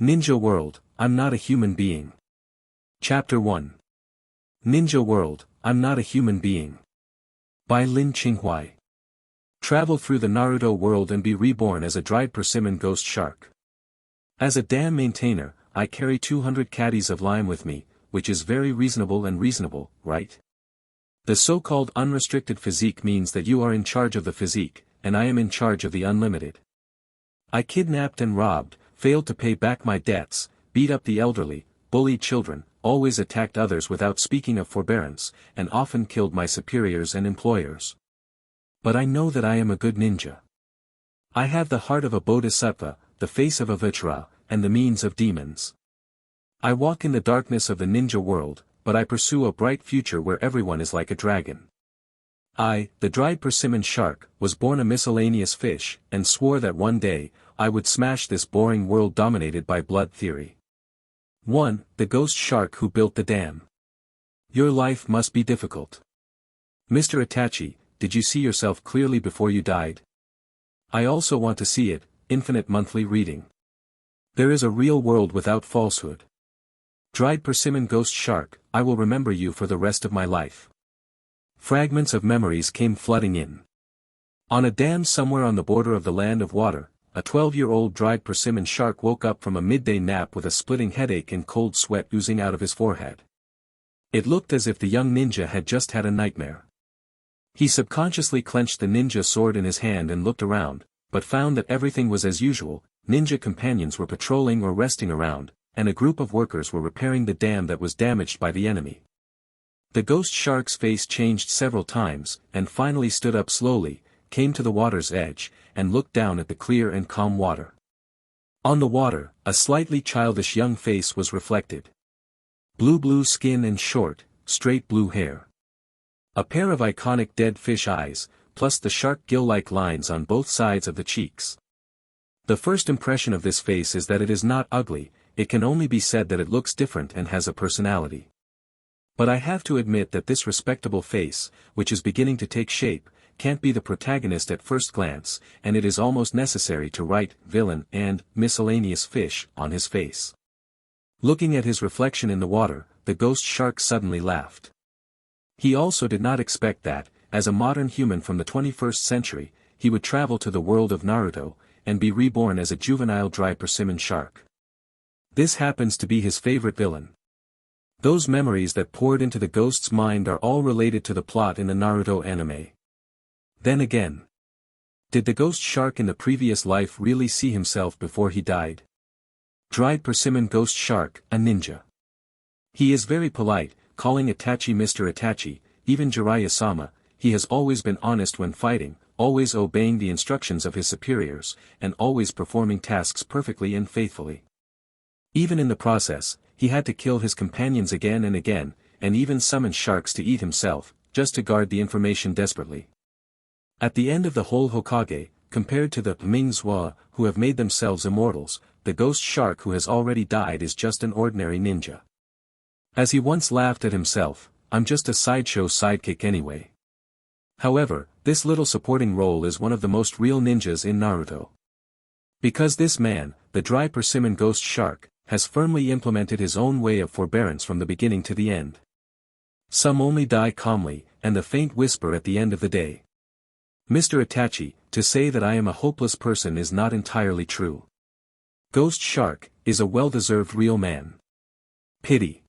Ninja World, I'm not a human being. Chapter 1. Ninja World, I'm not a human being. By Lin Qinghuai. Travel through the Naruto world and be reborn as a dried persimmon ghost shark. As a dam maintainer, I carry 200 caddies of lime with me, which is very reasonable, right? The so-called unrestricted physique means that you are in charge of the physique, and I am in charge of the unlimited. I kidnapped and robbed, failed to pay back my debts, beat up the elderly, bullied children, always attacked others without speaking of forbearance, and often killed my superiors and employers. But I know that I am a good ninja. I have the heart of a bodhisattva, the face of a Vajra, and the means of demons. I walk in the darkness of the ninja world, but I pursue a bright future where everyone is like a dragon. I, the dried persimmon shark, was born a miscellaneous fish, and swore that one day, I would smash this boring world dominated by blood theory. 1. The ghost shark who built the dam. Your life must be difficult. Mr. Itachi, did you see yourself clearly before you died? I also want to see it. Infinite monthly reading. There is a real world without falsehood. Dried persimmon ghost shark, I will remember you for the rest of my life. Fragments of memories came flooding in. On a dam somewhere on the border of the land of water, a 12-year-old dried persimmon shark woke up from a midday nap with a splitting headache and cold sweat oozing out of his forehead. It looked as if the young ninja had just had a nightmare. He subconsciously clenched the ninja sword in his hand and looked around, but found that everything was as usual. Ninja companions were patrolling or resting around, and a group of workers were repairing the dam that was damaged by the enemy. The ghost shark's face changed several times, and finally stood up slowly, came to the water's edge, and looked down at the clear and calm water. On the water, a slightly childish young face was reflected. Blue skin and short, straight blue hair. A pair of iconic dead fish eyes, plus the shark gill-like lines on both sides of the cheeks. The first impression of this face is that it is not ugly, it can only be said that it looks different and has a personality. But I have to admit that this respectable face, which is beginning to take shape, can't be the protagonist at first glance, and it is almost necessary to write villain and miscellaneous fish on his face. Looking at his reflection in the water, the ghost shark suddenly laughed. He also did not expect that, as a modern human from the 21st century, he would travel to the world of Naruto, and be reborn as a juvenile dry persimmon shark. This happens to be his favorite villain. Those memories that poured into the ghost's mind are all related to the plot in the Naruto anime. Then again, did the ghost shark in the previous life really see himself before he died? Dried persimmon ghost shark, a ninja. He is very polite, calling Itachi Mr. Itachi, even Jiraiya-sama. He has always been honest when fighting, always obeying the instructions of his superiors, and always performing tasks perfectly and faithfully. Even in the process, he had to kill his companions again and again, and even summon sharks to eat himself, just to guard the information desperately. At the end of the whole Hokage, compared to the Ming-Zhuo who have made themselves immortals, the ghost shark who has already died is just an ordinary ninja. As he once laughed at himself, I'm just a sideshow sidekick anyway. However, this little supporting role is one of the most real ninjas in Naruto. Because this man, the dry persimmon ghost shark, has firmly implemented his own way of forbearance from the beginning to the end. Some only die calmly, and the faint whisper at the end of the day. Mr. Itachi, to say that I am a hopeless person is not entirely true. Ghost shark is a well-deserved real man. Pity.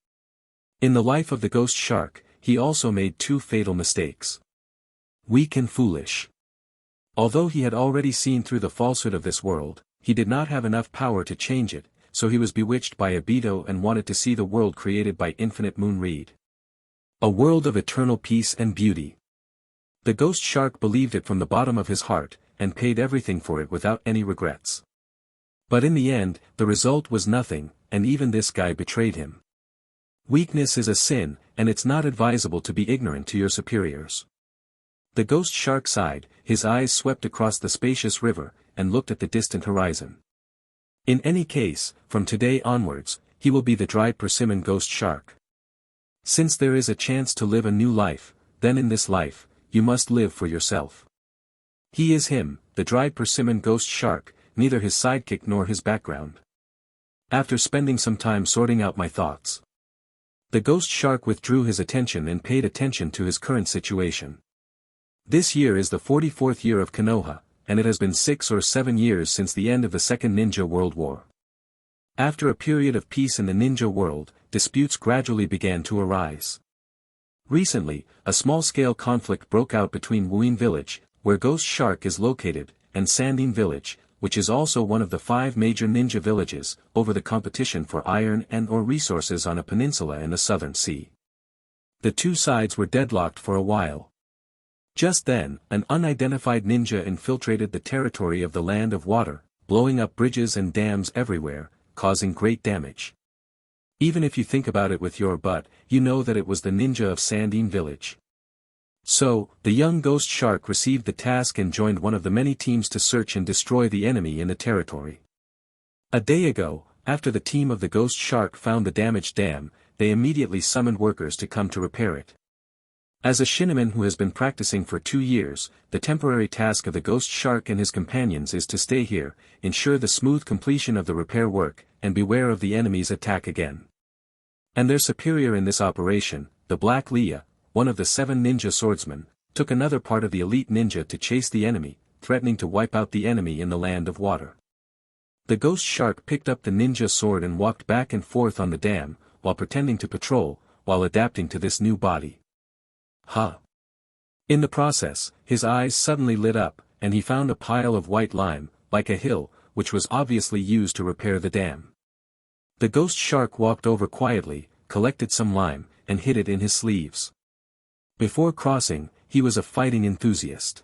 In the life of the ghost shark, he also made two fatal mistakes. Weak and foolish. Although he had already seen through the falsehood of this world, he did not have enough power to change it, so he was bewitched by Obito and wanted to see the world created by Infinite Moon Reed. A world of eternal peace and beauty. The ghost shark believed it from the bottom of his heart, and paid everything for it without any regrets. But in the end, the result was nothing, and even this guy betrayed him. Weakness is a sin, and it's not advisable to be ignorant to your superiors. The ghost shark sighed, his eyes swept across the spacious river, and looked at the distant horizon. In any case, from today onwards, he will be the dried persimmon ghost shark. Since there is a chance to live a new life, then in this life, you must live for yourself. He is him, the dried persimmon ghost shark, neither his sidekick nor his background. After spending some time sorting out my thoughts, the ghost shark withdrew his attention and paid attention to his current situation. This year is the 44th year of Konoha, and it has been 6 or 7 years since the end of the Second Ninja World War. After a period of peace in the ninja world, disputes gradually began to arise. Recently, a small-scale conflict broke out between Wuin Village, where Ghost Shark is located, and Sandine Village, which is also one of the 5 major ninja villages, over the competition for iron and/or resources on a peninsula in the Southern Sea. The two sides were deadlocked for a while. Just then, an unidentified ninja infiltrated the territory of the Land of Water, blowing up bridges and dams everywhere, causing great damage. Even if you think about it with your butt, you know that it was the ninja of Sandine Village. So, the young ghost shark received the task and joined one of the many teams to search and destroy the enemy in the territory. A day ago, after the team of the ghost shark found the damaged dam, they immediately summoned workers to come to repair it. As a Shinigami who has been practicing for 2 years, the temporary task of the ghost shark and his companions is to stay here, ensure the smooth completion of the repair work, and beware of the enemy's attack again. And their superior in this operation, the Black Leah, one of the 7 ninja swordsmen, took another part of the elite ninja to chase the enemy, threatening to wipe out the enemy in the Land of Water. The ghost shark picked up the ninja sword and walked back and forth on the dam, while pretending to patrol, while adapting to this new body. In the process, his eyes suddenly lit up, and he found a pile of white lime, like a hill, which was obviously used to repair the dam. The ghost shark walked over quietly, collected some lime, and hid it in his sleeves. Before crossing, he was a fighting enthusiast.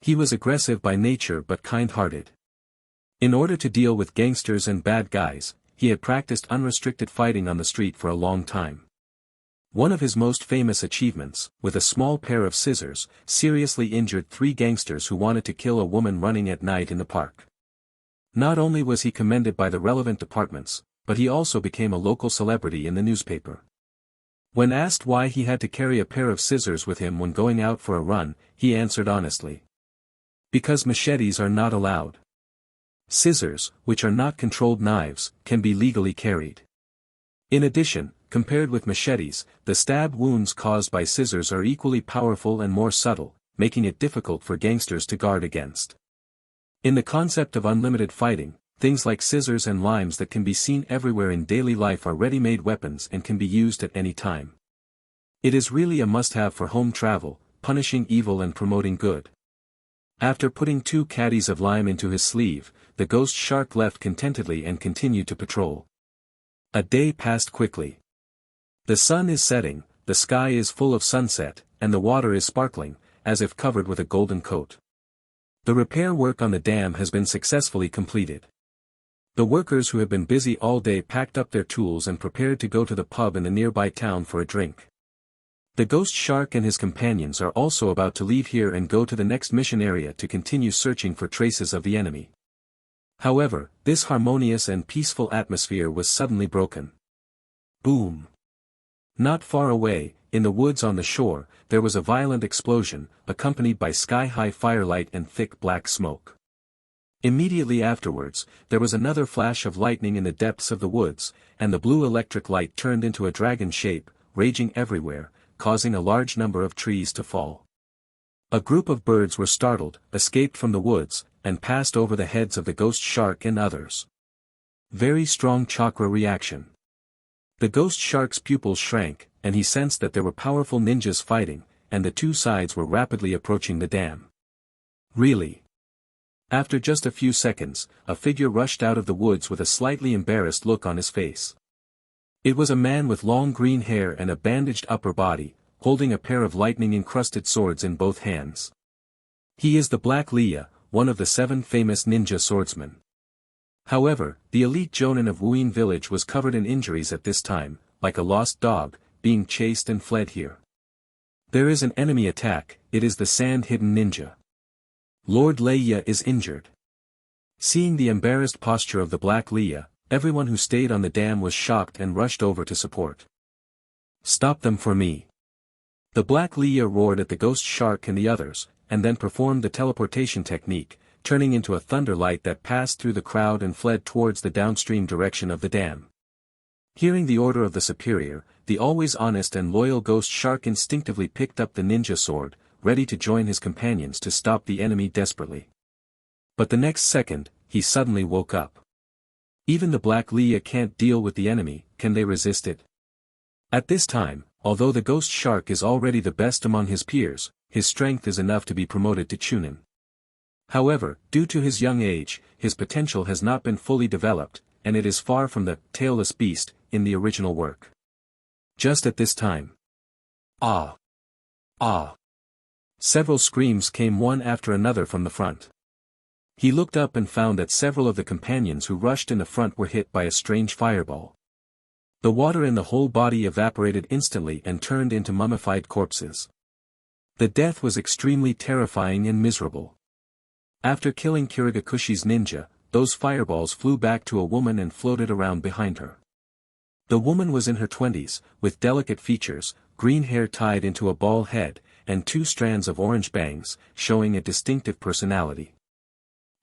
He was aggressive by nature but kind-hearted. In order to deal with gangsters and bad guys, he had practiced unrestricted fighting on the street for a long time. One of his most famous achievements, with a small pair of scissors, seriously injured 3 gangsters who wanted to kill a woman running at night in the park. Not only was he commended by the relevant departments, but he also became a local celebrity in the newspaper. When asked why he had to carry a pair of scissors with him when going out for a run, he answered honestly. Because machetes are not allowed. Scissors, which are not controlled knives, can be legally carried. In addition, compared with machetes, the stab wounds caused by scissors are equally powerful and more subtle, making it difficult for gangsters to guard against. In the concept of unlimited fighting, things like scissors and limes that can be seen everywhere in daily life are ready-made weapons and can be used at any time. It is really a must-have for home travel, punishing evil and promoting good. After putting 2 caddies of lime into his sleeve, the ghost shark left contentedly and continued to patrol. A day passed quickly. The sun is setting, the sky is full of sunset, and the water is sparkling, as if covered with a golden coat. The repair work on the dam has been successfully completed. The workers who have been busy all day packed up their tools and prepared to go to the pub in the nearby town for a drink. The ghost shark and his companions are also about to leave here and go to the next mission area to continue searching for traces of the enemy. However, this harmonious and peaceful atmosphere was suddenly broken. Boom! Not far away, in the woods on the shore, there was a violent explosion, accompanied by sky-high firelight and thick black smoke. Immediately afterwards, there was another flash of lightning in the depths of the woods, and the blue electric light turned into a dragon shape, raging everywhere, causing a large number of trees to fall. A group of birds were startled, escaped from the woods, and passed over the heads of the ghost shark and others. Very strong chakra reaction. The ghost shark's pupils shrank, and he sensed that there were powerful ninjas fighting, and the two sides were rapidly approaching the dam. Really? After just a few seconds, a figure rushed out of the woods with a slightly embarrassed look on his face. It was a man with long green hair and a bandaged upper body, holding a pair of lightning-encrusted swords in both hands. He is the Black Leah, one of the 7 famous ninja swordsmen. However, the elite jonin of Wuin village was covered in injuries at this time, like a lost dog, being chased and fled here. There is an enemy attack, it is the sand-hidden ninja. Lord Leia is injured. Seeing the embarrassed posture of the Black Leah, everyone who stayed on the dam was shocked and rushed over to support. Stop them for me. The Black Leah roared at the ghost shark and the others, and then performed the teleportation technique, turning into a thunder light that passed through the crowd and fled towards the downstream direction of the dam. Hearing the order of the superior, the always honest and loyal ghost shark instinctively picked up the ninja sword, ready to join his companions to stop the enemy desperately. But the next second, he suddenly woke up. Even the Black Leia can't deal with the enemy, can they resist it? At this time, although the ghost shark is already the best among his peers, his strength is enough to be promoted to Chunin. However, due to his young age, his potential has not been fully developed, and it is far from the tailless beast in the original work. Just at this time. Ah! Ah! Several screams came one after another from the front. He looked up and found that several of the companions who rushed in the front were hit by a strange fireball. The water in the whole body evaporated instantly and turned into mummified corpses. The death was extremely terrifying and miserable. After killing Kirigakushi's ninja, those fireballs flew back to a woman and floated around behind her. The woman was in her 20s, with delicate features, green hair tied into a ball head, and 2 strands of orange bangs, showing a distinctive personality.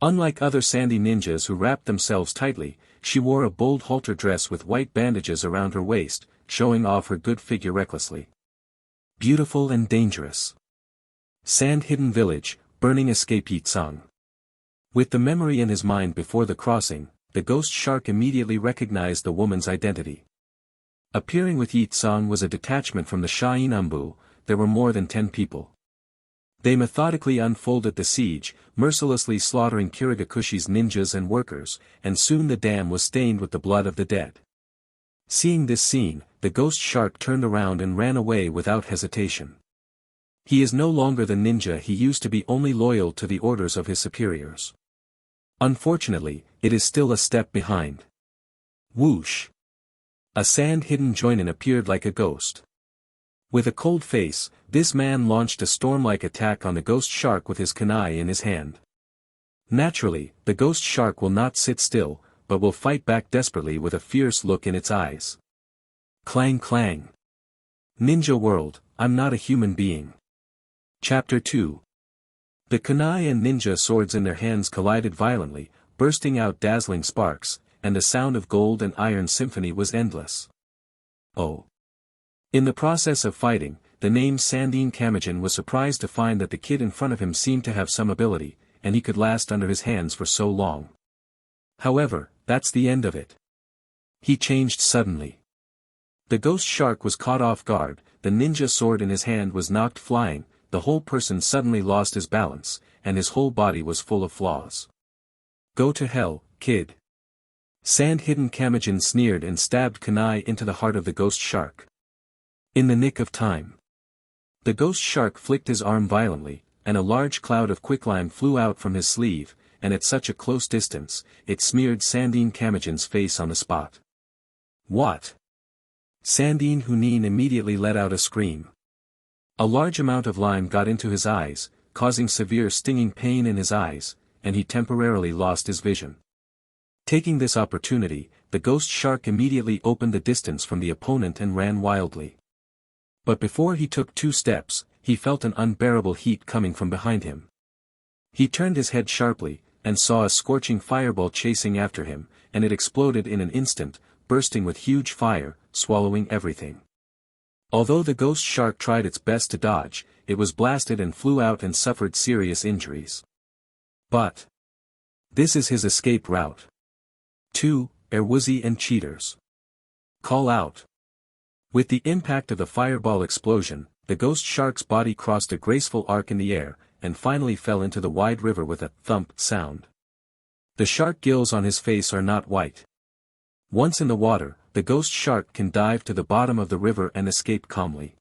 Unlike other sandy ninjas who wrapped themselves tightly, she wore a bold halter dress with white bandages around her waist, showing off her good figure recklessly. Beautiful and dangerous. Sand-hidden village, burning escape Yitsang. With the memory in his mind before the crossing, the ghost shark immediately recognized the woman's identity. Appearing with Yitsang was a detachment from the Shainambu. There were more than 10 people. They methodically unfolded the siege, mercilessly slaughtering Kirigakushi's ninjas and workers, and soon the dam was stained with the blood of the dead. Seeing this scene, the ghost shark turned around and ran away without hesitation. He is no longer the ninja he used to be, only loyal to the orders of his superiors. Unfortunately, it is still a step behind. Whoosh! A sand-hidden joinin appeared like a ghost. With a cold face, this man launched a storm-like attack on the ghost shark with his kunai in his hand. Naturally, the ghost shark will not sit still, but will fight back desperately with a fierce look in its eyes. Clang clang. Ninja World, I'm not a human being. Chapter 2. The kunai and ninja swords in their hands collided violently, bursting out dazzling sparks, and the sound of gold and iron symphony was endless. Oh! In the process of fighting, the named Sandine Kamajan was surprised to find that the kid in front of him seemed to have some ability, and he could last under his hands for so long. However, that's the end of it. He changed suddenly. The ghost shark was caught off guard, the ninja sword in his hand was knocked flying, the whole person suddenly lost his balance, and his whole body was full of flaws. Go to hell, kid. Sand-hidden Kamajan sneered and stabbed kunai into the heart of the ghost shark. In the nick of time. The ghost shark flicked his arm violently, and a large cloud of quicklime flew out from his sleeve, and at such a close distance, it smeared Sandine Kamajan's face on the spot. What? Sandine Hunin immediately let out a scream. A large amount of lime got into his eyes, causing severe stinging pain in his eyes, and he temporarily lost his vision. Taking this opportunity, the ghost shark immediately opened the distance from the opponent and ran wildly. But before he took 2 steps, he felt an unbearable heat coming from behind him. He turned his head sharply, and saw a scorching fireball chasing after him, and it exploded in an instant, bursting with huge fire, swallowing everything. Although the ghost shark tried its best to dodge, it was blasted and flew out and suffered serious injuries. But this is his escape route. 2. Erwuzi and cheaters. Call out. With the impact of the fireball explosion, the ghost shark's body crossed a graceful arc in the air, and finally fell into the wide river with a thump sound. The shark gills on his face are not white. Once in the water, the ghost shark can dive to the bottom of the river and escape calmly.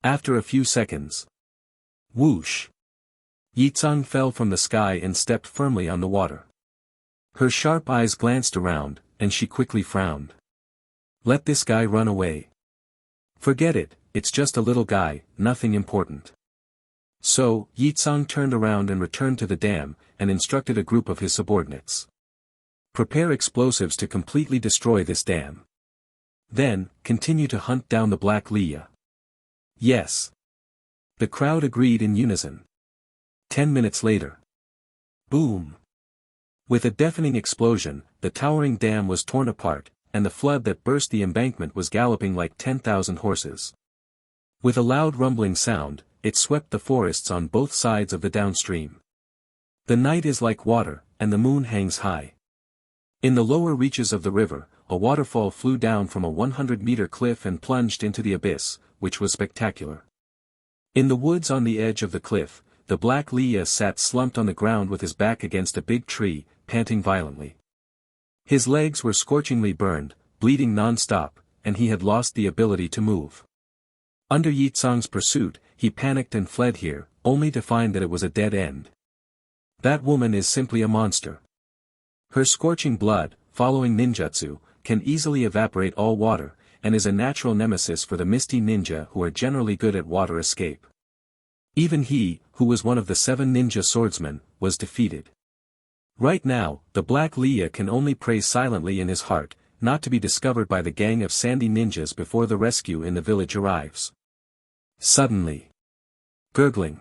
After a few seconds. Whoosh! Yitsang fell from the sky and stepped firmly on the water. Her sharp eyes glanced around, and she quickly frowned. Let this guy run away. Forget it, it's just a little guy, nothing important. So, Yitsang turned around and returned to the dam, and instructed a group of his subordinates. Prepare explosives to completely destroy this dam. Then, continue to hunt down the Black Leia. Yes. The crowd agreed in unison. 10 minutes later. Boom! With a deafening explosion, the towering dam was torn apart, and the flood that burst the embankment was galloping like 10,000 horses. With a loud rumbling sound, it swept the forests on both sides of the downstream. The night is like water, and the moon hangs high. In the lower reaches of the river, a waterfall flew down from a 100-meter cliff and plunged into the abyss, which was spectacular. In the woods on the edge of the cliff, the black Leah sat slumped on the ground with his back against a big tree, panting violently. His legs were scorchingly burned, bleeding non-stop, and he had lost the ability to move. Under Yi Tsang's pursuit, he panicked and fled here, only to find that it was a dead end. That woman is simply a monster. Her scorching blood, following ninjutsu, can easily evaporate all water, and is a natural nemesis for the misty ninja who are generally good at water escape. Even he, who was one of the 7 ninja swordsmen, was defeated. Right now, the Black Leah can only pray silently in his heart, not to be discovered by the gang of sandy ninjas before the rescue in the village arrives. Suddenly, gurgling,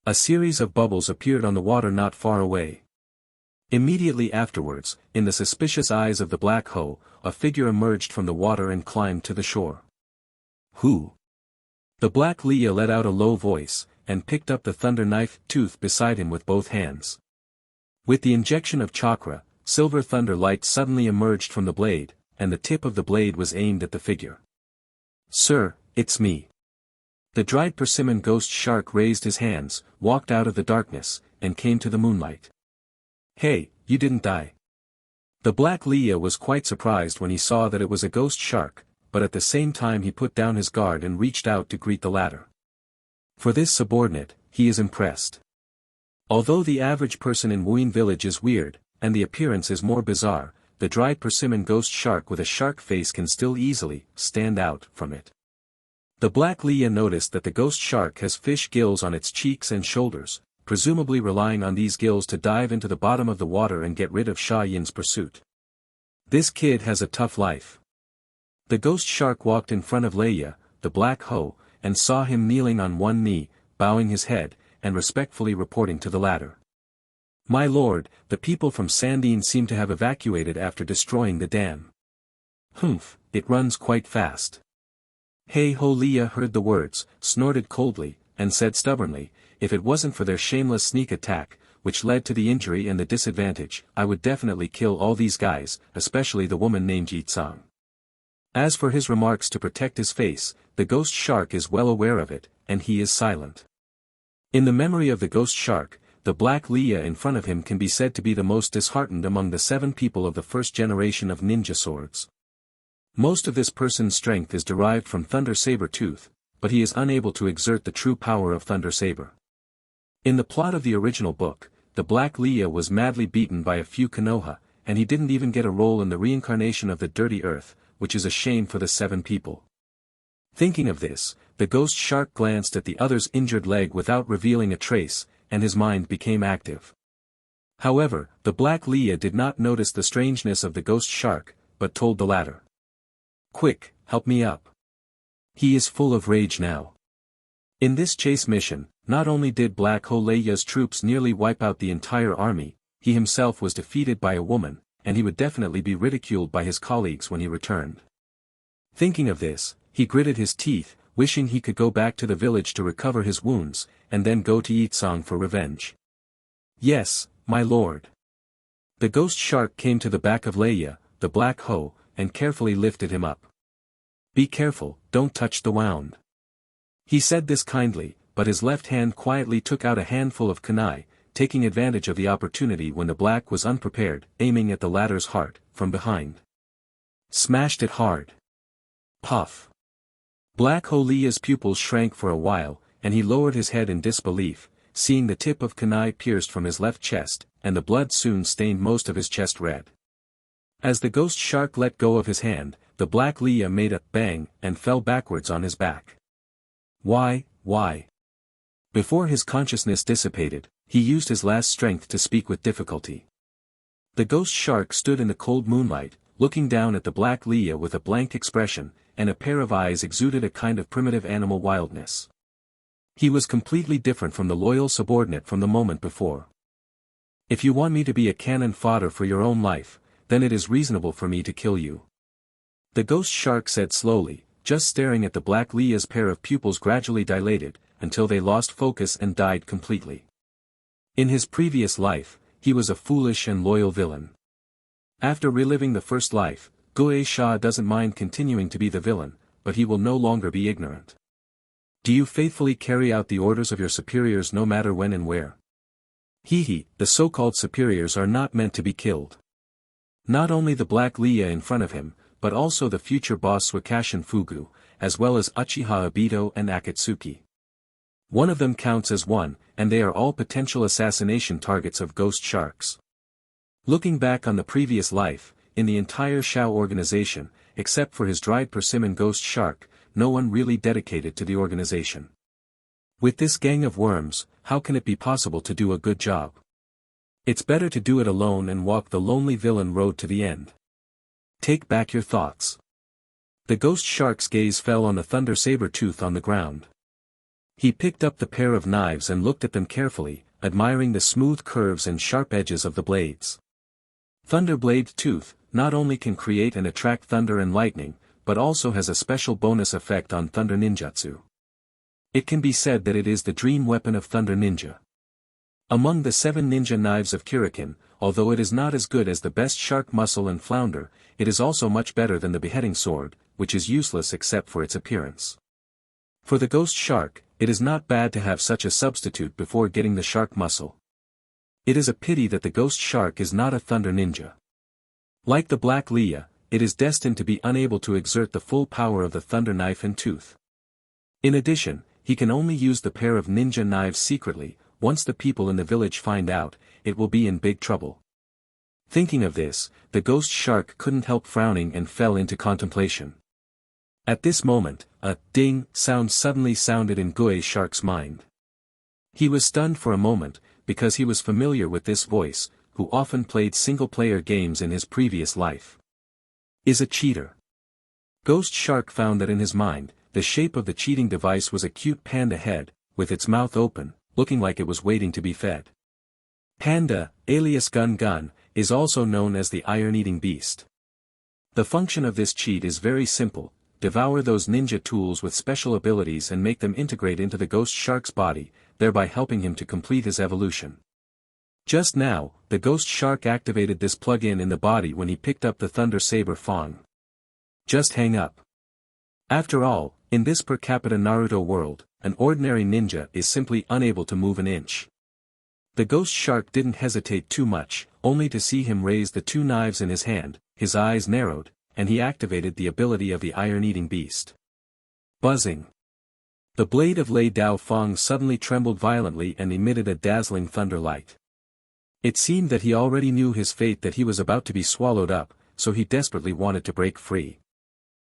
a series of bubbles appeared on the water not far away. Immediately afterwards, in the suspicious eyes of the Black Hoe, a figure emerged from the water and climbed to the shore. Who? The Black Leah let out a low voice, and picked up the thunder knife tooth beside him with both hands. With the injection of chakra, silver thunder light suddenly emerged from the blade, and the tip of the blade was aimed at the figure. Sir, it's me. The dried persimmon ghost shark raised his hands, walked out of the darkness, and came to the moonlight. Hey, you didn't die. The Black Leah was quite surprised when he saw that it was a ghost shark, but at the same time he put down his guard and reached out to greet the latter. For this subordinate, he is impressed. Although the average person in Wuyin village is weird, and the appearance is more bizarre, the dried persimmon ghost shark with a shark face can still easily stand out from it. The Black Leah noticed that the ghost shark has fish gills on its cheeks and shoulders, presumably relying on these gills to dive into the bottom of the water and get rid of Sha Yin's pursuit. This kid has a tough life. The ghost shark walked in front of Leia, the Black Hoe, and saw him kneeling on one knee, bowing his head, and respectfully reporting to the latter. My lord, the people from Sandine seem to have evacuated after destroying the dam. Humph, it runs quite fast. Hey Ho Leia heard the words, snorted coldly, and said stubbornly, if it wasn't for their shameless sneak attack, which led to the injury and the disadvantage, I would definitely kill all these guys, especially the woman named Yi Tsang. As for his remarks to protect his face, the ghost shark is well aware of it, and he is silent. In the memory of the ghost shark, the Black Leah in front of him can be said to be the most disheartened among the 7 people of the first generation of ninja swords. Most of this person's strength is derived from Thunder Saber Tooth, but he is unable to exert the true power of Thunder Saber. In the plot of the original book, the Black Leah was madly beaten by a few Konoha, and he didn't even get a role in the reincarnation of the Dirty Earth, which is a shame for the 7 people. Thinking of this, the ghost shark glanced at the other's injured leg without revealing a trace, and his mind became active. However, the Black Leah did not notice the strangeness of the ghost shark, but told the latter. Quick, help me up. He is full of rage now. In this chase mission, not only did Black Ho Leia's troops nearly wipe out the entire army, he himself was defeated by a woman, and he would definitely be ridiculed by his colleagues when he returned. Thinking of this, he gritted his teeth, wishing he could go back to the village to recover his wounds, and then go to Yi Tsang for revenge. Yes, my lord. The ghost shark came to the back of Leia, the Black Ho, and carefully lifted him up. Be careful, don't touch the wound. He said this kindly, but his left hand quietly took out a handful of kunai, taking advantage of the opportunity when the Black was unprepared, aiming at the latter's heart, from behind. Smashed it hard. Puff. Black Ho Leia's pupils shrank for a while, and he lowered his head in disbelief, seeing the tip of kunai pierced from his left chest, and the blood soon stained most of his chest red. As the ghost shark let go of his hand, the Black Leah made a bang and fell backwards on his back. Why? Before his consciousness dissipated, he used his last strength to speak with difficulty. The ghost shark stood in the cold moonlight, looking down at the Black Leah with a blank expression, and a pair of eyes exuded a kind of primitive animal wildness. He was completely different from the loyal subordinate from the moment before. If you want me to be a cannon fodder for your own life, then it is reasonable for me to kill you. The ghost shark said slowly, just staring at the black Leah's pair of pupils gradually dilated, until they lost focus and died completely. In his previous life, he was a foolish and loyal villain. After reliving the first life, Guo Sha doesn't mind continuing to be the villain, but he will no longer be ignorant. Do you faithfully carry out the orders of your superiors no matter when and where? The so-called superiors are not meant to be killed. Not only the black Leah in front of him, but also the future boss Wakashin Fugu, as well as Uchiha Obito and Akatsuki. One of them counts as one, and they are all potential assassination targets of ghost sharks. Looking back on the previous life, in the entire Shao organization, except for his dried persimmon ghost shark, no one really dedicated to the organization. With this gang of worms, how can it be possible to do a good job? It's better to do it alone and walk the lonely villain road to the end. Take back your thoughts. The ghost shark's gaze fell on the thunder saber tooth on the ground. He picked up the pair of knives and looked at them carefully, admiring the smooth curves and sharp edges of the blades. Thunderblade Tooth not only can create and attract thunder and lightning, but also has a special bonus effect on thunder ninjutsu. It can be said that it is the dream weapon of Thunder Ninja. Among the 7 ninja knives of Kirikin, although it is not as good as the best shark muscle and flounder, it is also much better than the beheading sword, which is useless except for its appearance. For the ghost shark, it is not bad to have such a substitute before getting the shark muscle. It is a pity that the ghost shark is not a thunder ninja. Like the black Leah, it is destined to be unable to exert the full power of the thunder knife and tooth. In addition, he can only use the pair of ninja knives secretly. Once the people in the village find out, it will be in big trouble. Thinking of this, the ghost shark couldn't help frowning and fell into contemplation. At this moment, a ding sound suddenly sounded in Guo Shark's mind. He was stunned for a moment, because he was familiar with this voice, who often played single-player games in his previous life. Is a cheater. Ghost Shark found that in his mind, the shape of the cheating device was a cute panda head, with its mouth open, looking like it was waiting to be fed. Panda, alias Gun Gun, is also known as the iron-eating beast. The function of this cheat is very simple: devour those ninja tools with special abilities and make them integrate into the ghost shark's body, thereby helping him to complete his evolution. Just now, the ghost shark activated this plug-in in the body when he picked up the Thunder Saber Fang. Just hang up. After all, in this per capita Naruto world, an ordinary ninja is simply unable to move an inch. The ghost shark didn't hesitate too much, only to see him raise the 2 knives in his hand, his eyes narrowed, and he activated the ability of the iron-eating beast. Buzzing. The blade of Lei Dao Fang suddenly trembled violently and emitted a dazzling thunder light. It seemed that he already knew his fate, that he was about to be swallowed up, so he desperately wanted to break free.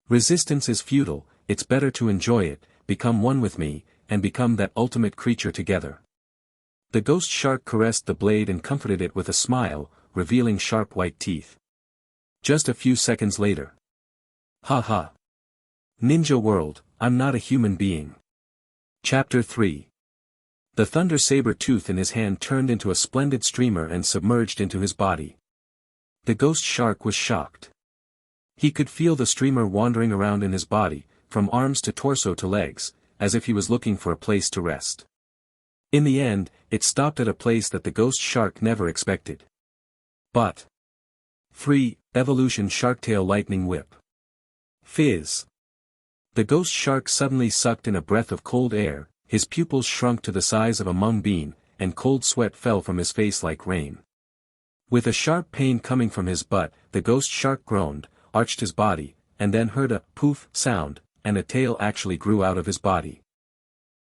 Resistance is futile, it's better to enjoy it, become one with me, and become that ultimate creature together. The ghost shark caressed the blade and comforted it with a smile, revealing sharp white teeth. Just a few seconds later. Ha ha. Ninja world, I'm not a human being. Chapter 3. The thunder saber tooth in his hand turned into a splendid streamer and submerged into his body. The ghost shark was shocked. He could feel the streamer wandering around in his body, from arms to torso to legs, as if he was looking for a place to rest. In the end, it stopped at a place that the ghost shark never expected. But. 3. Evolution Sharktail Lightning Whip. Fizz. The ghost shark suddenly sucked in a breath of cold air, his pupils shrunk to the size of a mung bean, and cold sweat fell from his face like rain. With a sharp pain coming from his butt, the ghost shark groaned, arched his body, and then heard a poof sound, and a tail actually grew out of his body.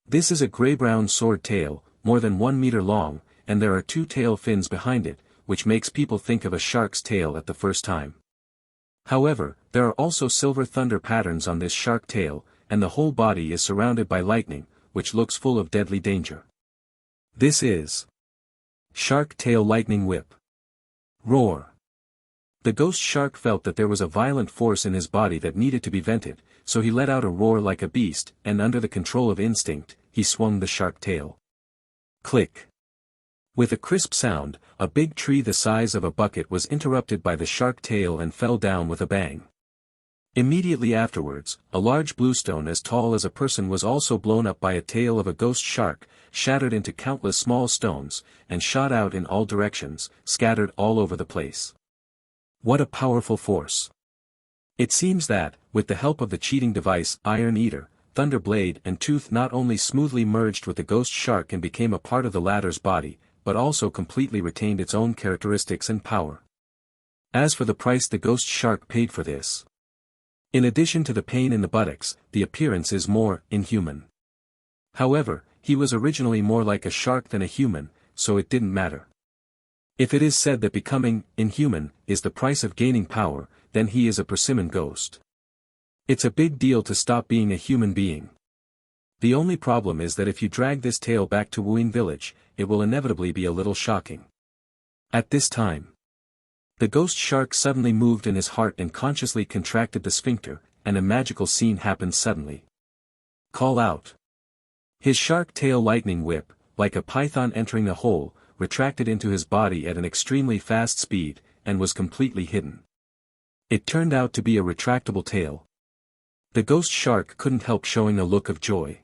This is a gray-brown sword tail, more than 1 meter long, and there are 2 tail fins behind it, which makes people think of a shark's tail at the first time. However, there are also silver thunder patterns on this shark tail, and the whole body is surrounded by lightning, which looks full of deadly danger. This is Shark Tail Lightning Whip. Roar. The ghost shark felt that there was a violent force in his body that needed to be vented, so he let out a roar like a beast, and under the control of instinct, he swung the shark tail. Click. With a crisp sound, a big tree the size of a bucket was interrupted by the shark tail and fell down with a bang. Immediately afterwards, a large bluestone as tall as a person was also blown up by a tail of a ghost shark, shattered into countless small stones, and shot out in all directions, scattered all over the place. What a powerful force! It seems that, with the help of the cheating device Iron Eater, Thunder Blade and Tooth not only smoothly merged with the ghost shark and became a part of the latter's body, but also completely retained its own characteristics and power. As for the price the ghost shark paid for this, in addition to the pain in the buttocks, the appearance is more inhuman. However, he was originally more like a shark than a human, so it didn't matter. If it is said that becoming inhuman is the price of gaining power, then he is a persimmon ghost. It's a big deal to stop being a human being. The only problem is that if you drag this tale back to Wuin village, it will inevitably be a little shocking. At this time, the ghost shark suddenly moved in his heart and consciously contracted the sphincter, and a magical scene happened suddenly. Call out. His shark tail lightning whip, like a python entering a hole, retracted into his body at an extremely fast speed, and was completely hidden. It turned out to be a retractable tail. The ghost shark couldn't help showing a look of joy.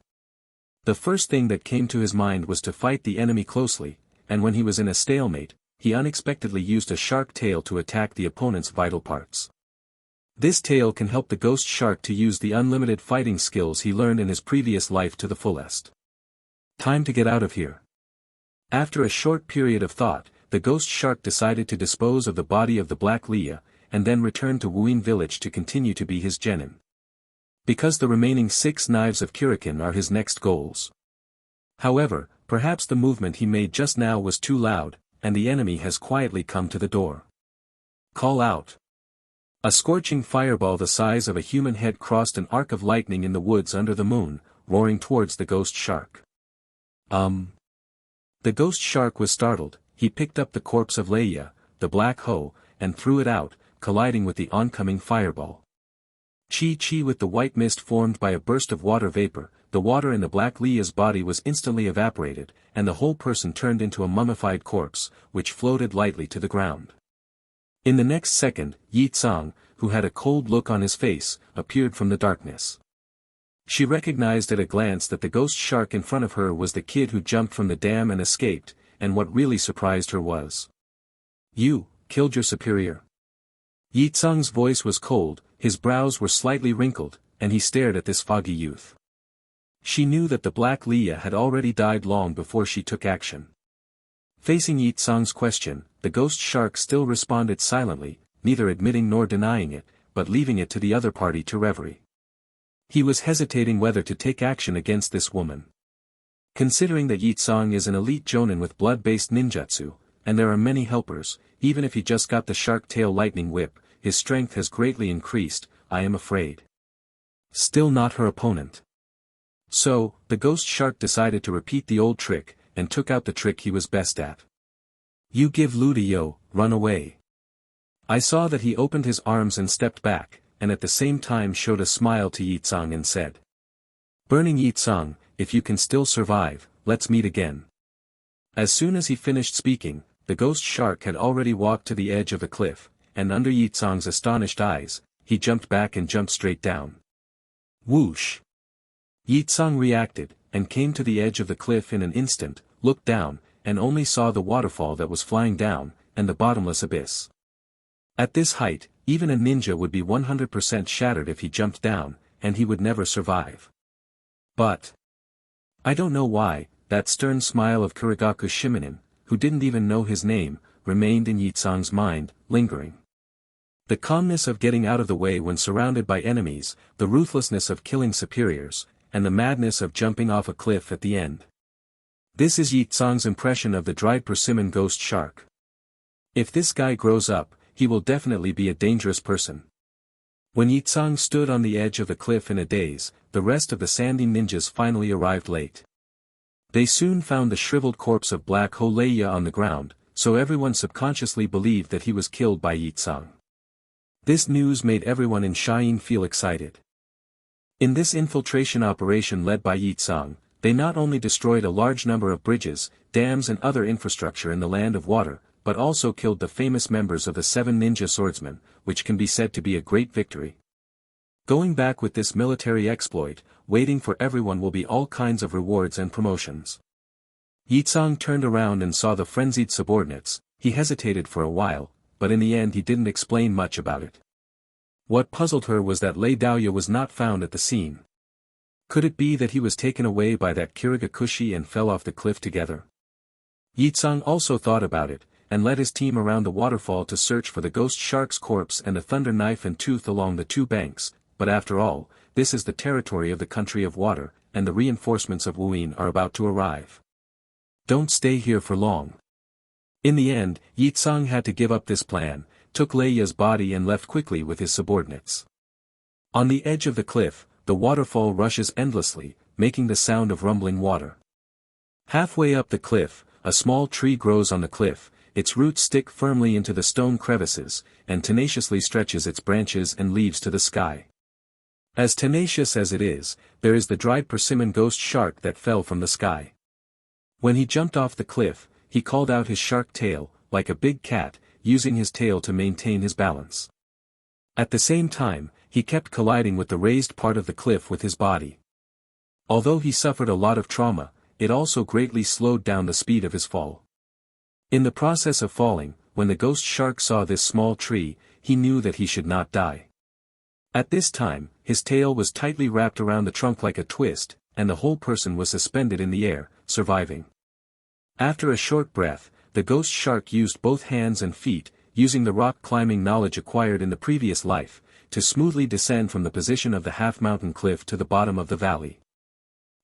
The first thing that came to his mind was to fight the enemy closely, and when he was in a stalemate, he unexpectedly used a shark tail to attack the opponent's vital parts. This tail can help the ghost shark to use the unlimited fighting skills he learned in his previous life to the fullest. Time to get out of here. After a short period of thought, the ghost shark decided to dispose of the body of the Black Leah, and then return to Wuin village to continue to be his genin. Because the remaining 6 knives of Kurikan are his next goals. However, perhaps the movement he made just now was too loud, and the enemy has quietly come to the door. Call out. A scorching fireball the size of a human head crossed an arc of lightning in the woods under the moon, roaring towards the ghost shark. The ghost shark was startled. He picked up the corpse of Leia, the black hoe, and threw it out, colliding with the oncoming fireball. Chi with the white mist formed by a burst of water vapor, the water in the Black Leah's body was instantly evaporated, and the whole person turned into a mummified corpse, which floated lightly to the ground. In the next second, Yi Tsang, who had a cold look on his face, appeared from the darkness. She recognized at a glance that the ghost shark in front of her was the kid who jumped from the dam and escaped, and what really surprised her was, "You killed your superior." Yi Tsang's voice was cold, his brows were slightly wrinkled, and he stared at this foggy youth. She knew that the Black Leah had already died long before she took action. Facing Yi Tsang's question, the ghost shark still responded silently, neither admitting nor denying it, but leaving it to the other party to reverie. He was hesitating whether to take action against this woman. Considering that Yi Tsang is an elite jonin with blood-based ninjutsu, and there are many helpers, even if he just got the shark tail lightning whip, his strength has greatly increased, I am afraid. Still not her opponent. So, the ghost shark decided to repeat the old trick, and took out the trick he was best at. "You give Ludio, run away." I saw that he opened his arms and stepped back, and at the same time showed a smile to Yi Tsang and said, "Burning Yi Tsang, if you can still survive, let's meet again." As soon as he finished speaking, the ghost shark had already walked to the edge of the cliff, and under Yi Tsang's astonished eyes, he jumped back and jumped straight down. Whoosh! Yi Tsang reacted, and came to the edge of the cliff in an instant, looked down, and only saw the waterfall that was flying down, and the bottomless abyss. At this height, even a ninja would be 100% shattered if he jumped down, and he would never survive. But I don't know why, that stern smile of Kurigaku Shiminin, who didn't even know his name, remained in Yi Tsang's mind, lingering. The calmness of getting out of the way when surrounded by enemies, the ruthlessness of killing superiors, and the madness of jumping off a cliff at the end. This is Yi Tsang's impression of the dried persimmon ghost shark. If this guy grows up, he will definitely be a dangerous person. When Yi Tsang stood on the edge of the cliff in a daze, the rest of the sandy ninjas finally arrived late. They soon found the shriveled corpse of Black Leia on the ground, so everyone subconsciously believed that he was killed by Yi Tsang. This news made everyone in Cheyenne feel excited. In this infiltration operation led by Yi Tsang, They not only destroyed a large number of bridges, dams and other infrastructure in the Land of Water, but also killed the famous members of the 7 ninja swordsmen, which can be said to be a great victory. Going back with this military exploit, waiting for everyone will be all kinds of rewards and promotions. Yitsang turned around and saw the frenzied subordinates. He hesitated for a while, but in the end he didn't explain much about it. What puzzled her was that Lei Daoya was not found at the scene. Could it be that he was taken away by that Kirigukushi and fell off the cliff together? Yitsang also thought about it, and led his team around the waterfall to search for the ghost shark's corpse and the thunder knife and tooth along the 2 banks, but after all, this is the territory of the country of water, and the reinforcements of Wuyin are about to arrive. Don't stay here for long. In the end, Yitsang had to give up this plan, took Leia's body and left quickly with his subordinates. On the edge of the cliff, the waterfall rushes endlessly, making the sound of rumbling water. Halfway up the cliff, a small tree grows on the cliff, its roots stick firmly into the stone crevices, and tenaciously stretches its branches and leaves to the sky. As tenacious as it is, there is the dried persimmon ghost shark that fell from the sky. When he jumped off the cliff, he called out his shark tail, like a big cat, using his tail to maintain his balance. At the same time, he kept colliding with the raised part of the cliff with his body. Although he suffered a lot of trauma, it also greatly slowed down the speed of his fall. In the process of falling, when the ghost shark saw this small tree, he knew that he should not die. At this time, his tail was tightly wrapped around the trunk like a twist, and the whole person was suspended in the air, surviving. After a short breath, the ghost shark used both hands and feet, using the rock climbing knowledge acquired in the previous life, to smoothly descend from the position of the half-mountain cliff to the bottom of the valley.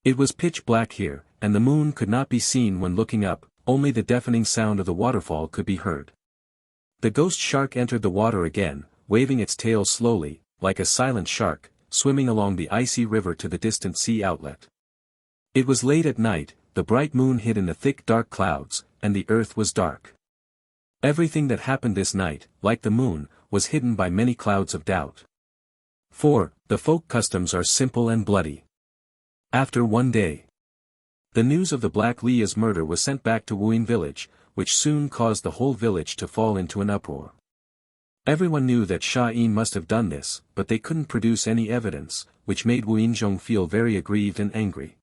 It was pitch black here, and the moon could not be seen when looking up, only the deafening sound of the waterfall could be heard. The ghost shark entered the water again, waving its tail slowly, like a silent shark, swimming along the icy river to the distant sea outlet. It was late at night, the bright moon hid in the thick dark clouds, and the earth was dark. Everything that happened this night, like the moon, was hidden by many clouds of doubt. 4. The folk customs are simple and bloody. After one day, the news of the Black Leah's murder was sent back to Wuyin village, which soon caused the whole village to fall into an uproar. Everyone knew that Sha-in must have done this, but they couldn't produce any evidence, which made Wu Yinzhong feel very aggrieved and angry.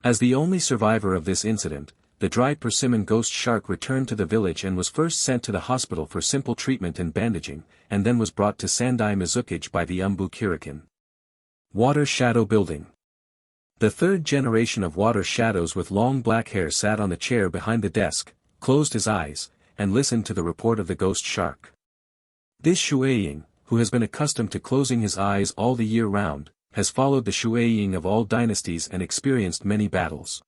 As the only survivor of this incident, the dried persimmon ghost shark returned to the village and was first sent to the hospital for simple treatment and bandaging, and then was brought to Sandai Mizukage by the Umbu Kirikin. Water Shadow Building. The 3rd generation of water shadows with long black hair sat on the chair behind the desk, closed his eyes, and listened to the report of the ghost shark. This Shueying, who has been accustomed to closing his eyes all the year round, has followed the Shueying of all dynasties and experienced many battles.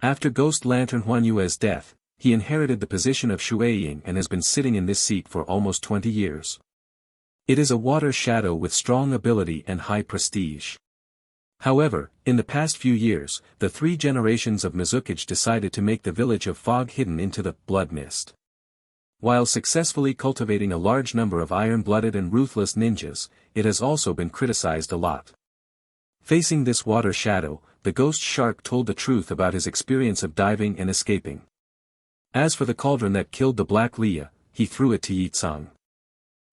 After Ghost Lantern Huanyue's death, he inherited the position of Shueying and has been sitting in this seat for almost 20 years. It is a water shadow with strong ability and high prestige. However, in the past few years, the 3 generations of Mizukage decided to make the village of Fog Hidden into the Blood Mist. While successfully cultivating a large number of iron-blooded and ruthless ninjas, it has also been criticized a lot. Facing this water shadow, the ghost shark told the truth about his experience of diving and escaping. As for the cauldron that killed the Black Leah, he threw it to Yitsang.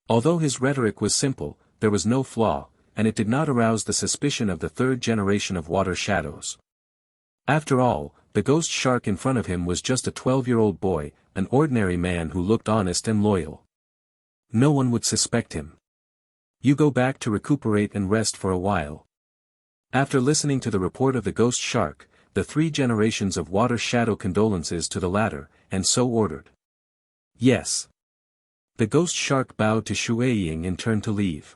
Although his rhetoric was simple, there was no flaw, and it did not arouse the suspicion of the 3rd generation of water shadows. After all, the ghost shark in front of him was just a 12-year-old boy, an ordinary man who looked honest and loyal. No one would suspect him. You go back to recuperate and rest for a while. After listening to the report of the ghost shark, the 3 generations of water shadow condolences to the latter, and so ordered. Yes. The ghost shark bowed to Shueying and turned to leave.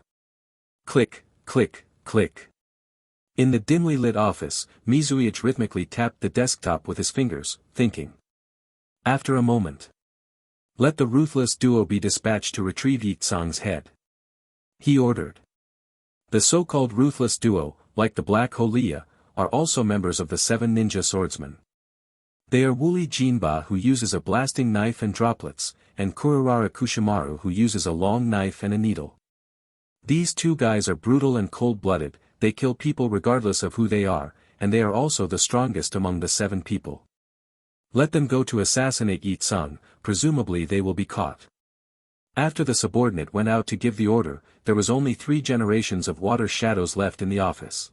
Click, click, click. In the dimly lit office, Mizuichi rhythmically tapped the desktop with his fingers, thinking. After a moment. Let the ruthless duo be dispatched to retrieve Yitsang's head. He ordered. The so-called ruthless duo, like the Black Holia, are also members of the 7 ninja swordsmen. They are Wuli Jinba who uses a blasting knife and droplets, and Kururara Kushimaru who uses a long knife and a needle. These 2 guys are brutal and cold-blooded, they kill people regardless of who they are, and they are also the strongest among the 7 people. Let them go to assassinate Yi Tsung, presumably they will be caught. After the subordinate went out to give the order, there was only 3 generations of water shadows left in the office.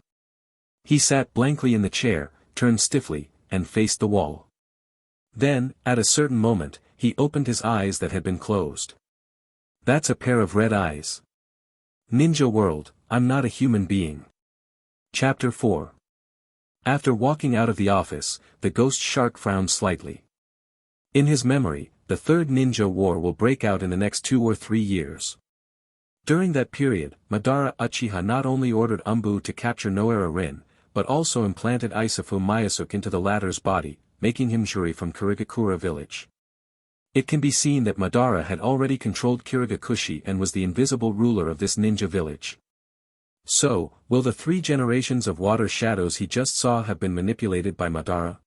He sat blankly in the chair, turned stiffly, and faced the wall. Then, at a certain moment, he opened his eyes that had been closed. That's a pair of red eyes. Ninja World, I'm not a human being. Chapter 4. After walking out of the office, the ghost shark frowned slightly. In his memory, the Third Ninja War will break out in the next 2 or 3 years. During that period, Madara Uchiha not only ordered Umbu to capture Noara Rin, but also implanted Isafu Miyasuke into the latter's body, making him Juri from Kirigakura village. It can be seen that Madara had already controlled Kirigakushi and was the invisible ruler of this ninja village. So, will the 3 generations of water shadows he just saw have been manipulated by Madara?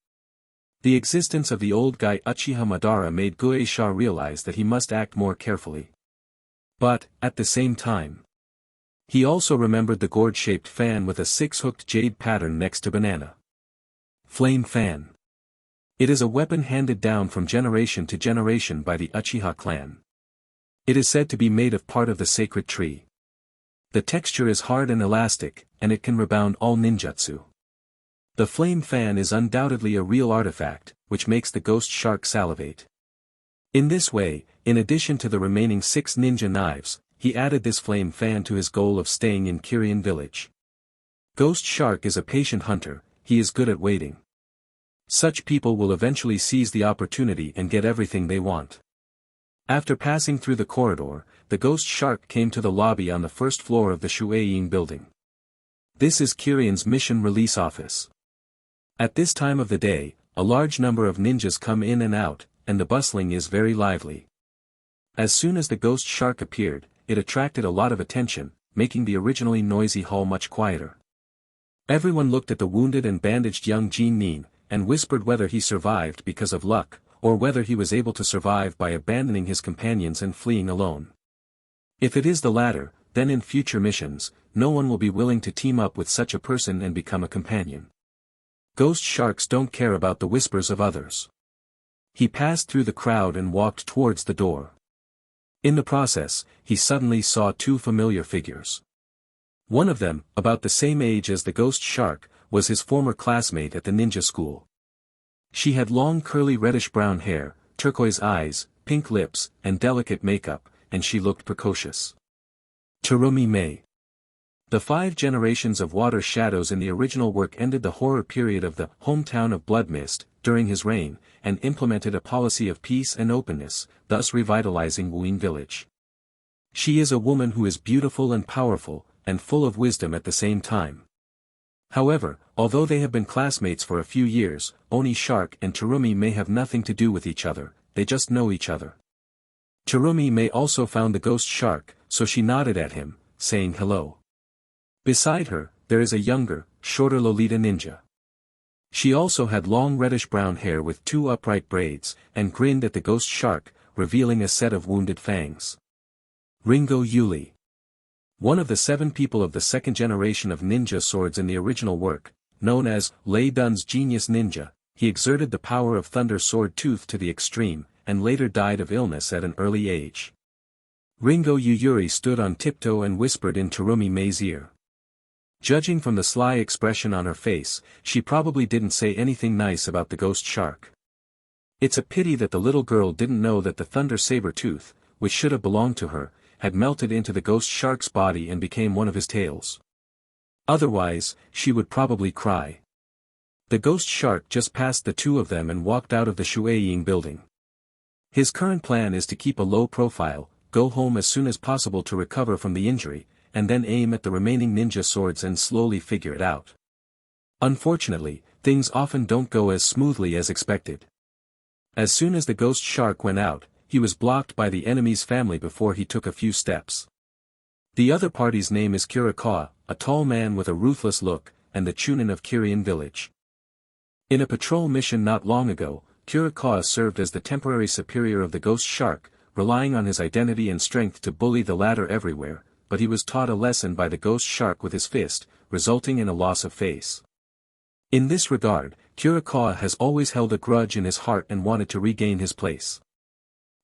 The existence of the old guy Uchiha Madara made Guisha realize that he must act more carefully. But, at the same time, he also remembered the gourd-shaped fan with a 6-hooked jade pattern next to banana. Flame fan. It is a weapon handed down from generation to generation by the Uchiha clan. It is said to be made of part of the sacred tree. The texture is hard and elastic, and it can rebound all ninjutsu. The flame fan is undoubtedly a real artifact, which makes the ghost shark salivate. In this way, in addition to the remaining 6 ninja knives, he added this flame fan to his goal of staying in Kiryan village. Ghost shark is a patient hunter, he is good at waiting. Such people will eventually seize the opportunity and get everything they want. After passing through the corridor, the ghost shark came to the lobby on the 1st floor of the Shueiying building. This is Kiryan's mission release office. At this time of the day, a large number of ninjas come in and out, and the bustling is very lively. As soon as the ghost shark appeared, it attracted a lot of attention, making the originally noisy hall much quieter. Everyone looked at the wounded and bandaged young Jin Nin, and whispered whether he survived because of luck, or whether he was able to survive by abandoning his companions and fleeing alone. If it is the latter, then in future missions, no one will be willing to team up with such a person and become a companion. Ghost sharks don't care about the whispers of others. He passed through the crowd and walked towards the door. In the process, he suddenly saw 2 familiar figures. One of them, about the same age as the ghost shark, was his former classmate at the ninja school. She had long curly reddish-brown hair, turquoise eyes, pink lips, and delicate makeup, and she looked precocious. Terumi Mei. The 5 generations of water shadows in the original work ended the horror period of the hometown of Blood Mist, during his reign, and implemented a policy of peace and openness, thus revitalizing Wuyin village. She is a woman who is beautiful and powerful, and full of wisdom at the same time. However, although they have been classmates for a few years, Oni Shark and Terumi may have nothing to do with each other, they just know each other. Terumi may also found the ghost shark, so she nodded at him, saying hello. Beside her, there is a younger, shorter Lolita ninja. She also had long reddish-brown hair with 2 upright braids, and grinned at the ghost shark, revealing a set of wounded fangs. Ringo Yuli. One of the 7 people of the 2nd generation of ninja swords in the original work, known as Lei Dun's Genius Ninja, he exerted the power of Thunder Sword Tooth to the extreme, and later died of illness at an early age. Ringo Yuyuri stood on tiptoe and whispered in Terumi Mei's ear. Judging from the sly expression on her face, she probably didn't say anything nice about the ghost shark. It's a pity that the little girl didn't know that the Thunder Saber Tooth, which should have belonged to her, had melted into the ghost shark's body and became one of his tails. Otherwise, she would probably cry. The ghost shark just passed the 2 of them and walked out of the Shueiying building. His current plan is to keep a low profile, go home as soon as possible to recover from the injury, and then aim at the remaining ninja swords and slowly figure it out. Unfortunately, things often don't go as smoothly as expected. As soon as the ghost shark went out, he was blocked by the enemy's family before he took a few steps. The other party's name is Kirikawa, a tall man with a ruthless look, and the Chunin of Kiryan village. In a patrol mission not long ago, Kirikawa served as the temporary superior of the ghost shark, relying on his identity and strength to bully the latter everywhere, but he was taught a lesson by the ghost shark with his fist, resulting in a loss of face. In this regard, Kurikawa has always held a grudge in his heart and wanted to regain his place.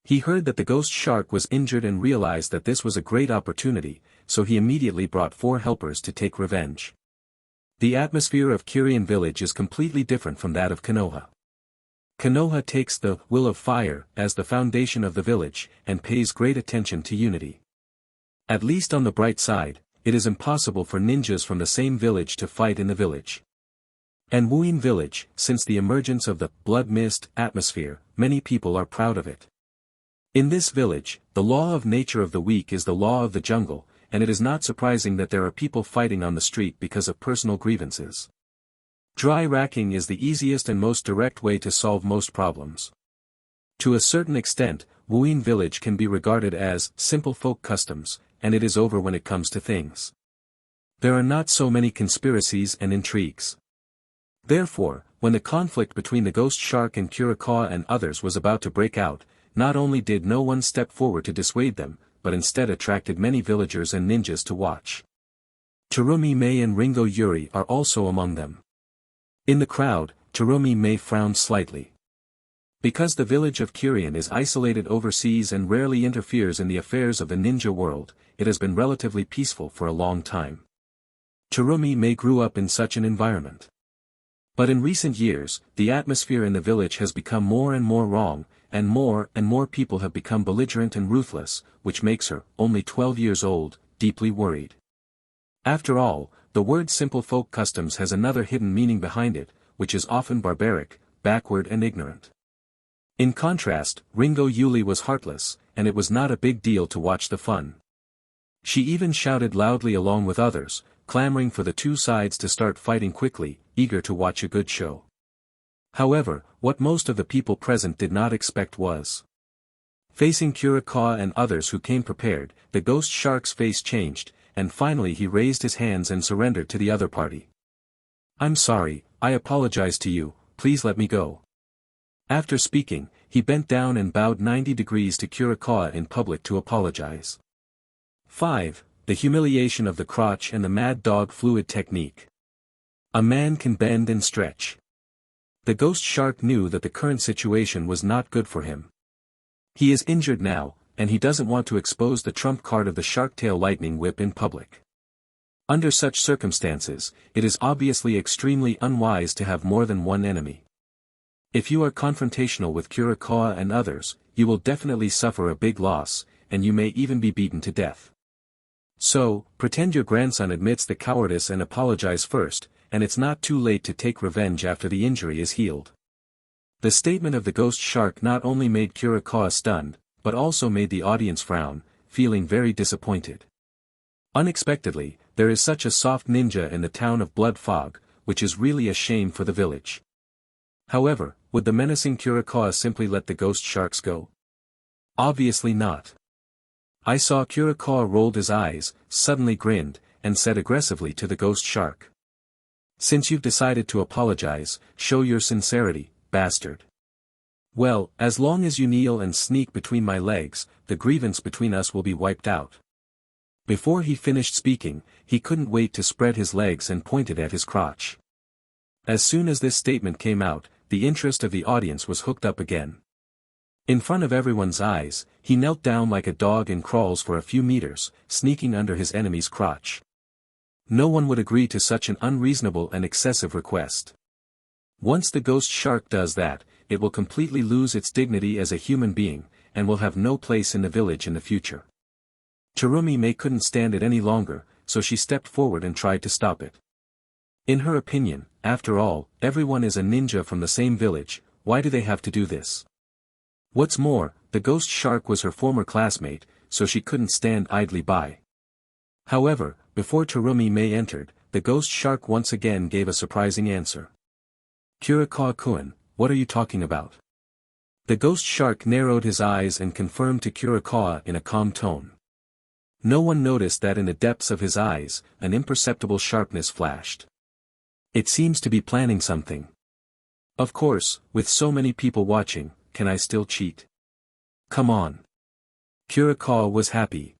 He heard that the ghost shark was injured and realized that this was a great opportunity, so he immediately brought 4 helpers to take revenge. The atmosphere of Kirien village is completely different from that of Konoha. Konoha takes the will of fire as the foundation of the village, and pays great attention to unity. At least on the bright side, it is impossible for ninjas from the same village to fight in the village. And Wuin village, since the emergence of the blood mist atmosphere, many people are proud of it. In this village, the law of nature of the weak is the law of the jungle, and it is not surprising that there are people fighting on the street because of personal grievances. Dry racking is the easiest and most direct way to solve most problems. To a certain extent, Wuin village can be regarded as simple folk customs, and it is over when it comes to things. There are not so many conspiracies and intrigues. Therefore, when the conflict between the ghost shark and Kurikawa and others was about to break out, not only did no one step forward to dissuade them, but instead attracted many villagers and ninjas to watch. Terumi Mei and Ringo Yuri are also among them. In the crowd, Terumi Mei frowned slightly. Because the village of Kirien is isolated overseas and rarely interferes in the affairs of the ninja world, it has been relatively peaceful for a long time. Terumi Mei grew up in such an environment. But in recent years, the atmosphere in the village has become more and more wrong, and more people have become belligerent and ruthless, which makes her, only 12 years old, deeply worried. After all, the word simple folk customs has another hidden meaning behind it, which is often barbaric, backward and ignorant. In contrast, Ringo Yuli was heartless, and it was not a big deal to watch the fun. She even shouted loudly along with others, clamoring for the 2 sides to start fighting quickly, eager to watch a good show. However, what most of the people present did not expect was. Facing Kurikawa and others who came prepared, the ghost shark's face changed, and finally he raised his hands and surrendered to the other party. "I'm sorry, I apologize to you, please let me go." After speaking, he bent down and bowed 90 degrees to Kurikawa in public to apologize. 5. The humiliation of the crotch and the mad dog fluid technique. A man can bend and stretch. The ghost shark knew that the current situation was not good for him. He is injured now, and he doesn't want to expose the trump card of the shark-tail lightning whip in public. Under such circumstances, it is obviously extremely unwise to have more than one enemy. If you are confrontational with Kurikawa and others, you will definitely suffer a big loss, and you may even be beaten to death. So, pretend your grandson admits the cowardice and apologize first, and it's not too late to take revenge after the injury is healed. The statement of the ghost shark not only made Kurikawa stunned, but also made the audience frown, feeling very disappointed. Unexpectedly, there is such a soft ninja in the town of Blood Fog, which is really a shame for the village. However, would the menacing Kurikawa simply let the ghost sharks go? Obviously not. I saw Kurikawa rolled his eyes, suddenly grinned, and said aggressively to the ghost shark. "Since you've decided to apologize, show your sincerity, bastard. Well, as long as you kneel and sneak between my legs, the grievance between us will be wiped out." Before he finished speaking, he couldn't wait to spread his legs and pointed at his crotch. As soon as this statement came out, the interest of the audience was hooked up again. In front of everyone's eyes, he knelt down like a dog and crawls for a few meters, sneaking under his enemy's crotch. No one would agree to such an unreasonable and excessive request. Once the ghost shark does that, it will completely lose its dignity as a human being, and will have no place in the village in the future. Terumi Mei couldn't stand it any longer, so she stepped forward and tried to stop it. In her opinion, after all, everyone is a ninja from the same village, why do they have to do this? What's more, the ghost shark was her former classmate, so she couldn't stand idly by. However, before Terumi Mei entered, the ghost shark once again gave a surprising answer. "Kurikawa-kun, what are you talking about?" The ghost shark narrowed his eyes and confirmed to Kurikawa in a calm tone. No one noticed that in the depths of his eyes, an imperceptible sharpness flashed. It seems to be planning something. Of course, with so many people watching, can I still cheat? Come on. Kurikawa was happy.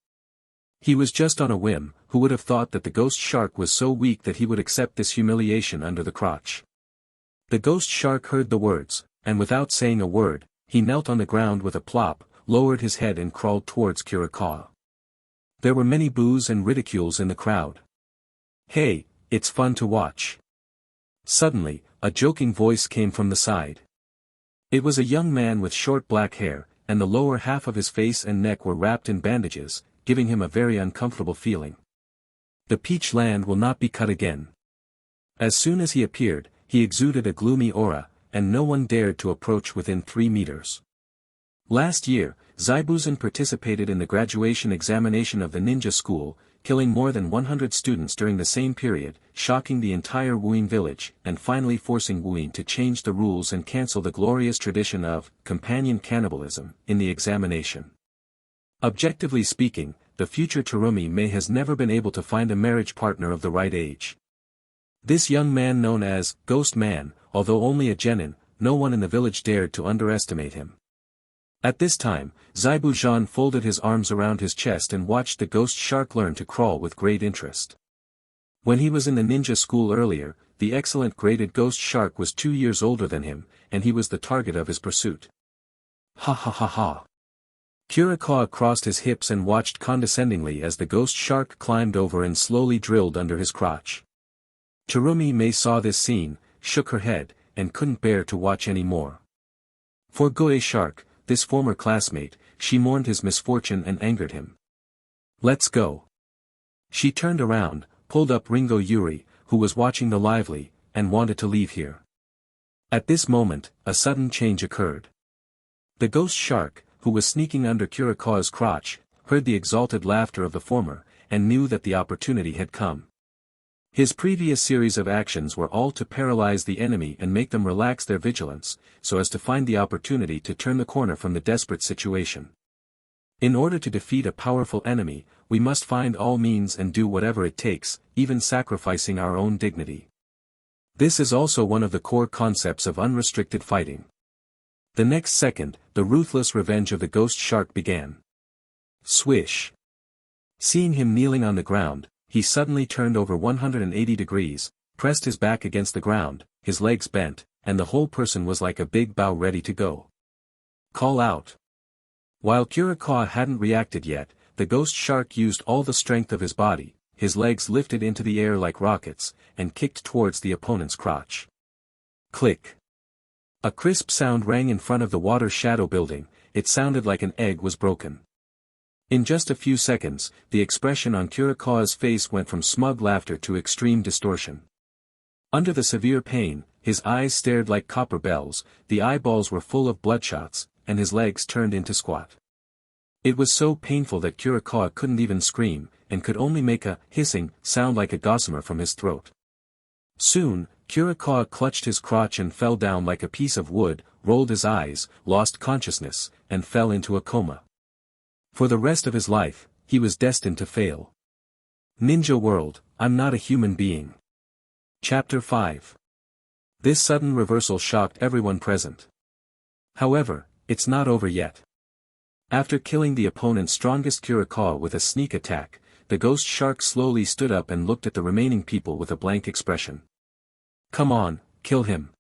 He was just on a whim, who would have thought that the ghost shark was so weak that he would accept this humiliation under the crotch. The ghost shark heard the words, and without saying a word, he knelt on the ground with a plop, lowered his head and crawled towards Kurikawa. There were many boos and ridicules in the crowd. "Hey, it's fun to watch." Suddenly, a joking voice came from the side. It was a young man with short black hair, and the lower half of his face and neck were wrapped in bandages, giving him a very uncomfortable feeling. "The peach land will not be cut again." As soon as he appeared, he exuded a gloomy aura, and no one dared to approach within 3 meters. Last year, Zaibuzan participated in the graduation examination of the ninja school, killing more than 100 students during the same period, shocking the entire Wuyin village, and finally forcing Wuyin to change the rules and cancel the glorious tradition of companion cannibalism in the examination. Objectively speaking, the future Terumi Mei has never been able to find a marriage partner of the right age. This young man known as Ghost Man, although only a genin, no one in the village dared to underestimate him. At this time, Zaibuzhan folded his arms around his chest and watched the ghost shark learn to crawl with great interest. When he was in the ninja school earlier, the excellent graded ghost shark was 2 years older than him, and he was the target of his pursuit. Ha ha ha ha. Kurikawa crossed his hips and watched condescendingly as the ghost shark climbed over and slowly drilled under his crotch. Terumi Mei saw this scene, shook her head, and couldn't bear to watch any more. For Goe Shark, this former classmate, she mourned his misfortune and angered him. "Let's go." She turned around, pulled up Ringo Yuri, who was watching the lively, and wanted to leave here. At this moment, a sudden change occurred. The ghost shark, who was sneaking under Kurikawa's crotch, heard the exalted laughter of the former, and knew that the opportunity had come. His previous series of actions were all to paralyze the enemy and make them relax their vigilance, so as to find the opportunity to turn the corner from the desperate situation. In order to defeat a powerful enemy, we must find all means and do whatever it takes, even sacrificing our own dignity. This is also one of the core concepts of unrestricted fighting. The next second, the ruthless revenge of the ghost shark began. Swish! Seeing him kneeling on the ground, he suddenly turned over 180 degrees, pressed his back against the ground, his legs bent, and the whole person was like a big bow ready to go. Call out! While Kurikawa hadn't reacted yet, the ghost shark used all the strength of his body, his legs lifted into the air like rockets, and kicked towards the opponent's crotch. Click! A crisp sound rang in front of the water shadow building, it sounded like an egg was broken. In just a few seconds, the expression on Kurikawa's face went from smug laughter to extreme distortion. Under the severe pain, his eyes stared like copper bells, the eyeballs were full of bloodshots, and his legs turned into squat. It was so painful that Kurikawa couldn't even scream, and could only make a hissing sound like a gossamer from his throat. Soon, Kurikawa clutched his crotch and fell down like a piece of wood, rolled his eyes, lost consciousness, and fell into a coma. For the rest of his life, he was destined to fail. Ninja World, I'm not a human being. Chapter 5. This sudden reversal shocked everyone present. However, it's not over yet. After killing the opponent's strongest Kurikawa with a sneak attack, the ghost shark slowly stood up and looked at the remaining people with a blank expression. Come on, kill him.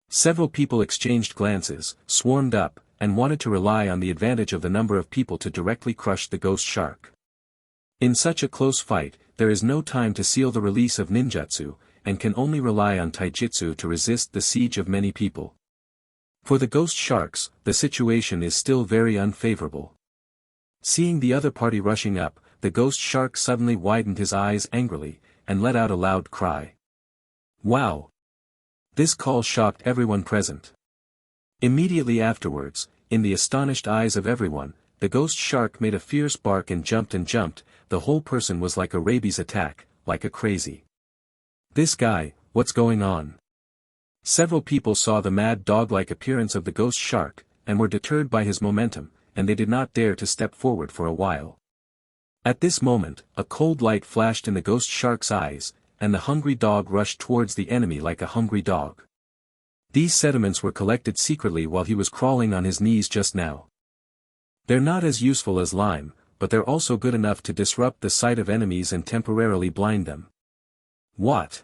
Several people exchanged glances, swarmed up, and wanted to rely on the advantage of the number of people to directly crush the ghost shark. In such a close fight, there is no time to seal the release of ninjutsu, and can only rely on taijutsu to resist the siege of many people. For the ghost sharks, the situation is still very unfavorable. Seeing the other party rushing up, the ghost shark suddenly widened his eyes angrily, and let out a loud cry. Wow! This call shocked everyone present. Immediately afterwards, in the astonished eyes of everyone, the ghost shark made a fierce bark and jumped, the whole person was like a rabies attack, like a crazy. This guy, what's going on? Several people saw the mad dog-like appearance of the ghost shark, and were deterred by his momentum, and they did not dare to step forward for a while. At this moment, a cold light flashed in the ghost shark's eyes, and the hungry dog rushed towards the enemy like a hungry dog. These sediments were collected secretly while he was crawling on his knees just now. They're not as useful as lime, but they're also good enough to disrupt the sight of enemies and temporarily blind them. What?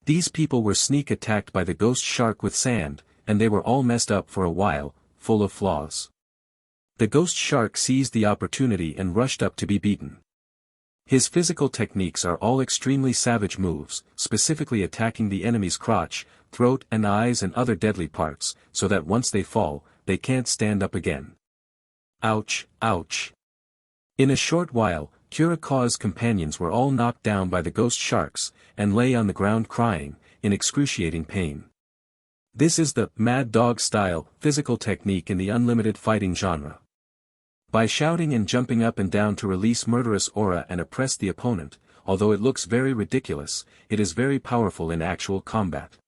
These people were sneak attacked by the ghost shark with sand, and they were all messed up for a while, full of flaws. The ghost shark seized the opportunity and rushed up to be beaten. His physical techniques are all extremely savage moves, specifically attacking the enemy's crotch, throat and eyes and other deadly parts, so that once they fall, they can't stand up again. Ouch, ouch. In a short while, Kurikawa's companions were all knocked down by the ghost sharks, and lay on the ground crying, in excruciating pain. This is the mad dog style physical technique in the unlimited fighting genre. By shouting and jumping up and down to release murderous aura and oppress the opponent, although it looks very ridiculous, it is very powerful in actual combat.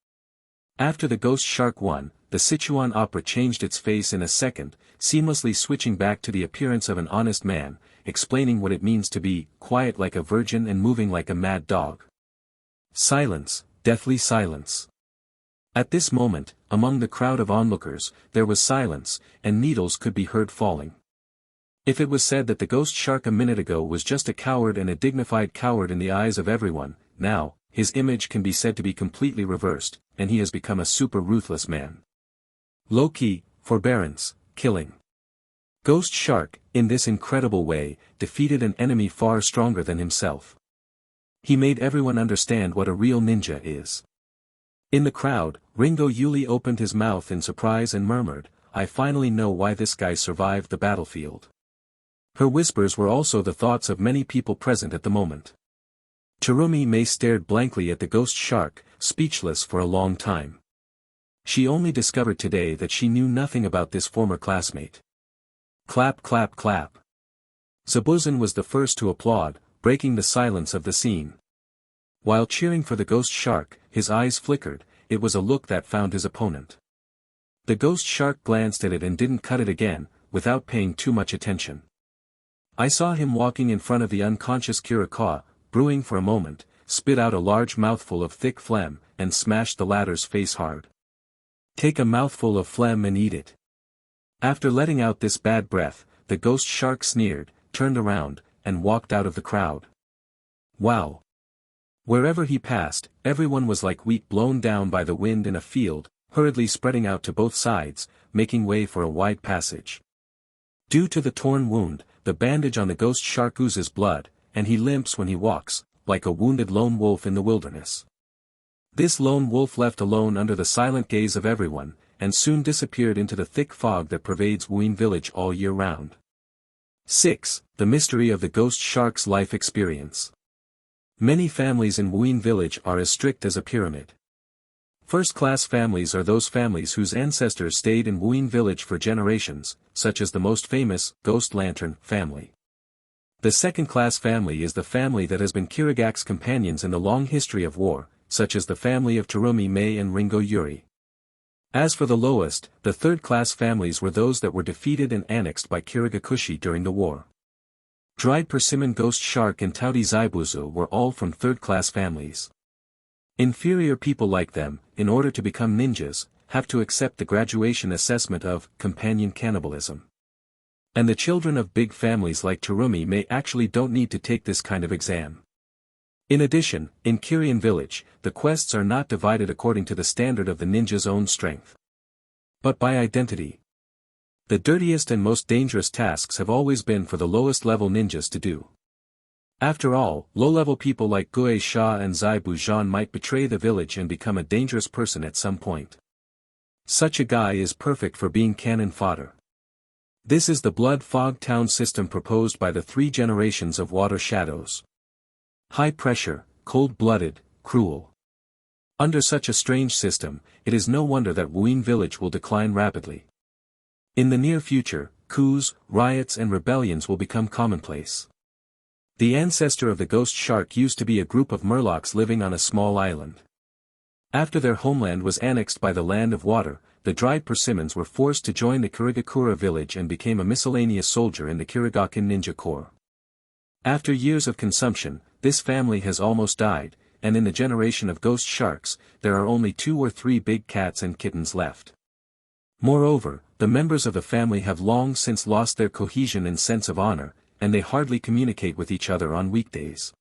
After the ghost shark won, the Sichuan opera changed its face in a second, seamlessly switching back to the appearance of an honest man, explaining what it means to be quiet like a virgin and moving like a mad dog. Silence, deathly silence. At this moment, among the crowd of onlookers, there was silence, and needles could be heard falling. If it was said that the ghost shark a minute ago was just a coward and a dignified coward in the eyes of everyone, now, his image can be said to be completely reversed, and he has become a super ruthless man. Low-key, forbearance, killing. Ghost Shark, in this incredible way, defeated an enemy far stronger than himself. He made everyone understand what a real ninja is. In the crowd, Ringo Yuli opened his mouth in surprise and murmured, "I finally know why this guy survived the battlefield." Her whispers were also the thoughts of many people present at the moment. Terumi Mei stared blankly at the ghost shark, speechless for a long time. She only discovered today that she knew nothing about this former classmate. Clap clap clap. Zabuza was the first to applaud, breaking the silence of the scene. While cheering for the ghost shark, his eyes flickered, it was a look that found his opponent. The ghost shark glanced at it and didn't cut it again, without paying too much attention. I saw him walking in front of the unconscious Kurikawa, brewing for a moment, spit out a large mouthful of thick phlegm, and smashed the latter's face hard. Take a mouthful of phlegm and eat it. After letting out this bad breath, the ghost shark sneered, turned around, and walked out of the crowd. Wow! Wherever he passed, everyone was like wheat blown down by the wind in a field, hurriedly spreading out to both sides, making way for a wide passage. Due to the torn wound, the bandage on the ghost shark oozes blood, and he limps when he walks, like a wounded lone wolf in the wilderness. This lone wolf left alone under the silent gaze of everyone, and soon disappeared into the thick fog that pervades Wuyin village all year round. 6. The mystery of the ghost shark's life experience. Many families in Wuyin village are as strict as a pyramid. First-class families are those families whose ancestors stayed in Wuyin village for generations, such as the most famous, Ghost Lantern, family. The second-class family is the family that has been Kirigak's companions in the long history of war, such as the family of Terumi Mei and Ringo Yuri. As for the lowest, the third-class families were those that were defeated and annexed by Kirigakushi during the war. Dried Persimmon Ghost Shark and Taudi Zaibuzu were all from third-class families. Inferior people like them, in order to become ninjas, have to accept the graduation assessment of companion cannibalism. And the children of big families like Terumi Mei actually don't need to take this kind of exam. In addition, in Kirin village, the quests are not divided according to the standard of the ninja's own strength, but by identity. The dirtiest and most dangerous tasks have always been for the lowest level ninjas to do. After all, low-level people like Guei Sha and Zaibu Zhan might betray the village and become a dangerous person at some point. Such a guy is perfect for being cannon fodder. This is the blood fog town system proposed by the 3 generations of water shadows. High pressure, cold-blooded, cruel. Under such a strange system, it is no wonder that Wuyin village will decline rapidly. In the near future, coups, riots and rebellions will become commonplace. The ancestor of the ghost shark used to be a group of murlocs living on a small island. After their homeland was annexed by the land of water, the dried persimmons were forced to join the Kirigakura village and became a miscellaneous soldier in the Kirigaken Ninja Corps. After years of consumption, this family has almost died, and in the generation of ghost sharks, there are only 2 or 3 big cats and kittens left. Moreover, the members of the family have long since lost their cohesion and sense of honor, and they hardly communicate with each other on weekdays.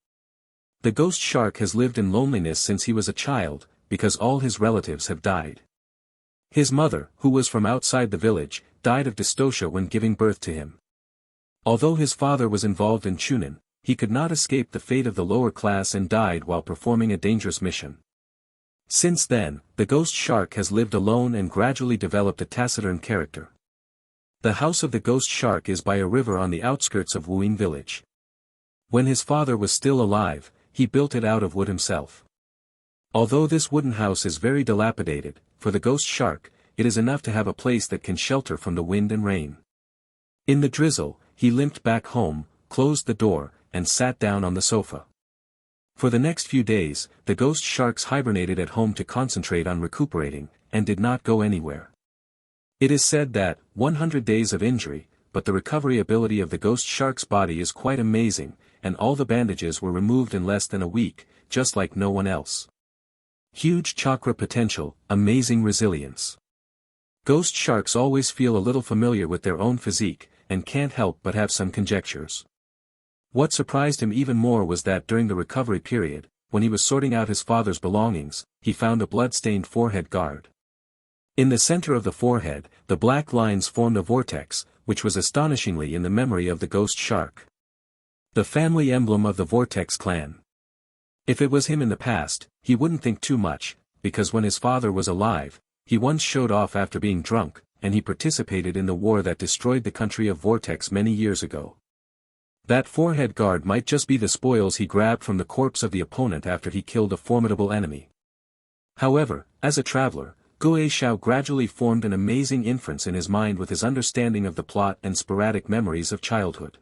The ghost shark has lived in loneliness since he was a child, because all his relatives have died. His mother, who was from outside the village, died of dystocia when giving birth to him. Although his father was involved in Chunin, he could not escape the fate of the lower class and died while performing a dangerous mission. Since then, the ghost shark has lived alone and gradually developed a taciturn character. The house of the ghost shark is by a river on the outskirts of Wuyin village. When his father was still alive, he built it out of wood himself. Although this wooden house is very dilapidated, for the ghost shark, it is enough to have a place that can shelter from the wind and rain. In the drizzle, he limped back home, closed the door, and sat down on the sofa. For the next few days, the ghost sharks hibernated at home to concentrate on recuperating, and did not go anywhere. It is said that, 100 days of injury, but the recovery ability of the ghost shark's body is quite amazing, and all the bandages were removed in less than a week, just like no one else. Huge chakra potential, amazing resilience. Ghost sharks always feel a little familiar with their own physique, and can't help but have some conjectures. What surprised him even more was that during the recovery period, when he was sorting out his father's belongings, he found a blood-stained forehead guard. In the center of the forehead, the black lines formed a vortex, which was astonishingly in the memory of the ghost shark. The family emblem of the Vortex clan. If it was him in the past, he wouldn't think too much, because when his father was alive, he once showed off after being drunk, and he participated in the war that destroyed the country of Vortex many years ago. That forehead guard might just be the spoils he grabbed from the corpse of the opponent after he killed a formidable enemy. However, as a traveler, Guo Shao gradually formed an amazing inference in his mind with his understanding of the plot and sporadic memories of childhood.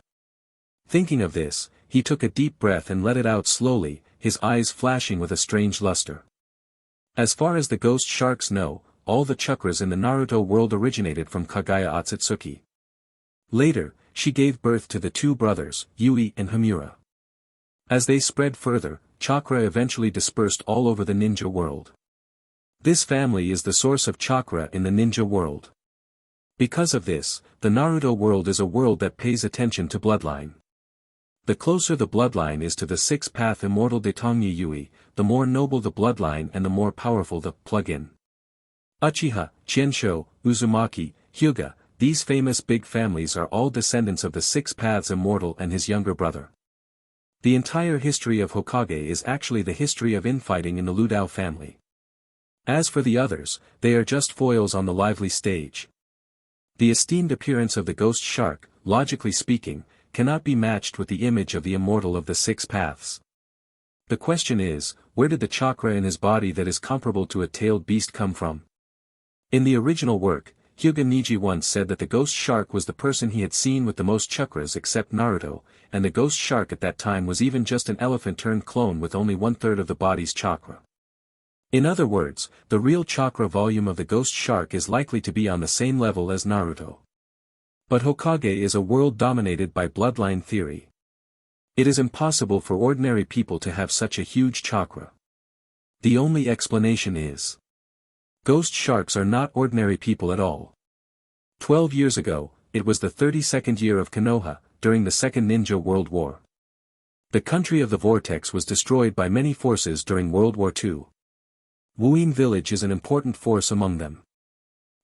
Thinking of this, he took a deep breath and let it out slowly, his eyes flashing with a strange luster. As far as the ghost sharks know, all the chakras in the Naruto world originated from Kaguya Otsutsuki. Later, she gave birth to the two brothers, Yui and Hamura. As they spread further, chakra eventually dispersed all over the ninja world. This family is the source of chakra in the ninja world. Because of this, the Naruto world is a world that pays attention to bloodline. The closer the bloodline is to the six-path immortal Daitongyi Yui, the more noble the bloodline and the more powerful the plug-in. Uchiha, Chensho, Uzumaki, Hyuga, these famous big families are all descendants of the Six Paths Immortal and his younger brother. The entire history of Hokage is actually the history of infighting in the Ludao family. As for the others, they are just foils on the lively stage. The esteemed appearance of the ghost shark, logically speaking, cannot be matched with the image of the immortal of the Six Paths. The question is, where did the chakra in his body that is comparable to a tailed beast come from? In the original work, Hyuga Niji once said that the ghost shark was the person he had seen with the most chakras except Naruto, and the ghost shark at that time was even just an elephant-turned clone with only 1/3 of the body's chakra. In other words, the real chakra volume of the ghost shark is likely to be on the same level as Naruto. But Hokage is a world dominated by bloodline theory. It is impossible for ordinary people to have such a huge chakra. The only explanation is: ghost sharks are not ordinary people at all. 12 years ago, it was the 32nd year of Konoha, during the Second Ninja World War. The country of the Vortex was destroyed by many forces during World War II. Wuyin village is an important force among them.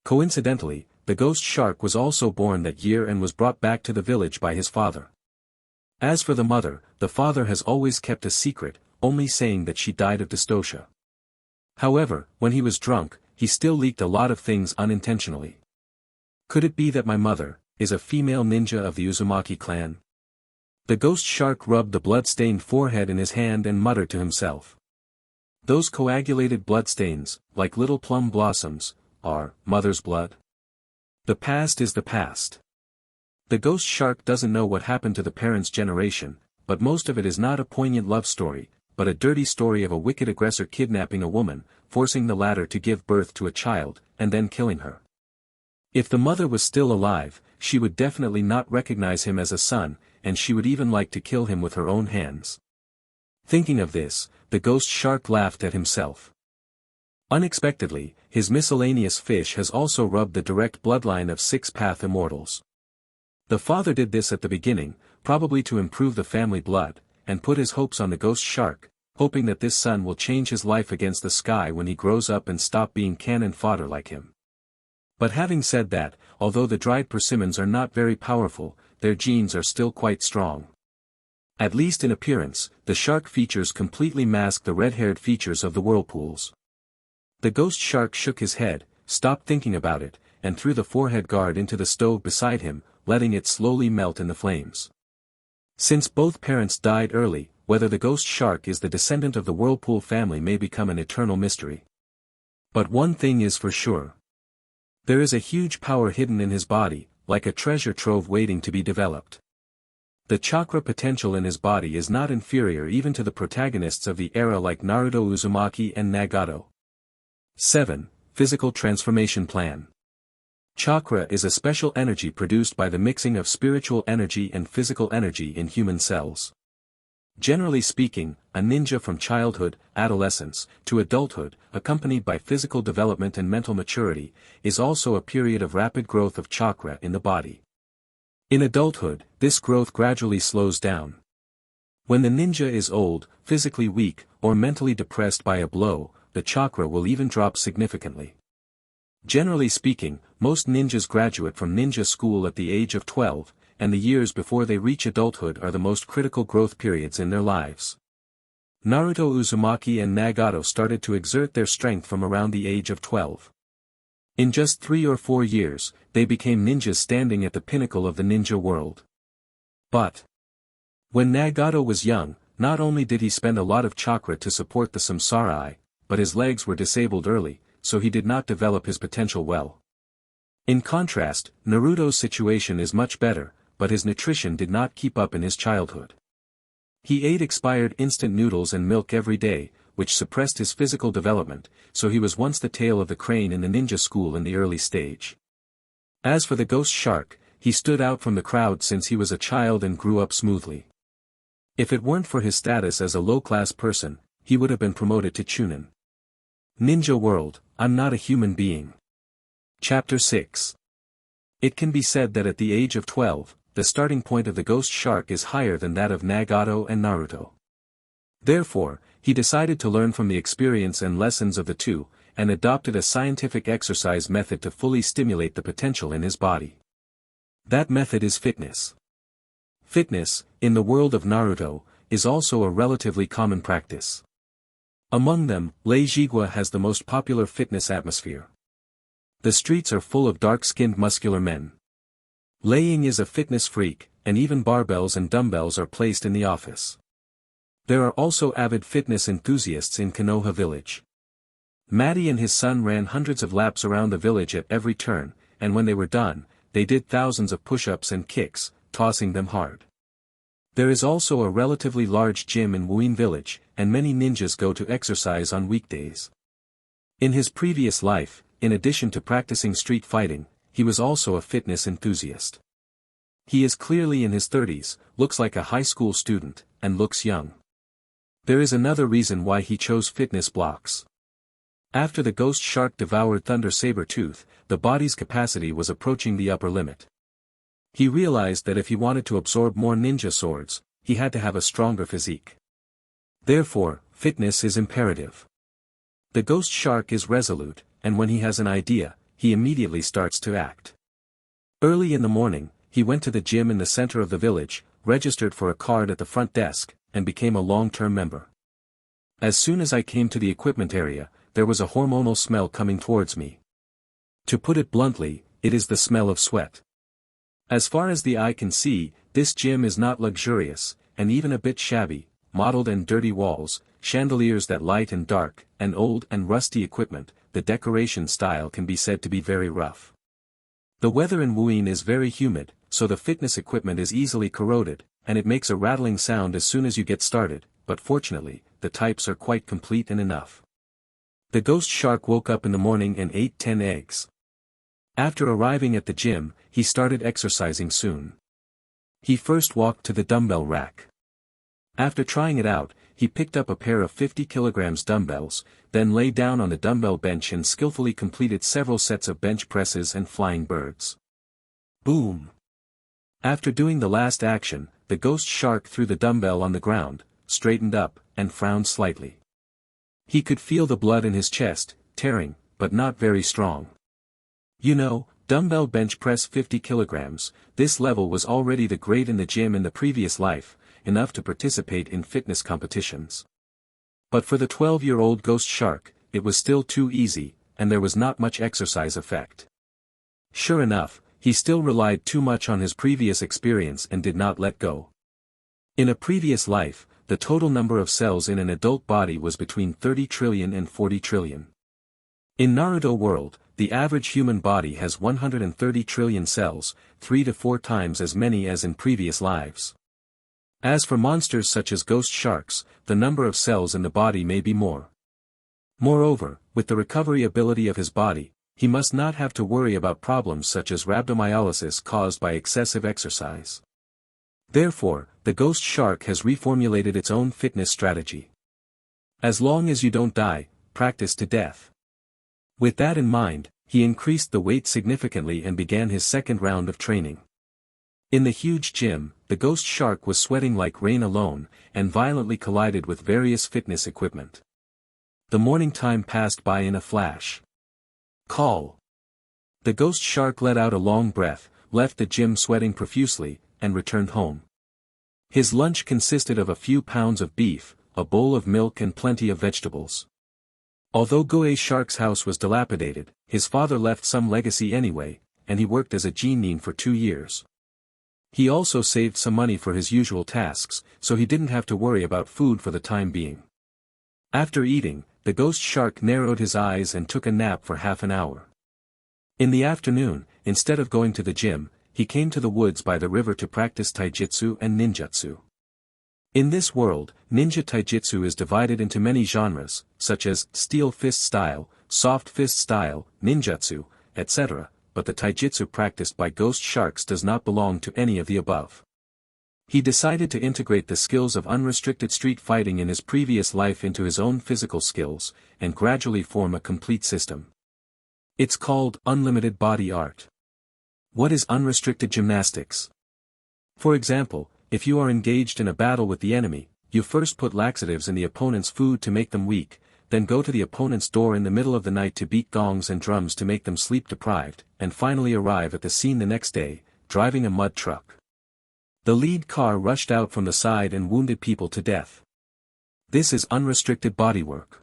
Coincidentally, the ghost shark was also born that year and was brought back to the village by his father. As for the mother, the father has always kept a secret, only saying that she died of dystocia. However, when he was drunk, he still leaked a lot of things unintentionally. Could it be that my mother is a female ninja of the Uzumaki clan? The ghost shark rubbed the blood-stained forehead in his hand and muttered to himself. Those coagulated bloodstains, like little plum blossoms, are mother's blood. The past is the past. The ghost shark doesn't know what happened to the parents' generation, but most of it is not a poignant love story, but a dirty story of a wicked aggressor kidnapping a woman, forcing the latter to give birth to a child, and then killing her. If the mother was still alive, she would definitely not recognize him as a son, and she would even like to kill him with her own hands. Thinking of this, the ghost shark laughed at himself. Unexpectedly, his miscellaneous fish has also rubbed the direct bloodline of six-path immortals. The father did this at the beginning, probably to improve the family blood, and put his hopes on the ghost shark, hoping that this son will change his life against the sky when he grows up and stop being cannon fodder like him. But having said that, although the dried persimmons are not very powerful, their genes are still quite strong. At least in appearance, the shark features completely mask the red-haired features of the whirlpools. The ghost shark shook his head, stopped thinking about it, and threw the forehead guard into the stove beside him, letting it slowly melt in the flames. Since both parents died early, whether the ghost shark is the descendant of the whirlpool family may become an eternal mystery. But one thing is for sure. There is a huge power hidden in his body, like a treasure trove waiting to be developed. The chakra potential in his body is not inferior even to the protagonists of the era like Naruto Uzumaki and Nagato. 7. Physical Transformation Plan. Chakra is a special energy produced by the mixing of spiritual energy and physical energy in human cells. Generally speaking, a ninja from childhood, adolescence, to adulthood, accompanied by physical development and mental maturity, is also a period of rapid growth of chakra in the body. In adulthood, this growth gradually slows down. When the ninja is old, physically weak, or mentally depressed by a blow, the chakra will even drop significantly. Generally speaking, most ninjas graduate from ninja school at the age of 12, and the years before they reach adulthood are the most critical growth periods in their lives. Naruto Uzumaki and Nagato started to exert their strength from around the age of 12. In just 3 or 4 years, they became ninjas standing at the pinnacle of the ninja world. But when Nagato was young, not only did he spend a lot of chakra to support the samsara eye, but his legs were disabled early, so he did not develop his potential well. In contrast, Naruto's situation is much better, but his nutrition did not keep up in his childhood. He ate expired instant noodles and milk every day, which suppressed his physical development, so he was once the tail of the crane in the ninja school in the early stage. As for the ghost shark, he stood out from the crowd since he was a child and grew up smoothly. If it weren't for his status as a low-class person, he would have been promoted to chunin. Ninja World, I'm Not a Human Being. Chapter 6. It can be said that at the age of 12, the starting point of the ghost shark is higher than that of Nagato and Naruto. Therefore, he decided to learn from the experience and lessons of the two, and adopted a scientific exercise method to fully stimulate the potential in his body. That method is fitness. Fitness, in the world of Naruto, is also a relatively common practice. Among them, Lei Jigua has the most popular fitness atmosphere. The streets are full of dark-skinned muscular men. Lei Ying is a fitness freak, and even barbells and dumbbells are placed in the office. There are also avid fitness enthusiasts in Konoha village. Matty and his son ran hundreds of laps around the village at every turn, and when they were done, they did thousands of push-ups and kicks, tossing them hard. There is also a relatively large gym in Wuin village, and many ninjas go to exercise on weekdays. In his previous life, in addition to practicing street fighting, he was also a fitness enthusiast. He is clearly in his 30s, looks like a high school student, and looks young. There is another reason why he chose fitness blocks. After the ghost shark devoured Thunder Saber-Tooth, the body's capacity was approaching the upper limit. He realized that if he wanted to absorb more ninja swords, he had to have a stronger physique. Therefore, fitness is imperative. The ghost shark is resolute, and when he has an idea, he immediately starts to act. Early in the morning, he went to the gym in the center of the village, registered for a card at the front desk, and became a long-term member. As soon as I came to the equipment area, there was a hormonal smell coming towards me. To put it bluntly, it is the smell of sweat. As far as the eye can see, this gym is not luxurious, and even a bit shabby, mottled and dirty walls, chandeliers that light and dark, and old and rusty equipment. The decoration style can be said to be very rough. The weather in Wuin is very humid, so the fitness equipment is easily corroded, and it makes a rattling sound as soon as you get started, but fortunately, the types are quite complete and enough. The ghost shark woke up in the morning and ate 10 eggs. After arriving at the gym, he started exercising soon. He first walked to the dumbbell rack. After trying it out, he picked up a pair of 50 kg dumbbells, then lay down on the dumbbell bench and skillfully completed several sets of bench presses and flying birds. Boom! After doing the last action, the ghost shark threw the dumbbell on the ground, straightened up, and frowned slightly. He could feel the blood in his chest, tearing, but not very strong. You know, dumbbell bench press 50 kilograms, this level was already the grade in the gym in the previous life, enough to participate in fitness competitions. But for the 12-year-old ghost shark, it was still too easy, and there was not much exercise effect. Sure enough, he still relied too much on his previous experience and did not let go. In a previous life, the total number of cells in an adult body was between 30 trillion and 40 trillion. In Naruto world, the average human body has 130 trillion cells, 3 to 4 times as many as in previous lives. As for monsters such as ghost sharks, the number of cells in the body may be more. Moreover, with the recovery ability of his body, he must not have to worry about problems such as rhabdomyolysis caused by excessive exercise. Therefore, the ghost shark has reformulated its own fitness strategy. As long as you don't die, practice to death. With that in mind, he increased the weight significantly and began his second round of training. In the huge gym, the ghost shark was sweating like rain alone, and violently collided with various fitness equipment. The morning time passed by in a flash. Call. The ghost shark let out a long breath, left the gym sweating profusely, and returned home. His lunch consisted of a few pounds of beef, a bowl of milk and plenty of vegetables. Although Goe Shark's house was dilapidated, his father left some legacy anyway, and he worked as a genin for 2 years. He also saved some money for his usual tasks, so he didn't have to worry about food for the time being. After eating, the ghost shark narrowed his eyes and took a nap for half an hour. In the afternoon, instead of going to the gym, he came to the woods by the river to practice taijutsu and ninjutsu. In this world, ninja taijutsu is divided into many genres, such as steel fist style, soft fist style, ninjutsu, etc., but the taijutsu practiced by ghost sharks does not belong to any of the above. He decided to integrate the skills of unrestricted street fighting in his previous life into his own physical skills, and gradually form a complete system. It's called unlimited body art. What is unrestricted gymnastics? For example, if you are engaged in a battle with the enemy, you first put laxatives in the opponent's food to make them weak, then go to the opponent's door in the middle of the night to beat gongs and drums to make them sleep-deprived, and finally arrive at the scene the next day, driving a mud truck. The lead car rushed out from the side and wounded people to death. This is unrestricted bodywork.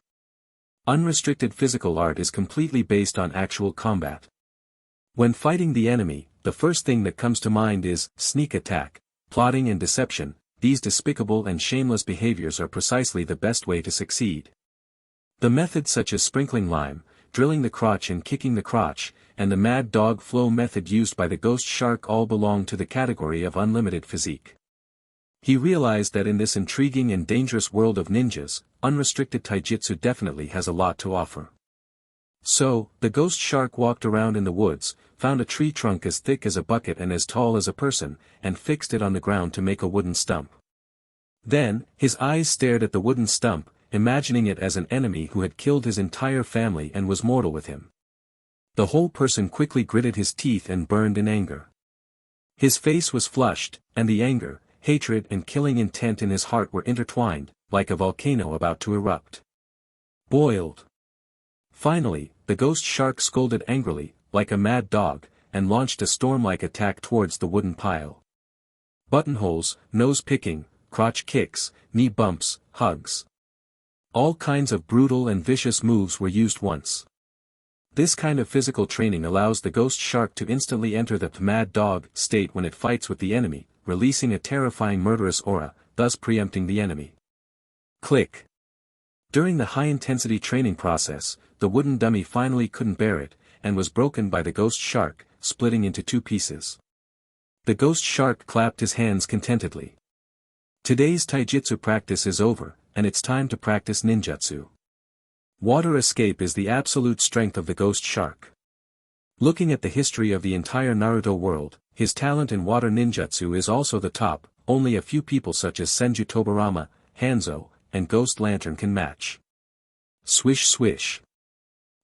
Unrestricted physical art is completely based on actual combat. When fighting the enemy, the first thing that comes to mind is sneak attack, plotting and deception. These despicable and shameless behaviors are precisely the best way to succeed. The methods such as sprinkling lime, drilling the crotch and kicking the crotch, and the mad dog flow method used by the ghost shark all belong to the category of unlimited physique. He realized that in this intriguing and dangerous world of ninjas, unrestricted taijutsu definitely has a lot to offer. So, the ghost shark walked around in the woods, found a tree trunk as thick as a bucket and as tall as a person, and fixed it on the ground to make a wooden stump. Then, his eyes stared at the wooden stump, imagining it as an enemy who had killed his entire family and was mortal with him. The whole person quickly gritted his teeth and burned in anger. His face was flushed, and the anger, hatred and killing intent in his heart were intertwined, like a volcano about to erupt. Boiled. Finally, the ghost shark scolded angrily, like a mad dog, and launched a storm-like attack towards the wooden pile. Buttonholes, nose-picking, crotch kicks, knee bumps, hugs. All kinds of brutal and vicious moves were used once. This kind of physical training allows the ghost shark to instantly enter the mad dog state when it fights with the enemy, releasing a terrifying murderous aura, thus preempting the enemy. Click. During the high-intensity training process, the wooden dummy finally couldn't bear it, and was broken by the ghost shark, splitting into 2 pieces. The ghost shark clapped his hands contentedly. Today's taijutsu practice is over, and it's time to practice ninjutsu. Water escape is the absolute strength of the ghost shark. Looking at the history of the entire Naruto world, his talent in water ninjutsu is also the top. Only a few people such as Senju Tobarama, Hanzo, and Ghost Lantern can match. Swish swish.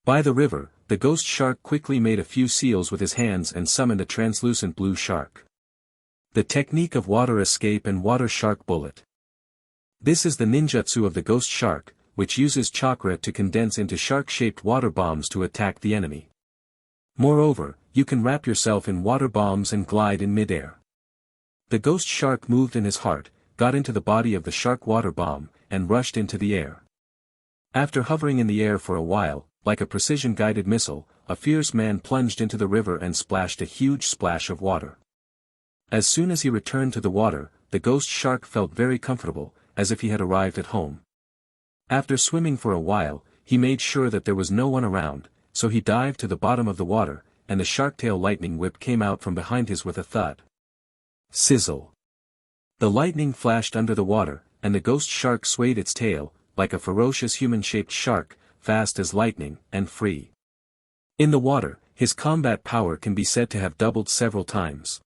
By the river, the ghost shark quickly made a few seals with his hands and summoned a translucent blue shark. The technique of water escape and water shark bullet. This is the ninjutsu of the ghost shark, which uses chakra to condense into shark-shaped water bombs to attack the enemy. Moreover, you can wrap yourself in water bombs and glide in midair. The ghost shark moved in his heart, got into the body of the shark water bomb, and rushed into the air. After hovering in the air for a while, like a precision-guided missile, a fierce man plunged into the river and splashed a huge splash of water. As soon as he returned to the water, the ghost shark felt very comfortable, as if he had arrived at home. After swimming for a while, he made sure that there was no one around, so he dived to the bottom of the water, and the shark-tail lightning whip came out from behind his with a thud. Sizzle. The lightning flashed under the water, and the ghost shark swayed its tail, like a ferocious human-shaped shark, fast as lightning, and free. In the water, his combat power can be said to have doubled several times.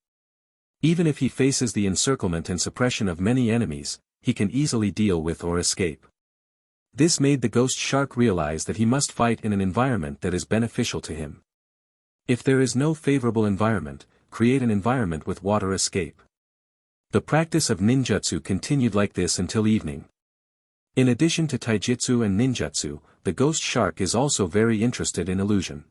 Even if he faces the encirclement and suppression of many enemies, he can easily deal with or escape. This made the ghost shark realize that he must fight in an environment that is beneficial to him. If there is no favorable environment, create an environment with water escape. The practice of ninjutsu continued like this until evening. In addition to taijutsu and ninjutsu, the ghost shark is also very interested in illusion.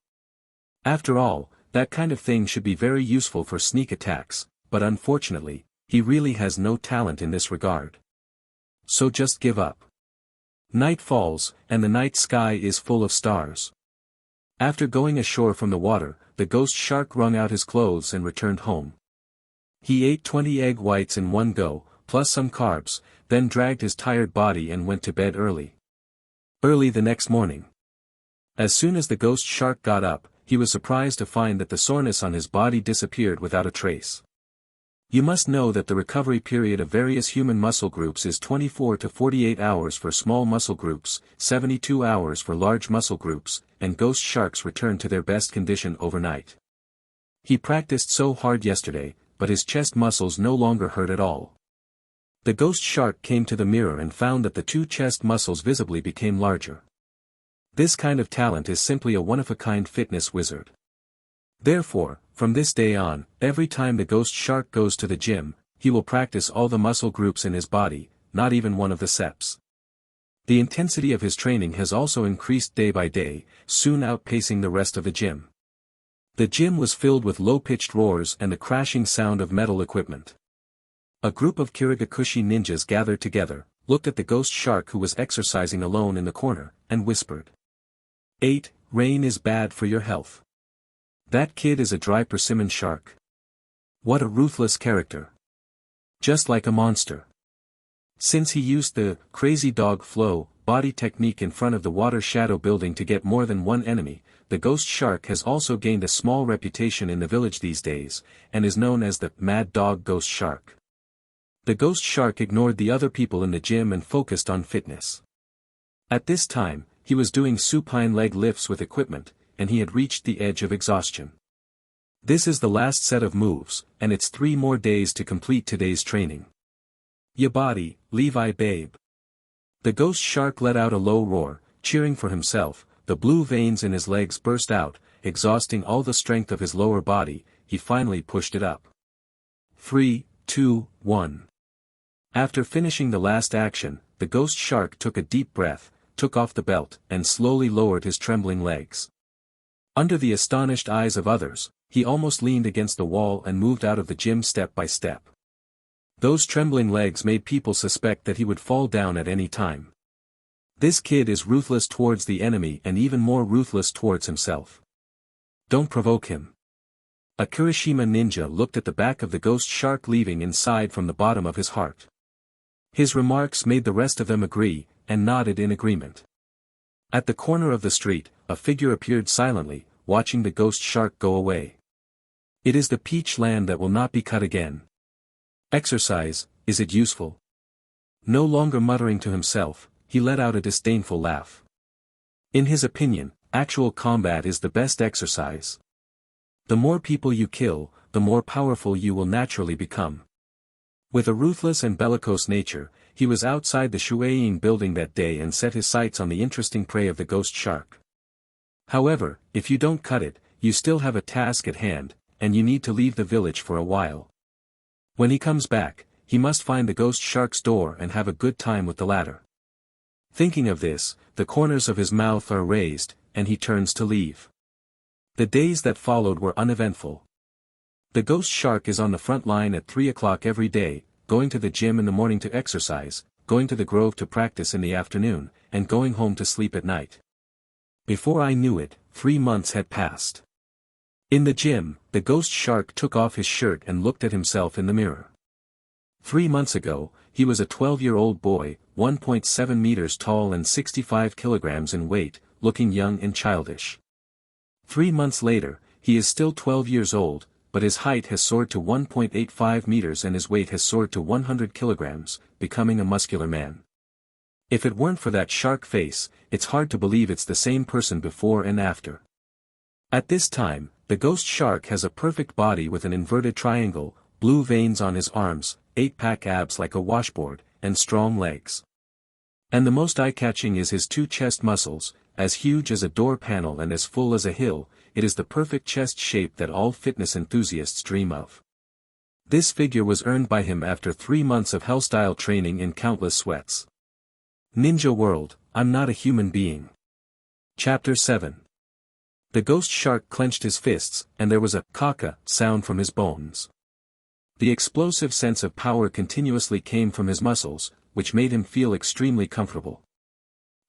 After all, that kind of thing should be very useful for sneak attacks, but unfortunately, he really has no talent in this regard. So just give up. Night falls, and the night sky is full of stars. After going ashore from the water, the ghost shark wrung out his clothes and returned home. He ate 20 egg whites in one go, plus some carbs, then dragged his tired body and went to bed early. Early the next morning. As soon as the ghost shark got up, he was surprised to find that the soreness on his body disappeared without a trace. You must know that the recovery period of various human muscle groups is 24 to 48 hours for small muscle groups, 72 hours for large muscle groups, and ghost sharks return to their best condition overnight. He practiced so hard yesterday, but his chest muscles no longer hurt at all. The ghost shark came to the mirror and found that the two chest muscles visibly became larger. This kind of talent is simply a one-of-a-kind fitness wizard. Therefore, from this day on, every time the ghost shark goes to the gym, he will practice all the muscle groups in his body, not even one of the seps. The intensity of his training has also increased day by day, soon outpacing the rest of the gym. The gym was filled with low-pitched roars and the crashing sound of metal equipment. A group of Kirigakushi ninjas gathered together, looked at the ghost shark who was exercising alone in the corner, and whispered. 8. Rain is bad for your health. That kid is a dry persimmon shark. What a ruthless character. Just like a monster. Since he used the crazy dog flow body technique in front of the water shadow building to get more than one enemy, the ghost shark has also gained a small reputation in the village these days, and is known as the mad dog ghost shark. The ghost shark ignored the other people in the gym and focused on fitness. At this time, he was doing supine leg lifts with equipment, and he had reached the edge of exhaustion. This is the last set of moves, and it's 3 more days to complete today's training. Ya body, Levi babe. The ghost shark let out a low roar, cheering for himself. The blue veins in his legs burst out, exhausting all the strength of his lower body. He finally pushed it up. 3, 2, 1. After finishing the last action, the ghost shark took a deep breath, took off the belt, and slowly lowered his trembling legs. Under the astonished eyes of others, he almost leaned against the wall and moved out of the gym step by step. Those trembling legs made people suspect that he would fall down at any time. This kid is ruthless towards the enemy and even more ruthless towards himself. Don't provoke him. A Kirishima ninja looked at the back of the ghost shark leaving inside from the bottom of his heart. His remarks made the rest of them agree, and nodded in agreement. At the corner of the street, a figure appeared silently, watching the ghost shark go away. It is the peach land that will not be cut again. Exercise, is it useful? No longer muttering to himself, he let out a disdainful laugh. In his opinion, actual combat is the best exercise. The more people you kill, the more powerful you will naturally become. With a ruthless and bellicose nature, he was outside the Shuein building that day and set his sights on the interesting prey of the ghost shark. However, if you don't cut it, you still have a task at hand, and you need to leave the village for a while. When he comes back, he must find the ghost shark's door and have a good time with the latter. Thinking of this, the corners of his mouth are raised, and he turns to leave. The days that followed were uneventful. The ghost shark is on the front line at 3 o'clock every day, going to the gym in the morning to exercise, going to the grove to practice in the afternoon, and going home to sleep at night. Before I knew it, 3 months had passed. In the gym, the ghost shark took off his shirt and looked at himself in the mirror. 3 months ago, he was a 12-year-old boy, 1.7 meters tall and 65 kilograms in weight, looking young and childish. 3 months later, he is still 12 years old, but his height has soared to 1.85 meters and his weight has soared to 100 kilograms, becoming a muscular man. If it weren't for that shark face, it's hard to believe it's the same person before and after. At this time, the ghost shark has a perfect body with an inverted triangle, blue veins on his arms, 8-pack abs like a washboard, and strong legs. And the most eye-catching is his 2 chest muscles, as huge as a door panel and as full as a hill. It is the perfect chest shape that all fitness enthusiasts dream of. This figure was earned by him after 3 months of hell-style training in countless sweats. Ninja World, I'm not a human being. Chapter 7. The ghost shark clenched his fists, and there was a "kaka" sound from his bones. The explosive sense of power continuously came from his muscles, which made him feel extremely comfortable.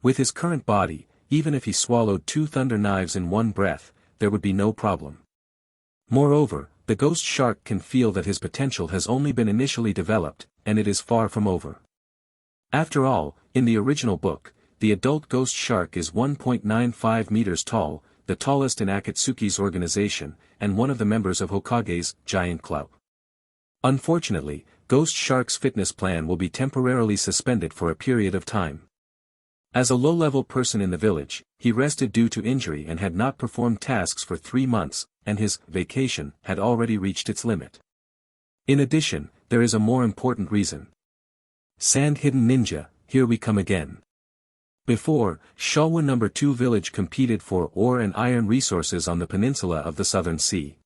With his current body, even if he swallowed 2 thunder knives in one breath, there would be no problem. Moreover, the ghost shark can feel that his potential has only been initially developed, and it is far from over. After all, in the original book, the adult ghost shark is 1.95 meters tall, the tallest in Akatsuki's organization, and one of the members of Hokage's giant club. Unfortunately, Ghost Shark's fitness plan will be temporarily suspended for a period of time. As a low-level person in the village, he rested due to injury and had not performed tasks for 3 months, and his vacation had already reached its limit. In addition, there is a more important reason. Sand-hidden ninja, here we come again. Before, Showa No. 2 village competed for ore and iron resources on the peninsula of the Southern Sea.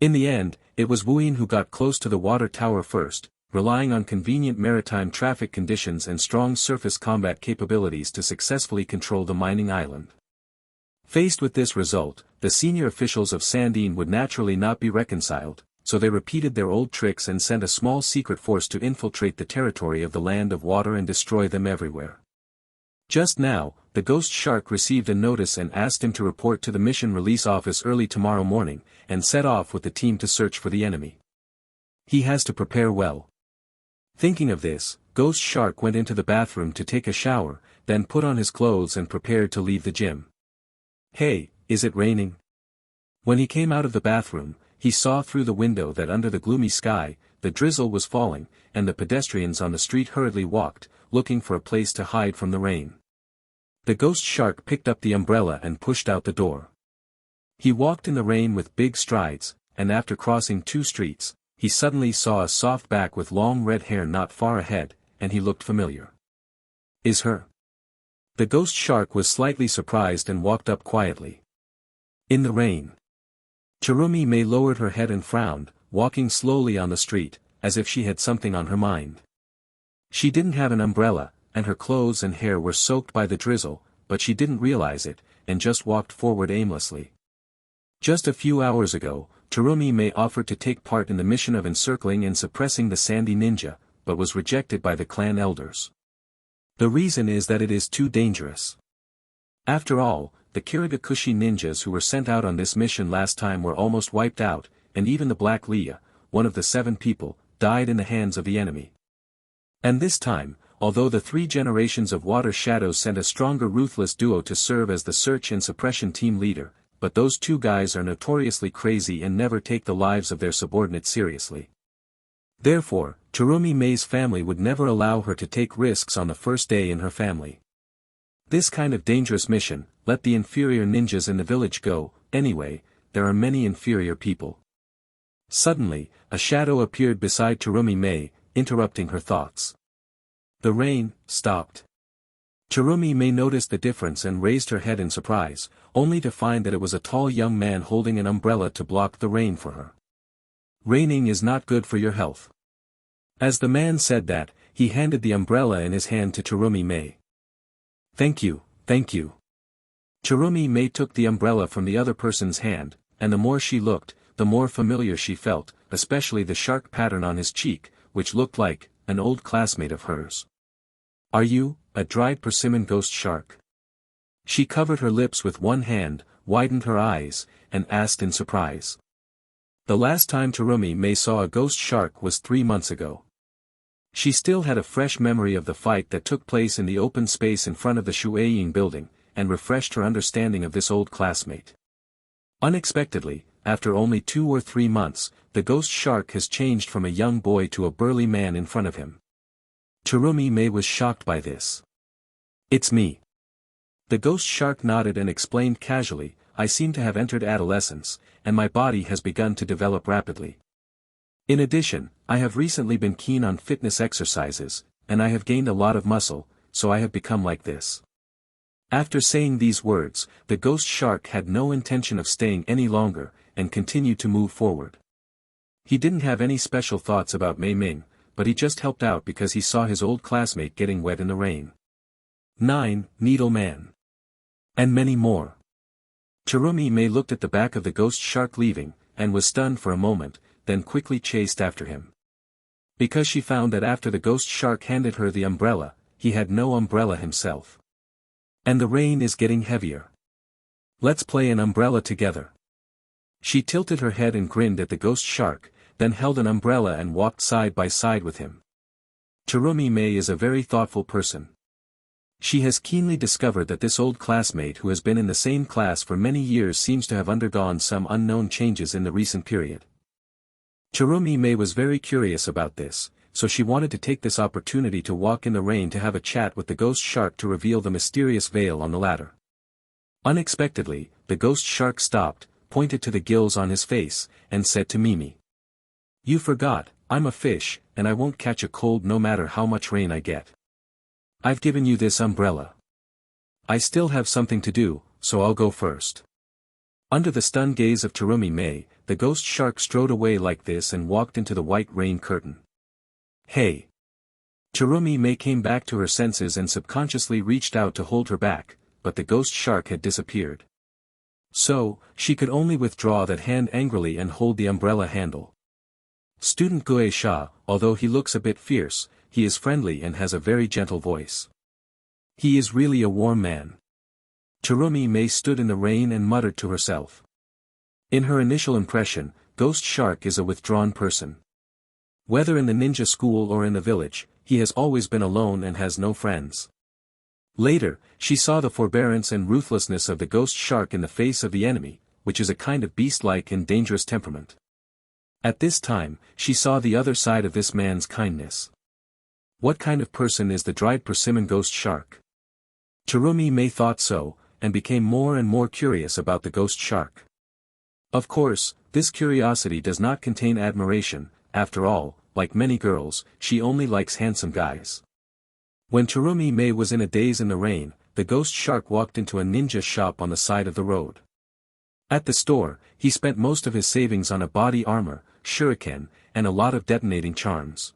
In the end, it was Wuyin who got close to the water tower first, relying on convenient maritime traffic conditions and strong surface combat capabilities to successfully control the mining island. Faced with this result, the senior officials of Sandine would naturally not be reconciled, so they repeated their old tricks and sent a small secret force to infiltrate the territory of the Land of Water and destroy them everywhere. Just now, the ghost shark received a notice and asked him to report to the mission release office early tomorrow morning, and set off with the team to search for the enemy. He has to prepare well. Thinking of this, Ghost Shark went into the bathroom to take a shower, then put on his clothes and prepared to leave the gym. Hey, is it raining? When he came out of the bathroom, he saw through the window that under the gloomy sky, the drizzle was falling, and the pedestrians on the street hurriedly walked, looking for a place to hide from the rain. The ghost shark picked up the umbrella and pushed out the door. He walked in the rain with big strides, and after crossing 2 streets, he suddenly saw a soft back with long red hair not far ahead, and he looked familiar. Is her? The ghost shark was slightly surprised and walked up quietly. In the rain. Chirumi May lowered her head and frowned, walking slowly on the street, as if she had something on her mind. She didn't have an umbrella, and her clothes and hair were soaked by the drizzle, but she didn't realize it, and just walked forward aimlessly. Just a few hours ago, Chirumi May offered to take part in the mission of encircling and suppressing the Sandy Ninja, but was rejected by the clan elders. The reason is that it is too dangerous. After all, the Kirigakushi ninjas who were sent out on this mission last time were almost wiped out, and even the Black Leah, one of the 7 people, died in the hands of the enemy. And this time, although the 3 generations of Water Shadows sent a stronger ruthless duo to serve as the search and suppression team leader, but those 2 guys are notoriously crazy and never take the lives of their subordinates seriously. Therefore, Chirumi May's family would never allow her to take risks on the first day in her family. This kind of dangerous mission, let the inferior ninjas in the village go, anyway, there are many inferior people. Suddenly, a shadow appeared beside Chirumi May, interrupting her thoughts. The rain stopped. Chirumi May noticed the difference and raised her head in surprise, only to find that it was a tall young man holding an umbrella to block the rain for her. Raining is not good for your health. As the man said that, he handed the umbrella in his hand to Terumi Mei. Thank you, thank you. Terumi Mei took the umbrella from the other person's hand, and the more she looked, the more familiar she felt, especially the shark pattern on his cheek, which looked like an old classmate of hers. Are you a dried persimmon ghost shark? She covered her lips with one hand, widened her eyes, and asked in surprise. The last time Terumi Mei saw a ghost shark was 3 months ago. She still had a fresh memory of the fight that took place in the open space in front of the Shueying building, and refreshed her understanding of this old classmate. Unexpectedly, after only 2 or 3 months, the ghost shark has changed from a young boy to a burly man in front of him. Terumi Mei was shocked by this. It's me. The ghost shark nodded and explained casually, I seem to have entered adolescence, and my body has begun to develop rapidly. In addition, I have recently been keen on fitness exercises, and I have gained a lot of muscle, so I have become like this. After saying these words, the ghost shark had no intention of staying any longer, and continued to move forward. He didn't have any special thoughts about Mei Ming, but he just helped out because he saw his old classmate getting wet in the rain. 9. Needle Man. And many more. Terumi Mei looked at the back of the ghost shark leaving, and was stunned for a moment, then quickly chased after him. Because she found that after the ghost shark handed her the umbrella, he had no umbrella himself. And the rain is getting heavier. Let's play an umbrella together. She tilted her head and grinned at the ghost shark, then held an umbrella and walked side by side with him. Terumi Mei is a very thoughtful person. She has keenly discovered that this old classmate who has been in the same class for many years seems to have undergone some unknown changes in the recent period. Terumi Mei was very curious about this, so she wanted to take this opportunity to walk in the rain to have a chat with the ghost shark to reveal the mysterious veil on the ladder. Unexpectedly, the ghost shark stopped, pointed to the gills on his face, and said to Mimi. You forgot, I'm a fish, and I won't catch a cold no matter how much rain I get. I've given you this umbrella. I still have something to do, so I'll go first. Under the stunned gaze of Terumi Mei, the ghost shark strode away like this and walked into the white rain curtain. Hey! Terumi Mei came back to her senses and subconsciously reached out to hold her back, but the ghost shark had disappeared. So, she could only withdraw that hand angrily and hold the umbrella handle. Student Gue Sha, although he looks a bit fierce, he is friendly and has a very gentle voice. He is really a warm man. Terumi Mei stood in the rain and muttered to herself. In her initial impression, Ghost Shark is a withdrawn person. Whether in the ninja school or in the village, he has always been alone and has no friends. Later, she saw the forbearance and ruthlessness of the ghost shark in the face of the enemy, which is a kind of beast-like and dangerous temperament. At this time, she saw the other side of this man's kindness. What kind of person is the dried persimmon ghost shark? Terumi Mei thought so, and became more and more curious about the ghost shark. Of course, this curiosity does not contain admiration. After all, like many girls, she only likes handsome guys. When Terumi Mei was in a daze in the rain, the ghost shark walked into a ninja shop on the side of the road. At the store, he spent most of his savings on a body armor, shuriken, and a lot of detonating charms.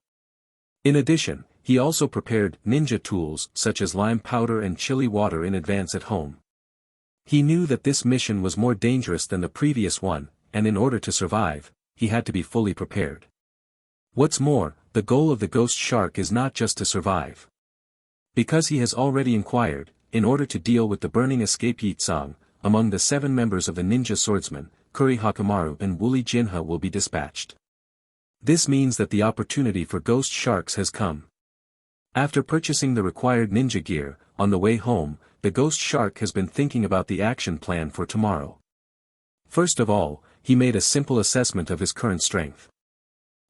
In addition, he also prepared ninja tools such as lime powder and chili water in advance at home. He knew that this mission was more dangerous than the previous one, and in order to survive, he had to be fully prepared. What's more, the goal of the ghost shark is not just to survive. Because he has already inquired, in order to deal with the burning escape Yitsang, among the 7 members of the ninja swordsmen, Kuri Hakamaru and Wooly Jinha will be dispatched. This means that the opportunity for ghost sharks has come. After purchasing the required ninja gear, on the way home, the ghost shark has been thinking about the action plan for tomorrow. First of all, he made a simple assessment of his current strength.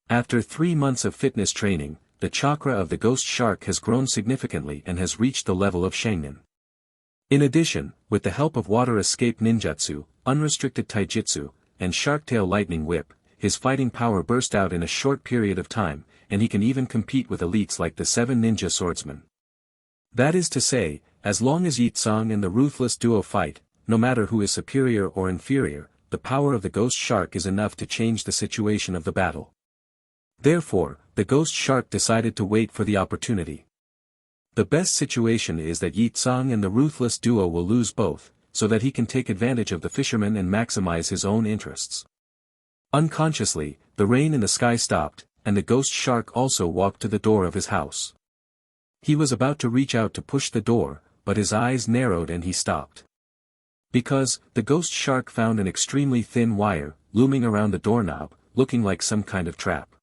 After 3 months of fitness training, the chakra of the ghost shark has grown significantly and has reached the level of Shangnin. In addition, with the help of water escape ninjutsu, unrestricted taijutsu, and shark-tail lightning whip, his fighting power burst out in a short period of time, and he can even compete with elites like the 7 ninja swordsmen. That is to say, as long as Yitsang and the ruthless duo fight, no matter who is superior or inferior, the power of the ghost shark is enough to change the situation of the battle. Therefore, the ghost shark decided to wait for the opportunity. The best situation is that Yi Tsang and the ruthless duo will lose both, so that he can take advantage of the fisherman and maximize his own interests. Unconsciously, the rain in the sky stopped, and the ghost shark also walked to the door of his house. He was about to reach out to push the door, but his eyes narrowed and he stopped. Because, the ghost shark found an extremely thin wire, looming around the doorknob, looking like some kind of trap.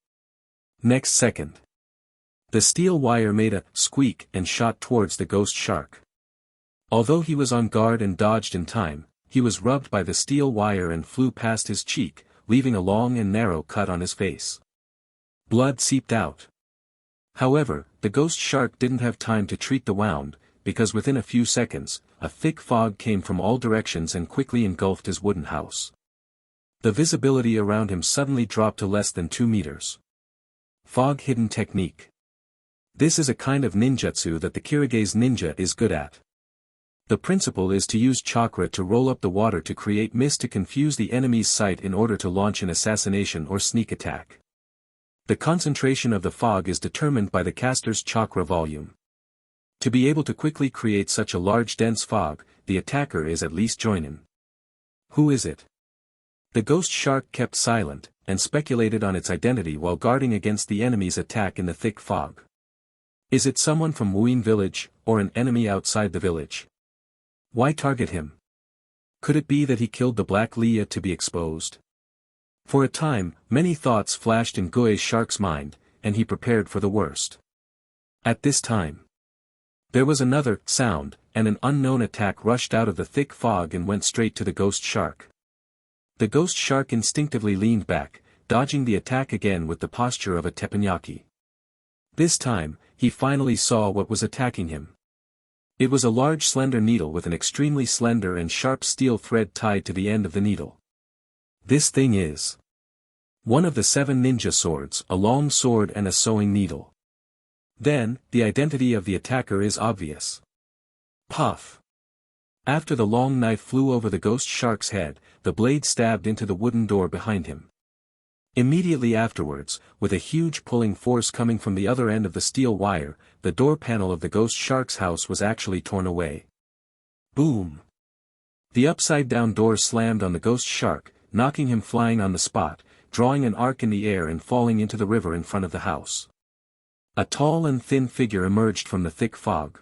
Next second, the steel wire made a squeak and shot towards the ghost shark. Although he was on guard and dodged in time, he was rubbed by the steel wire and flew past his cheek, leaving a long and narrow cut on his face. Blood seeped out. However, the ghost shark didn't have time to treat the wound, because within a few seconds, a thick fog came from all directions and quickly engulfed his wooden house. The visibility around him suddenly dropped to less than 2 meters. Fog hidden technique. This is a kind of ninjutsu that the Kirige's ninja is good at. The principle is to use chakra to roll up the water to create mist to confuse the enemy's sight in order to launch an assassination or sneak attack. The concentration of the fog is determined by the caster's chakra volume. To be able to quickly create such a large dense fog, the attacker is at least joinin. Who is it? The ghost shark kept silent, and speculated on its identity while guarding against the enemy's attack in the thick fog. Is it someone from Wuyin village, or an enemy outside the village? Why target him? Could it be that he killed the Black Leah to be exposed? For a time, many thoughts flashed in Guai Shark's mind, and he prepared for the worst. At this time, there was another sound, and an unknown attack rushed out of the thick fog and went straight to the ghost shark. The ghost shark instinctively leaned back, dodging the attack again with the posture of a teppanyaki. This time, he finally saw what was attacking him. It was a large slender needle with an extremely slender and sharp steel thread tied to the end of the needle. This thing is one of the 7 ninja swords, a long sword and a sewing needle. Then, the identity of the attacker is obvious. Puff! After the long knife flew over the ghost shark's head, the blade stabbed into the wooden door behind him. Immediately afterwards, with a huge pulling force coming from the other end of the steel wire, the door panel of the ghost shark's house was actually torn away. Boom! The upside-down door slammed on the ghost shark, knocking him flying on the spot, drawing an arc in the air and falling into the river in front of the house. A tall and thin figure emerged from the thick fog.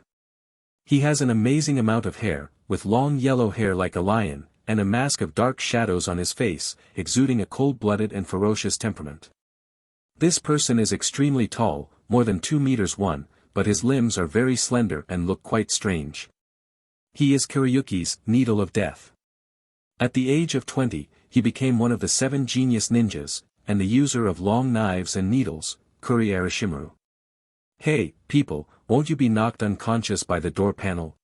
He has an amazing amount of hair, with long yellow hair like a lion, and a mask of dark shadows on his face, exuding a cold-blooded and ferocious temperament. This person is extremely tall, more than 2 meters 1, but his limbs are very slender and look quite strange. He is Kiriyuki's Needle of Death. At the age of 20, he became one of the 7 genius ninjas, and the user of long knives and needles, Kuri Arishimaru. Hey, people, won't you be knocked unconscious by the door panel?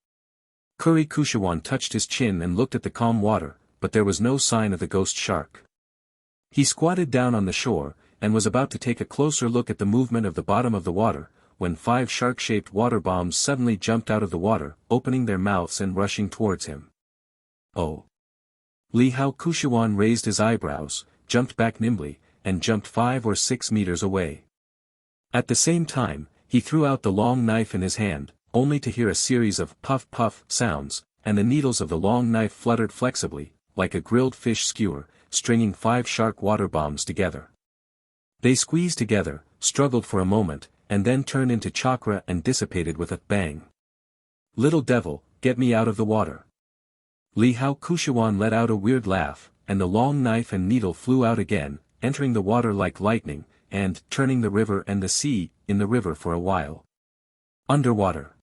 Kuri Kushiwan touched his chin and looked at the calm water, but there was no sign of the ghost shark. He squatted down on the shore, and was about to take a closer look at the movement of the bottom of the water, when 5 shark-shaped water bombs suddenly jumped out of the water, opening their mouths and rushing towards him. Oh! Li Hao Kushiwan raised his eyebrows, jumped back nimbly, and jumped 5 or 6 meters away. At the same time, he threw out the long knife in his hand, only to hear a series of puff-puff sounds, and the needles of the long knife fluttered flexibly, like a grilled fish skewer, stringing 5 shark water bombs together. They squeezed together, struggled for a moment, and then turned into chakra and dissipated with a bang. Little devil, get me out of the water. Li Hao Kushiwan let out a weird laugh, and the long knife and needle flew out again, entering the water like lightning, and turning the river and the sea, in the river for a while. Underwater.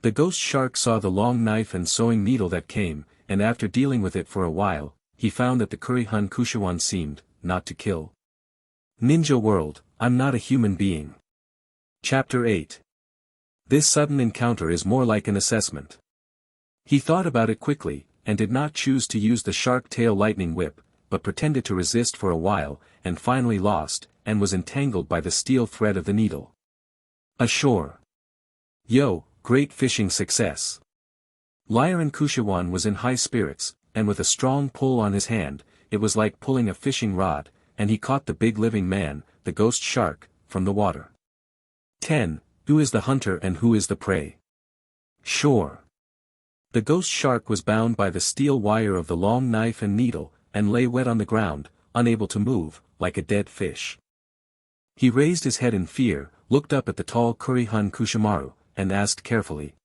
The ghost shark saw the long knife and sewing needle that came, and after dealing with it for a while, he found that the Kurihan Kushiwan seemed, not to kill. Ninja World, I'm not a human being. Chapter 8. This sudden encounter is more like an assessment. He thought about it quickly, and did not choose to use the shark tail lightning whip, but pretended to resist for a while, and finally lost, and was entangled by the steel thread of the needle. Ashore. Yo, great fishing success. Lyran Kushiwan was in high spirits, and with a strong pull on his hand, it was like pulling a fishing rod, and he caught the big living man, the ghost shark, from the water. 10. Who is the hunter and who is the prey? Sure. The ghost shark was bound by the steel wire of the long knife and needle, and lay wet on the ground, unable to move, like a dead fish. He raised his head in fear, looked up at the tall Kurihun Kushimaru, and asked carefully.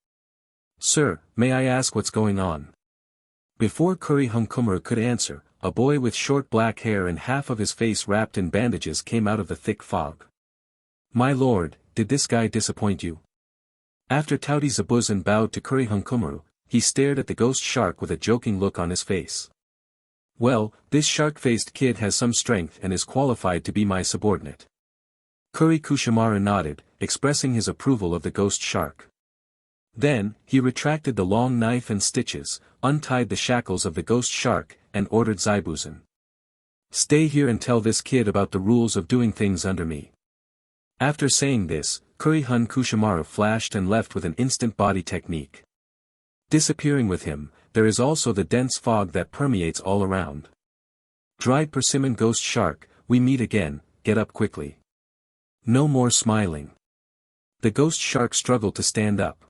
Sir, may I ask what's going on? Before Kurihun Kumaru could answer, a boy with short black hair and half of his face wrapped in bandages came out of the thick fog. My lord, did this guy disappoint you? After Tauti Zabuzan bowed to Kurihun Kumaru, he stared at the ghost shark with a joking look on his face. Well, this shark-faced kid has some strength and is qualified to be my subordinate. Kuri Kushimaru nodded, expressing his approval of the ghost shark. Then, he retracted the long knife and stitches, untied the shackles of the ghost shark, and ordered Zaibuzan. Stay here and tell this kid about the rules of doing things under me. After saying this, Kurihun Kushimaru flashed and left with an instant body technique. Disappearing with him, there is also the dense fog that permeates all around. Dried persimmon ghost shark, we meet again, get up quickly. No more smiling. The ghost shark struggled to stand up.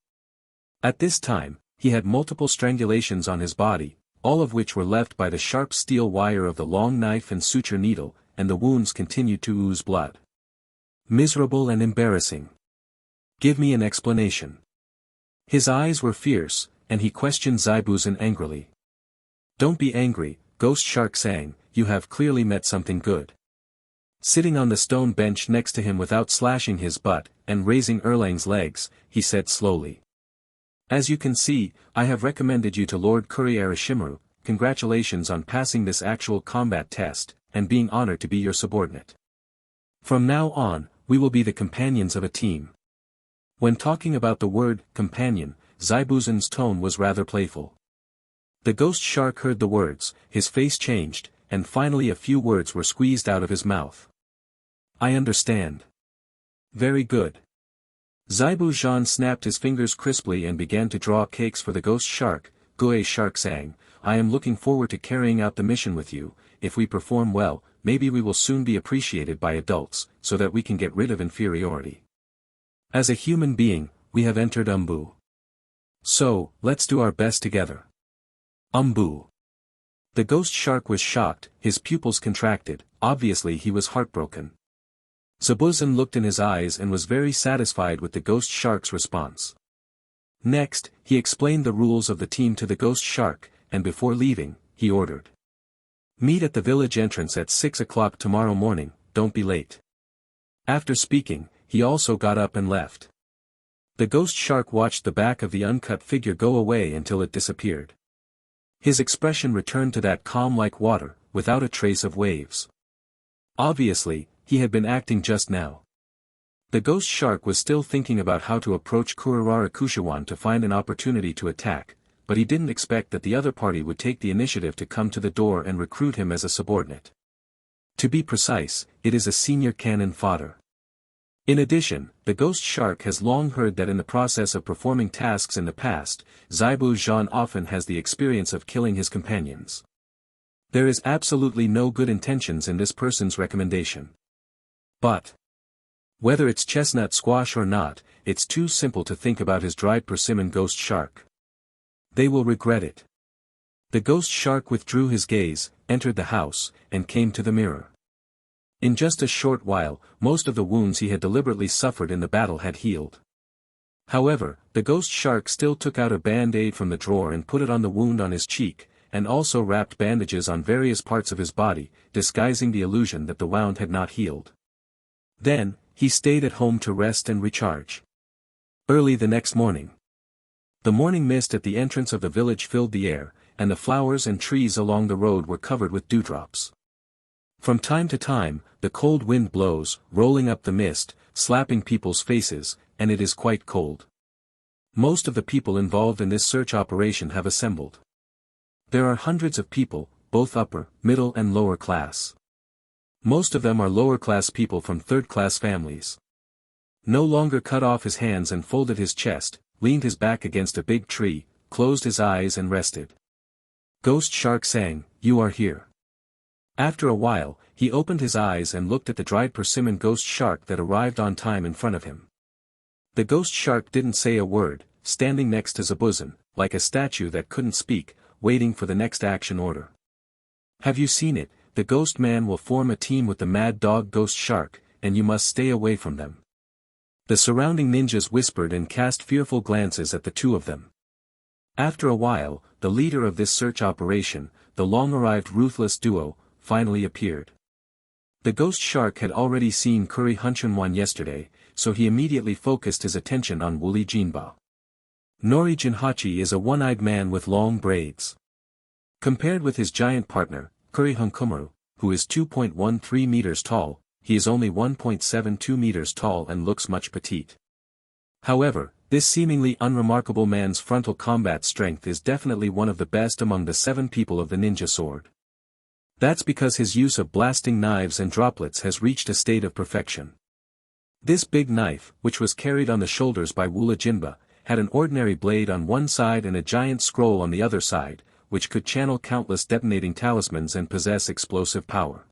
At this time, he had multiple strangulations on his body, all of which were left by the sharp steel wire of the long knife and suture needle, and the wounds continued to ooze blood. Miserable and embarrassing. Give me an explanation. His eyes were fierce, and he questioned Zaibuzan angrily. Don't be angry, Ghost Shark sang, you have clearly met something good. Sitting on the stone bench next to him without slashing his butt, and raising Erlang's legs, he said slowly. As you can see, I have recommended you to Lord Kuri Arishimaru, congratulations on passing this actual combat test, and being honored to be your subordinate. From now on, we will be the companions of a team. When talking about the word, companion, Zaibuzan's tone was rather playful. The ghost shark heard the words, his face changed, and finally a few words were squeezed out of his mouth. I understand. Very good. Zaibuzan snapped his fingers crisply and began to draw cakes for the ghost shark. Gue Shark sang, I am looking forward to carrying out the mission with you. If we perform well, maybe we will soon be appreciated by adults, so that we can get rid of inferiority. As a human being, we have entered Umbu. So, let's do our best together. Umbu. The ghost shark was shocked, his pupils contracted, obviously he was heartbroken. Zabuzan looked in his eyes and was very satisfied with the ghost shark's response. Next, he explained the rules of the team to the ghost shark, and before leaving, he ordered. Meet at the village entrance at 6 o'clock tomorrow morning, don't be late. After speaking, he also got up and left. The ghost shark watched the back of the uncut figure go away until it disappeared. His expression returned to that calm like water, without a trace of waves. Obviously, he had been acting just now. The ghost shark was still thinking about how to approach Kurirara Kushiwan to find an opportunity to attack, but he didn't expect that the other party would take the initiative to come to the door and recruit him as a subordinate. To be precise, it is a senior cannon fodder. In addition, the ghost shark has long heard that in the process of performing tasks in the past, Zaibuzan often has the experience of killing his companions. There is absolutely no good intentions in this person's recommendation. But whether it's chestnut squash or not, it's too simple to think about his dried persimmon ghost shark. They will regret it. The ghost shark withdrew his gaze, entered the house, and came to the mirror. In just a short while, most of the wounds he had deliberately suffered in the battle had healed. However, the ghost shark still took out a band-aid from the drawer and put it on the wound on his cheek, and also wrapped bandages on various parts of his body, disguising the illusion that the wound had not healed. Then, he stayed at home to rest and recharge. Early the next morning. The morning mist at the entrance of the village filled the air, and the flowers and trees along the road were covered with dewdrops. From time to time, the cold wind blows, rolling up the mist, slapping people's faces, and it is quite cold. Most of the people involved in this search operation have assembled. There are hundreds of people, both upper, middle and lower class. Most of them are lower-class people from third-class families. No longer cut off his hands and folded his chest, leaned his back against a big tree, closed his eyes and rested. Ghost Shark sang, You are here. After a while, he opened his eyes and looked at the dried persimmon ghost shark that arrived on time in front of him. The ghost shark didn't say a word, standing next to Zabuza, like a statue that couldn't speak, waiting for the next action order. Have you seen it? The ghost man will form a team with the mad dog ghost shark, and you must stay away from them. The surrounding ninjas whispered and cast fearful glances at the two of them. After a while, the leader of this search operation, the long-arrived ruthless duo, finally appeared. The ghost shark had already seen Kuri Hunchunwan yesterday, so he immediately focused his attention on Wooly Jinba. Nori Jinhachi is a one-eyed man with long braids. Compared with his giant partner, Kuri Hunkumaru, who is 2.13 meters tall, he is only 1.72 meters tall and looks much petite. However, this seemingly unremarkable man's frontal combat strength is definitely one of the best among the 7 people of the ninja sword. That's because his use of blasting knives and droplets has reached a state of perfection. This big knife, which was carried on the shoulders by Wooly Jinba, had an ordinary blade on one side and a giant scroll on the other side, which could channel countless detonating talismans and possess explosive power.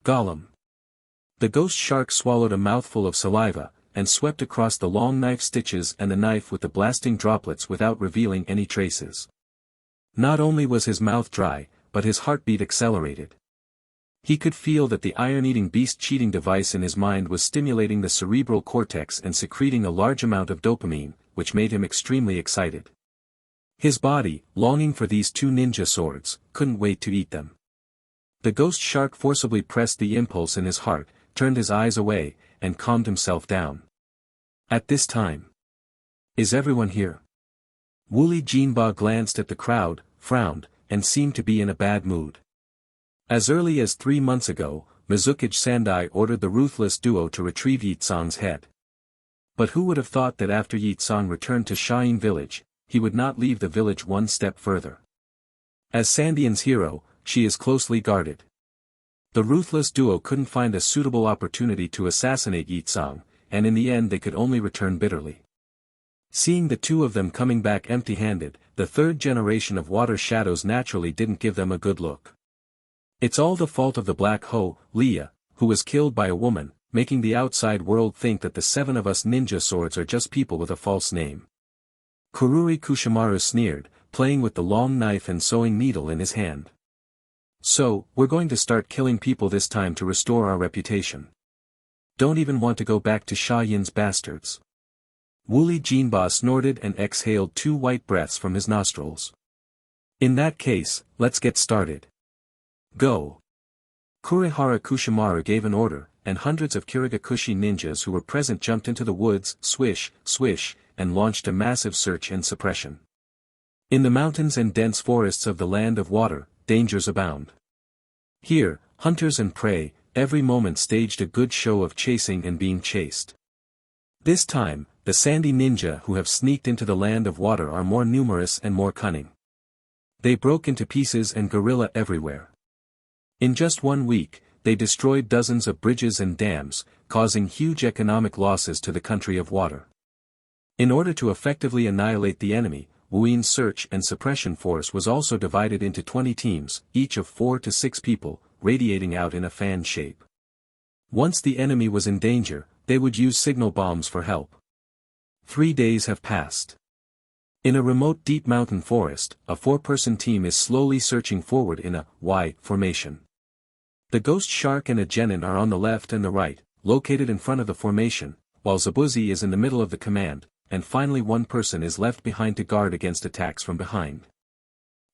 Gollum. The ghost shark swallowed a mouthful of saliva, and swept across the long knife stitches and the knife with the blasting droplets without revealing any traces. Not only was his mouth dry, but his heartbeat accelerated. He could feel that the iron-eating beast cheating device in his mind was stimulating the cerebral cortex and secreting a large amount of dopamine, which made him extremely excited. His body, longing for these 2 ninja swords, couldn't wait to eat them. The ghost shark forcibly pressed the impulse in his heart, turned his eyes away, and calmed himself down. At this time, is everyone here? Wooly Jinba glanced at the crowd, frowned, and seemed to be in a bad mood. As early as 3 months ago, Mizukage Sandai ordered the ruthless duo to retrieve Yitsong's head. But who would have thought that after Yitsong returned to Shayin village, he would not leave the village one step further. As Sandian's hero, she is closely guarded. The ruthless duo couldn't find a suitable opportunity to assassinate Yitsong, and in the end they could only return bitterly. Seeing the 2 of them coming back empty-handed, the 3rd generation of water shadows naturally didn't give them a good look. It's all the fault of the Black Hoe, Leah, who was killed by a woman, making the outside world think that the 7 of us ninja swords are just people with a false name. Kururi Kushimaru sneered, playing with the long knife and sewing needle in his hand. So, we're going to start killing people this time to restore our reputation. Don't even want to go back to Shayin's bastards. Wooly Jinba snorted and exhaled 2 white breaths from his nostrils. In that case, let's get started. Go. Kurihara Kushimaru gave an order, and hundreds of Kirigakushi ninjas who were present jumped into the woods, swish, swish, and launched a massive search and suppression. In the mountains and dense forests of the land of water, dangers abound. Here, hunters and prey, every moment staged a good show of chasing and being chased. This time, the sandy ninja who have sneaked into the land of water are more numerous and more cunning. They broke into pieces and guerrilla everywhere. In just 1 week, they destroyed dozens of bridges and dams, causing huge economic losses to the country of water. In order to effectively annihilate the enemy, Wuin's search and suppression force was also divided into 20 teams, each of 4 to 6 people, radiating out in a fan shape. Once the enemy was in danger, they would use signal bombs for help. 3 days have passed. In a remote deep mountain forest, a 4-person team is slowly searching forward in a Y formation. The ghost shark and a genin are on the left and the right, located in front of the formation, while Zabuza is in the middle of the command, and finally 1 person is left behind to guard against attacks from behind.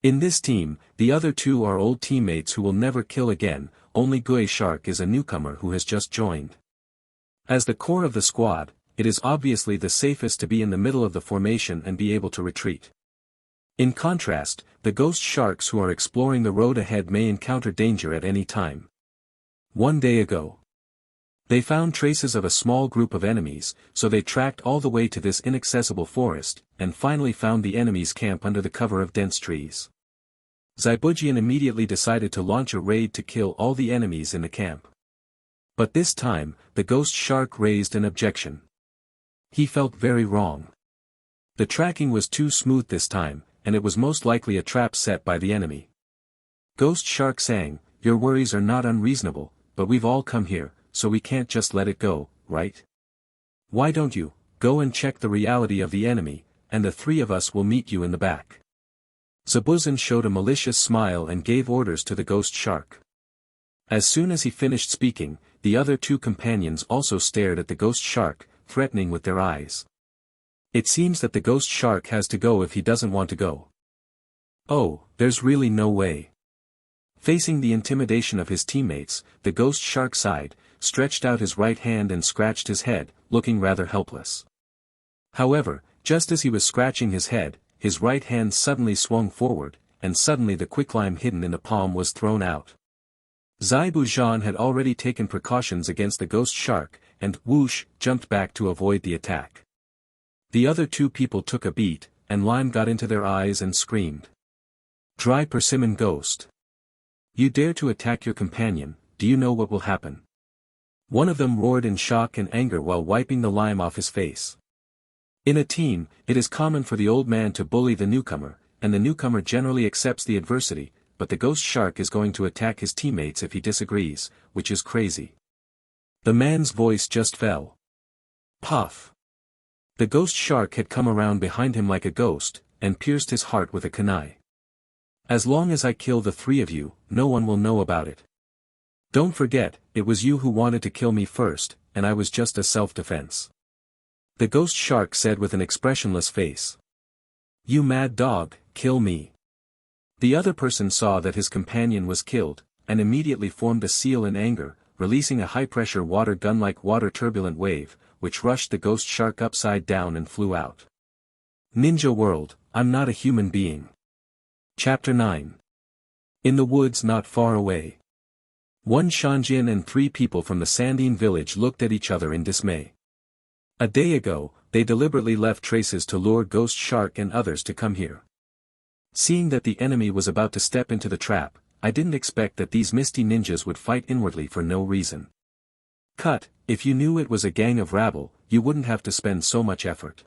In this team, the other 2 are old teammates who will never kill again, only Gui Shark is a newcomer who has just joined. As the core of the squad, it is obviously the safest to be in the middle of the formation and be able to retreat. In contrast, the ghost sharks who are exploring the road ahead may encounter danger at any time. 1 day ago, they found traces of a small group of enemies, so they tracked all the way to this inaccessible forest, and finally found the enemy's camp under the cover of dense trees. Zaibujian immediately decided to launch a raid to kill all the enemies in the camp. But this time, the ghost shark raised an objection. He felt very wrong. The tracking was too smooth this time, and it was most likely a trap set by the enemy. Ghost Shark sang, your worries are not unreasonable, but we've all come here, so we can't just let it go, right? Why don't you go and check the reality of the enemy, and the three of us will meet you in the back. Zabuza showed a malicious smile and gave orders to the ghost shark. As soon as he finished speaking, the other two companions also stared at the ghost shark, threatening with their eyes. It seems that the ghost shark has to go if he doesn't want to go. Oh, there's really no way. Facing the intimidation of his teammates, the ghost shark sighed, stretched out his right hand and scratched his head, looking rather helpless. However, just as he was scratching his head, his right hand suddenly swung forward, and suddenly the quicklime hidden in the palm was thrown out. Zaibu Zhan had already taken precautions against the ghost shark, and whoosh, jumped back to avoid the attack. The other two people took a beat, and lime got into their eyes and screamed. Dry persimmon ghost. You dare to attack your companion, do you know what will happen? One of them roared in shock and anger while wiping the lime off his face. In a team, it is common for the old man to bully the newcomer, and the newcomer generally accepts the adversity, but the ghost shark is going to attack his teammates if he disagrees, which is crazy. The man's voice just fell. Puff. The ghost shark had come around behind him like a ghost, and pierced his heart with a kunai. As long as I kill the three of you, no one will know about it. Don't forget, it was you who wanted to kill me first, and I was just a self-defense. The ghost shark said with an expressionless face. You mad dog, kill me. The other person saw that his companion was killed, and immediately formed a seal in anger, releasing a high-pressure water gun like water turbulent wave, which rushed the ghost shark upside down and flew out. Ninja World, I'm not a human being. Chapter 9. In the woods not far away. One Shanjian and three people from the Sandine village looked at each other in dismay. A day ago, they deliberately left traces to lure Ghost Shark and others to come here. Seeing that the enemy was about to step into the trap, I didn't expect that these misty ninjas would fight inwardly for no reason. Cut, if you knew it was a gang of rabble, you wouldn't have to spend so much effort.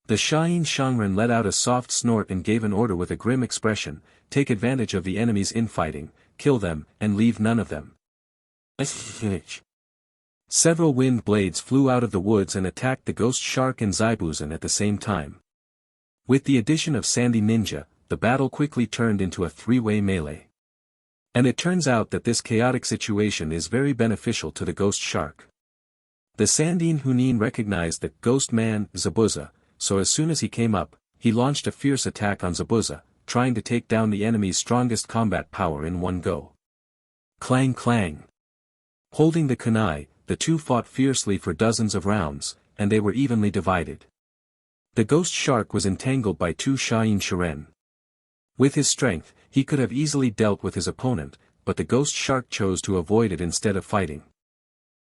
The Shayin Shangren let out a soft snort and gave an order with a grim expression, take advantage of the enemy's infighting, kill them, and leave none of them. Several wind blades flew out of the woods and attacked the ghost shark and Zaibuzan at the same time. With the addition of Sandy Ninja, the battle quickly turned into a three-way melee. And it turns out that this chaotic situation is very beneficial to the ghost shark. The Sandine Hunin recognized the ghost man, Zabuza, so as soon as he came up, he launched a fierce attack on Zabuza, trying to take down the enemy's strongest combat power in one go. Clang clang. Holding the kunai, the two fought fiercely for dozens of rounds, and they were evenly divided. The ghost shark was entangled by two Shayin Shiren. With his strength, he could have easily dealt with his opponent, but the ghost shark chose to avoid it instead of fighting.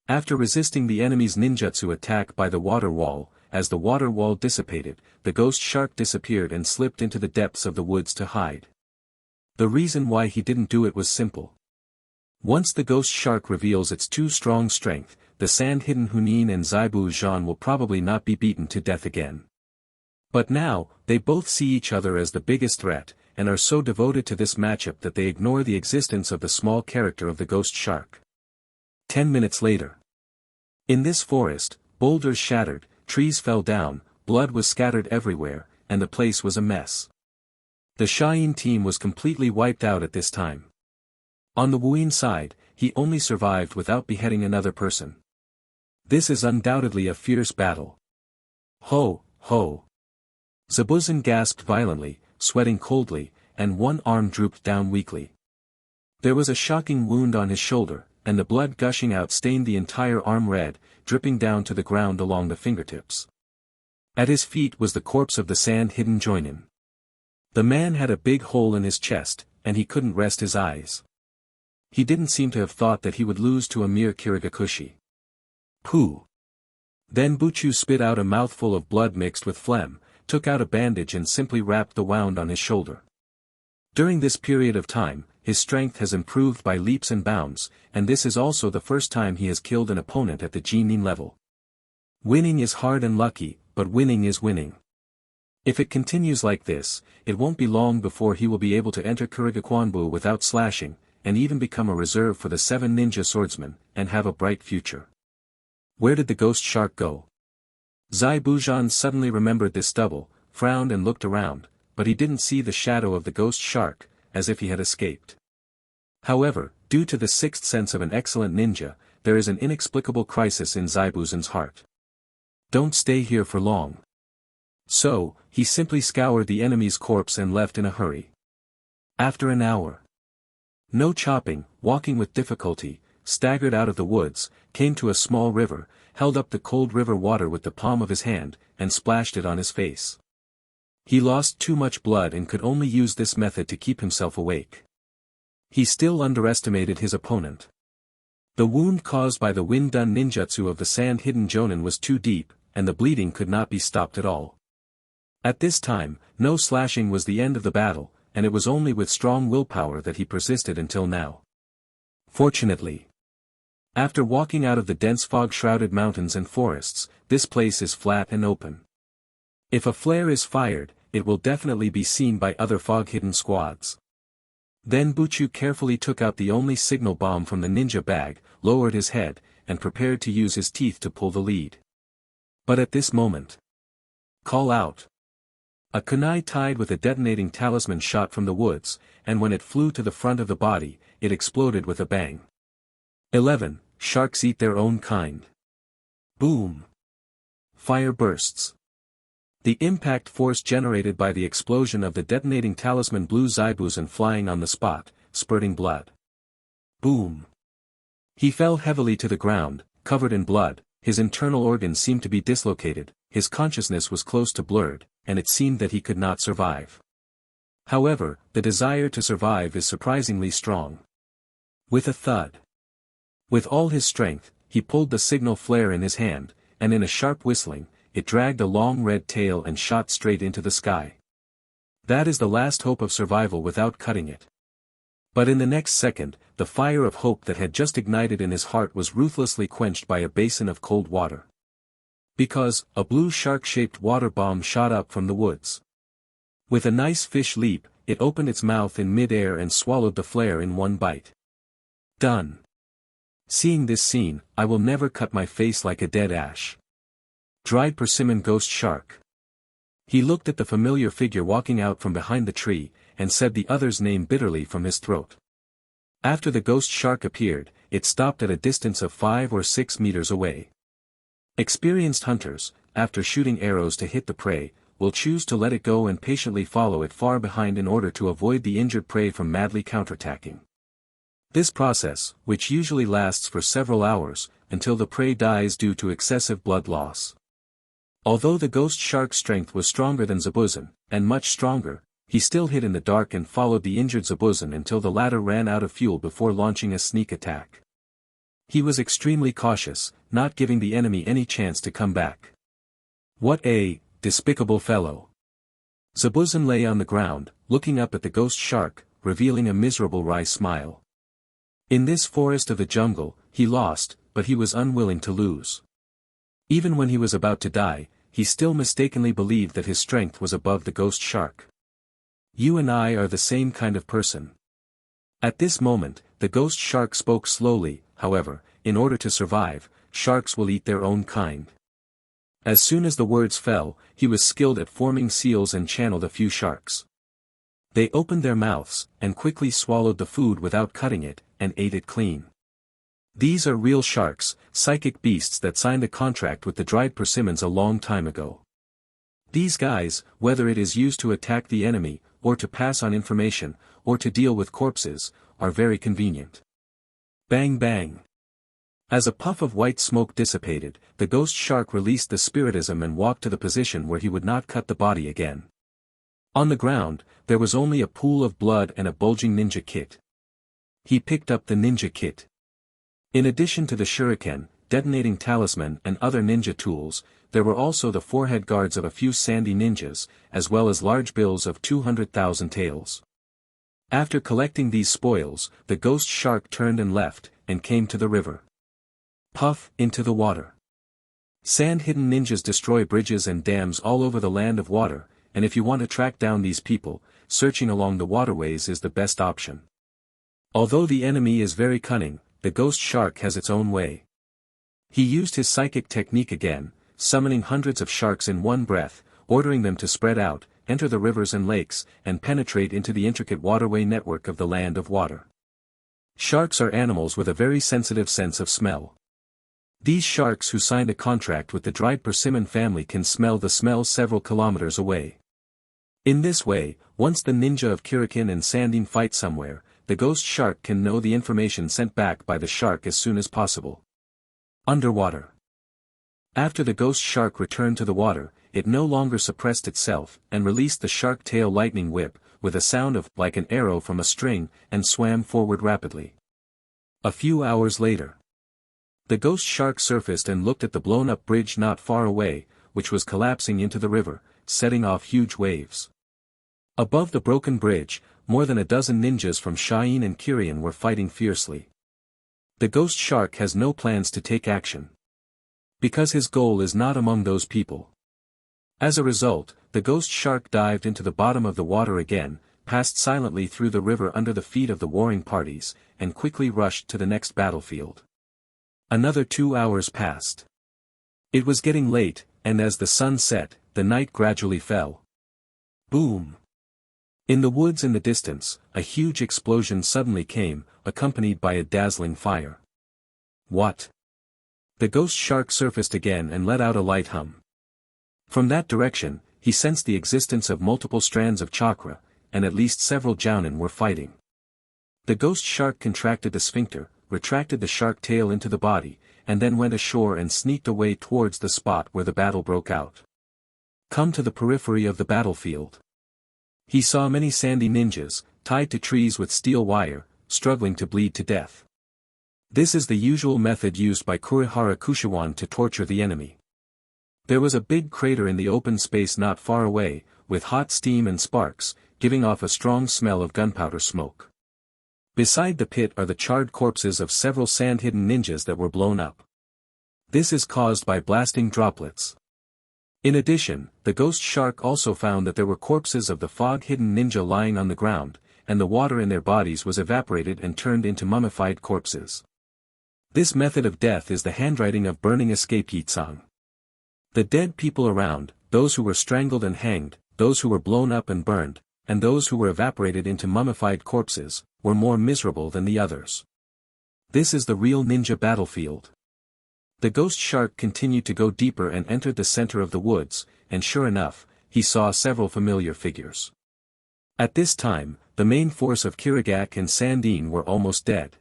After resisting the enemy's ninjutsu attack by the water wall, as the water wall dissipated, the ghost shark disappeared and slipped into the depths of the woods to hide. The reason why he didn't do it was simple. Once the ghost shark reveals its too strong strength, the sand-hidden Hunin and Zaibu Zhan will probably not be beaten to death again. But now, they both see each other as the biggest threat, and are so devoted to this matchup that they ignore the existence of the small character of the ghost shark. 10 minutes later. In this forest, boulders shattered, trees fell down, blood was scattered everywhere, and the place was a mess. The Shayin team was completely wiped out at this time. On the Wuyin side, he only survived without beheading another person. This is undoubtedly a fierce battle. Ho, ho. Zabuzan gasped violently, sweating coldly, and one arm drooped down weakly. There was a shocking wound on his shoulder, and the blood gushing out stained the entire arm red, dripping down to the ground along the fingertips. At his feet was the corpse of the sand-hidden Joinin. The man had a big hole in his chest, and he couldn't rest his eyes. He didn't seem to have thought that he would lose to a mere Kirigakushi. Pooh. Then Buchu spit out a mouthful of blood mixed with phlegm, took out a bandage and simply wrapped the wound on his shoulder. During this period of time, his strength has improved by leaps and bounds, and this is also the first time he has killed an opponent at the Jinin level. Winning is hard and lucky, but winning is winning. If it continues like this, it won't be long before he will be able to enter Kurigakuanbu without slashing, and even become a reserve for the 7 ninja swordsmen, and have a bright future. Where did the ghost shark go? Zai Buzhan suddenly remembered this double, frowned and looked around, but he didn't see the shadow of the ghost shark, as if he had escaped. However, due to the sixth sense of an excellent ninja, there is an inexplicable crisis in Zai Buzhan's heart. Don't stay here for long. So, he simply scoured the enemy's corpse and left in a hurry. After an hour. No chopping, walking with difficulty, staggered out of the woods, came to a small river, held up the cold river water with the palm of his hand, and splashed it on his face. He lost too much blood and could only use this method to keep himself awake. He still underestimated his opponent. The wound caused by the wind-done ninjutsu of the sand-hidden Jonin was too deep, and the bleeding could not be stopped at all. At this time, no slashing was the end of the battle, and it was only with strong willpower that he persisted until now. Fortunately, after walking out of the dense fog-shrouded mountains and forests, this place is flat and open. If a flare is fired, it will definitely be seen by other fog-hidden squads. Then Buchu carefully took out the only signal bomb from the ninja bag, lowered his head, and prepared to use his teeth to pull the lead. But at this moment, call out. A kunai tied with a detonating talisman shot from the woods, and when it flew to the front of the body, it exploded with a bang. 11. Sharks eat their own kind. Boom. Fire bursts. The impact force generated by the explosion of the detonating talisman blew Zai Buzhan flying on the spot, spurting blood. Boom. He fell heavily to the ground, covered in blood, his internal organs seemed to be dislocated, his consciousness was close to blurred, and it seemed that he could not survive. However, the desire to survive is surprisingly strong. With a thud. With all his strength, he pulled the signal flare in his hand, and in a sharp whistling, it dragged a long red tail and shot straight into the sky. That is the last hope of survival without cutting it. But in the next second, the fire of hope that had just ignited in his heart was ruthlessly quenched by a basin of cold water. Because, a blue shark-shaped water bomb shot up from the woods. With a nice fish leap, it opened its mouth in mid-air and swallowed the flare in one bite. Done. Seeing this scene, I will never cut my face like a dead ash. Dried persimmon ghost shark. He looked at the familiar figure walking out from behind the tree, and said the other's name bitterly from his throat. After the ghost shark appeared, it stopped at a distance of 5 or 6 meters away. Experienced hunters, after shooting arrows to hit the prey, will choose to let it go and patiently follow it far behind in order to avoid the injured prey from madly counterattacking. This process, which usually lasts for several hours, until the prey dies due to excessive blood loss. Although the ghost shark's strength was stronger than Zabuzan, and much stronger, he still hid in the dark and followed the injured Zabuzan until the latter ran out of fuel before launching a sneak attack. He was extremely cautious, not giving the enemy any chance to come back. What a despicable fellow! Zabuzan lay on the ground, looking up at the ghost shark, revealing a miserable wry smile. In this forest of the jungle, he lost, but he was unwilling to lose. Even when he was about to die, he still mistakenly believed that his strength was above the ghost shark. You and I are the same kind of person. At this moment, the ghost shark spoke slowly, however, in order to survive, sharks will eat their own kind. As soon as the words fell, he was skilled at forming seals and channeled a few sharks. They opened their mouths, and quickly swallowed the food without cutting it, and ate it clean. These are real sharks, psychic beasts that signed a contract with the dried persimmons a long time ago. These guys, whether it is used to attack the enemy, or to pass on information, or to deal with corpses, are very convenient. Bang bang. As a puff of white smoke dissipated, the ghost shark released the spiritism and walked to the position where he would not cut the body again. On the ground, there was only a pool of blood and a bulging ninja kit. He picked up the ninja kit. In addition to the shuriken, detonating talisman and other ninja tools, there were also the forehead guards of a few sandy ninjas, as well as large bills of 200,000 taels. After collecting these spoils, the ghost shark turned and left, and came to the river. Puff, into the water. Sand-hidden ninjas destroy bridges and dams all over the land of water, and if you want to track down these people, searching along the waterways is the best option. Although the enemy is very cunning, the ghost shark has its own way. He used his psychic technique again, summoning hundreds of sharks in one breath, ordering them to spread out, enter the rivers and lakes, and penetrate into the intricate waterway network of the land of water. Sharks are animals with a very sensitive sense of smell. These sharks who signed a contract with the dried persimmon family can smell the smell several kilometers away. In this way, once the ninja of Kirikin and Sandine fight somewhere, the ghost shark can know the information sent back by the shark as soon as possible. Underwater. After the ghost shark returned to the water, it no longer suppressed itself, and released the shark tail lightning whip, with a sound of like an arrow from a string, and swam forward rapidly. A few hours later, the ghost shark surfaced and looked at the blown-up bridge not far away, which was collapsing into the river, setting off huge waves. Above the broken bridge, more than a dozen ninjas from Sha'in and Kirian were fighting fiercely. The ghost shark has no plans to take action, because his goal is not among those people. As a result, the ghost shark dived into the bottom of the water again, passed silently through the river under the feet of the warring parties, and quickly rushed to the next battlefield. Another 2 hours passed. It was getting late, and as the sun set, the night gradually fell. Boom! In the woods in the distance, a huge explosion suddenly came, accompanied by a dazzling fire. What? The ghost shark surfaced again and let out a light hum. From that direction, he sensed the existence of multiple strands of chakra, and at least several jounin were fighting. The ghost shark contracted the sphincter, retracted the shark tail into the body, and then went ashore and sneaked away towards the spot where the battle broke out. Come to the periphery of the battlefield. He saw many sandy ninjas, tied to trees with steel wire, struggling to bleed to death. This is the usual method used by Kurihara Kushiwan to torture the enemy. There was a big crater in the open space not far away, with hot steam and sparks, giving off a strong smell of gunpowder smoke. Beside the pit are the charred corpses of several sand-hidden ninjas that were blown up. This is caused by blasting droplets. In addition, the ghost shark also found that there were corpses of the fog-hidden ninja lying on the ground, and the water in their bodies was evaporated and turned into mummified corpses. This method of death is the handwriting of burning escape Yitsang. The dead people around, those who were strangled and hanged, those who were blown up and burned, and those who were evaporated into mummified corpses, were more miserable than the others. This is the real ninja battlefield. The ghost shark continued to go deeper and entered the center of the woods, and sure enough, he saw several familiar figures. At this time, the main force of Kirigak and Sandine were almost dead.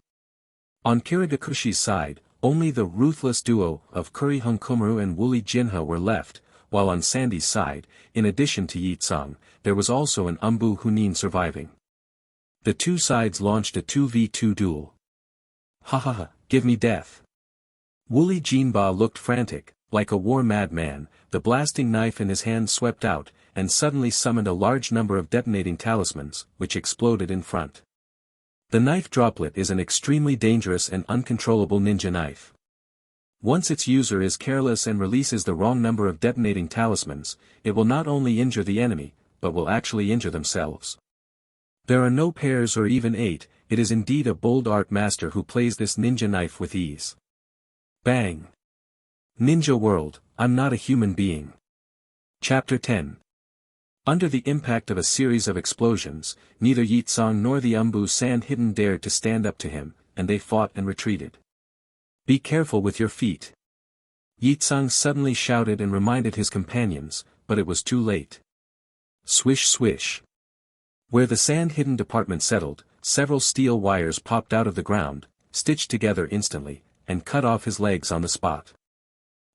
On Kirigakushi's side, only the ruthless duo of Kurihun Kumuru and Wooly Jinha were left, while on Sandy's side, in addition to Yitsang, there was also an Umbu Hunin surviving. The two sides launched a 2v2 duel. Ha ha ha, give me death. Wooly Jinba looked frantic, like a war madman, the blasting knife in his hand swept out, and suddenly summoned a large number of detonating talismans, which exploded in front. The knife droplet is an extremely dangerous and uncontrollable ninja knife. Once its user is careless and releases the wrong number of detonating talismans, it will not only injure the enemy, but will actually injure themselves. There are no pairs or even 8, it is indeed a bold art master who plays this ninja knife with ease. Bang! Ninja World, I'm not a human being. Chapter 10. Under the impact of a series of explosions, neither Yitsang nor the Umbu Sand-Hidden dared to stand up to him, and they fought and retreated. Be careful with your feet. Yitsang suddenly shouted and reminded his companions, but it was too late. Swish swish. Where the Sand-Hidden department settled, several steel wires popped out of the ground, stitched together instantly, and cut off his legs on the spot.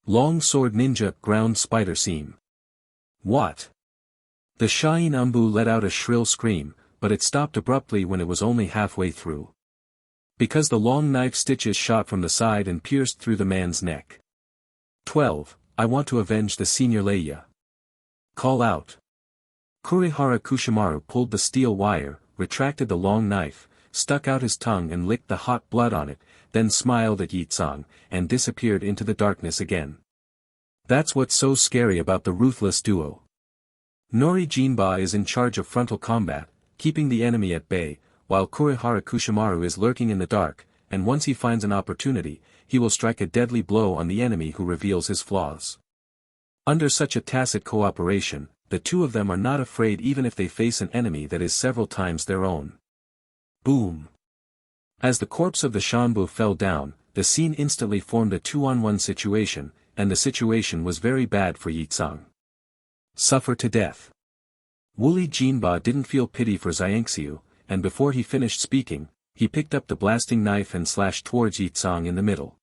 Long sword ninja ground spider seam. What? The Sha'in Umbu let out a shrill scream, but it stopped abruptly when it was only halfway through. Because the long knife stitches shot from the side and pierced through the man's neck. 12. I want to avenge the senior Leia. Call out. Kurihara Kushimaru pulled the steel wire, retracted the long knife, stuck out his tongue and licked the hot blood on it, then smiled at Yitsang, and disappeared into the darkness again. That's what's so scary about the ruthless duo. Nori Jinba is in charge of frontal combat, keeping the enemy at bay, while Kurihara Kushimaru is lurking in the dark, and once he finds an opportunity, he will strike a deadly blow on the enemy who reveals his flaws. Under such a tacit cooperation, the two of them are not afraid even if they face an enemy that is several times their own. Boom! As the corpse of the Shanbu fell down, the scene instantly formed a 2-on-1 situation, and the situation was very bad for Yitsang. Suffer to death. Wooly Jinba didn't feel pity for Xiangxiu, and before he finished speaking, he picked up the blasting knife and slashed towards Yitsang in the middle.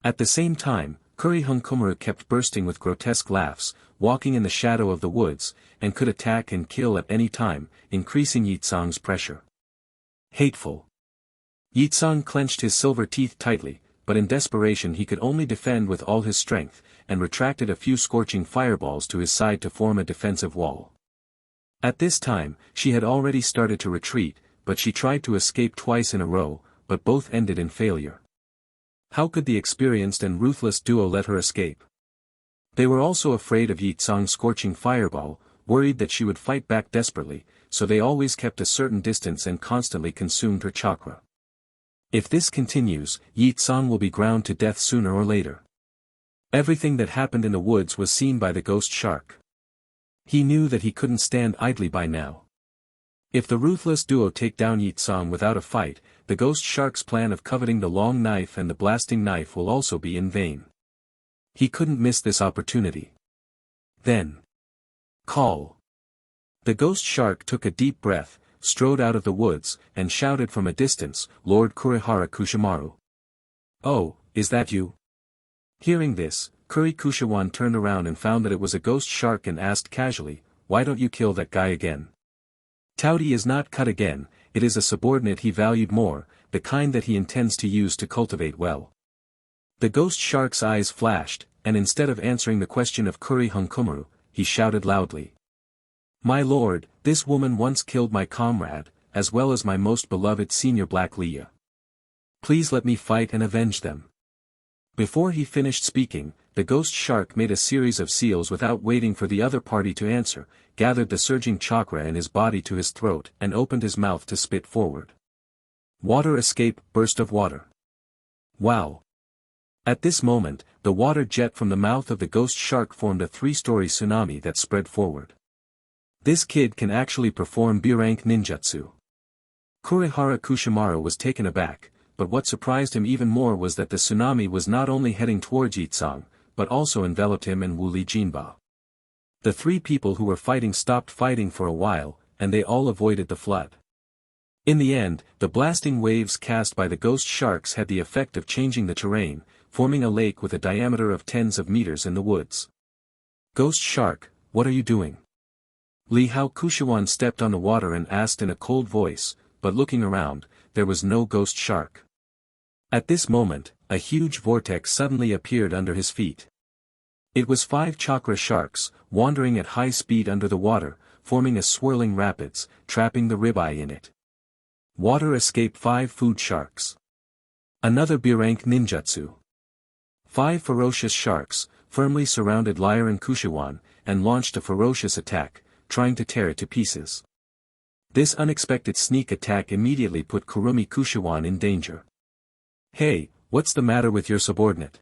At the same time, Kurihung Kumaru kept bursting with grotesque laughs, walking in the shadow of the woods, and could attack and kill at any time, increasing Yitsang's pressure. Hateful. Yitsang clenched his silver teeth tightly, but in desperation he could only defend with all his strength, and retracted a few scorching fireballs to his side to form a defensive wall. At this time, she had already started to retreat, but she tried to escape twice in a row, but both ended in failure. How could the experienced and ruthless duo let her escape? They were also afraid of Yitsang's scorching fireball, worried that she would fight back desperately, so they always kept a certain distance and constantly consumed her chakra. If this continues, Yitsang will be ground to death sooner or later. Everything that happened in the woods was seen by the ghost shark. He knew that he couldn't stand idly by now. If the ruthless duo take down Yitsang without a fight, the ghost shark's plan of coveting the long knife and the blasting knife will also be in vain. He couldn't miss this opportunity. Then. Call. The ghost shark took a deep breath, strode out of the woods, and shouted from a distance, "Lord Kurihara Kushimaru." "Oh, is that you?" Hearing this, Kuri Kushiwan turned around and found that it was a ghost shark and asked casually, "Why don't you kill that guy again?" Taudi is not cut again, it is a subordinate he valued more, the kind that he intends to use to cultivate well. The ghost shark's eyes flashed, and instead of answering the question of Kuri Hunkumaru, he shouted loudly. "My lord, this woman once killed my comrade, as well as my most beloved senior Black Leah. Please let me fight and avenge them." Before he finished speaking, the ghost shark made a series of seals without waiting for the other party to answer, gathered the surging chakra in his body to his throat and opened his mouth to spit forward. Water escape, burst of water. Wow! At this moment, the water jet from the mouth of the ghost shark formed a 3-story tsunami that spread forward. This kid can actually perform B-rank ninjutsu. Kurihara Kushimaru was taken aback, but what surprised him even more was that the tsunami was not only heading towards Yitsang, but also enveloped him and Wuli Jinba. The 3 people who were fighting stopped fighting for a while, and they all avoided the flood. In the end, the blasting waves cast by the ghost sharks had the effect of changing the terrain, forming a lake with a diameter of tens of meters in the woods. "Ghost shark, what are you doing?" Li Hao Kushiwan stepped on the water and asked in a cold voice, but looking around, there was no ghost shark. At this moment, a huge vortex suddenly appeared under his feet. It was 5 chakra sharks, wandering at high speed under the water, forming a swirling rapids, trapping the ribeye in it. Water escape 5 food sharks. Another B-rank ninjutsu. 5 ferocious sharks, firmly surrounded Lyre and Kushiwan, and launched a ferocious attack, trying to tear it to pieces. This unexpected sneak attack immediately put Kurumi Kushiwan in danger. "Hey, what's the matter with your subordinate?"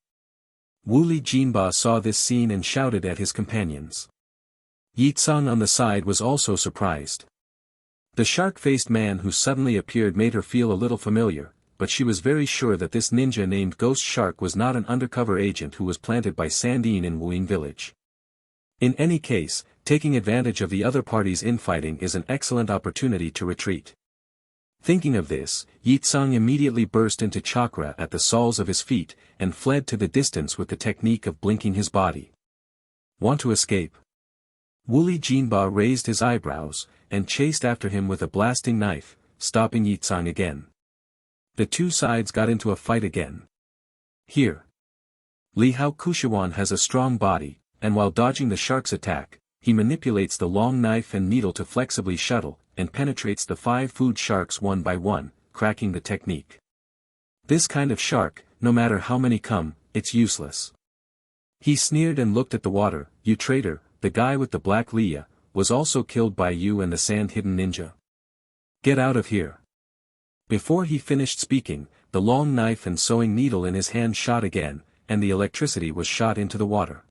Wuli Jinba saw this scene and shouted at his companions. Yitsang on the side was also surprised. The shark-faced man who suddenly appeared made her feel a little familiar, but she was very sure that this ninja named Ghost Shark was not an undercover agent who was planted by Sandine in Wuing village. In any case, taking advantage of the other party's infighting is an excellent opportunity to retreat. Thinking of this, Yitsang immediately burst into chakra at the soles of his feet, and fled to the distance with the technique of blinking his body. "Want to escape?" Wuli Jinba raised his eyebrows, and chased after him with a blasting knife, stopping Yitsang again. The 2 sides got into a fight again. Here. Li Hao Kushiwan has a strong body, and while dodging the shark's attack, he manipulates the long knife and needle to flexibly shuttle, and penetrates the 5 food sharks one by one, cracking the technique. This kind of shark, no matter how many come, it's useless. He sneered and looked at the water. "You traitor, the guy with the black Leah, was also killed by you and the sand-hidden ninja. Get out of here." Before he finished speaking, the long knife and sewing needle in his hand shot again, and the electricity was shot into the water.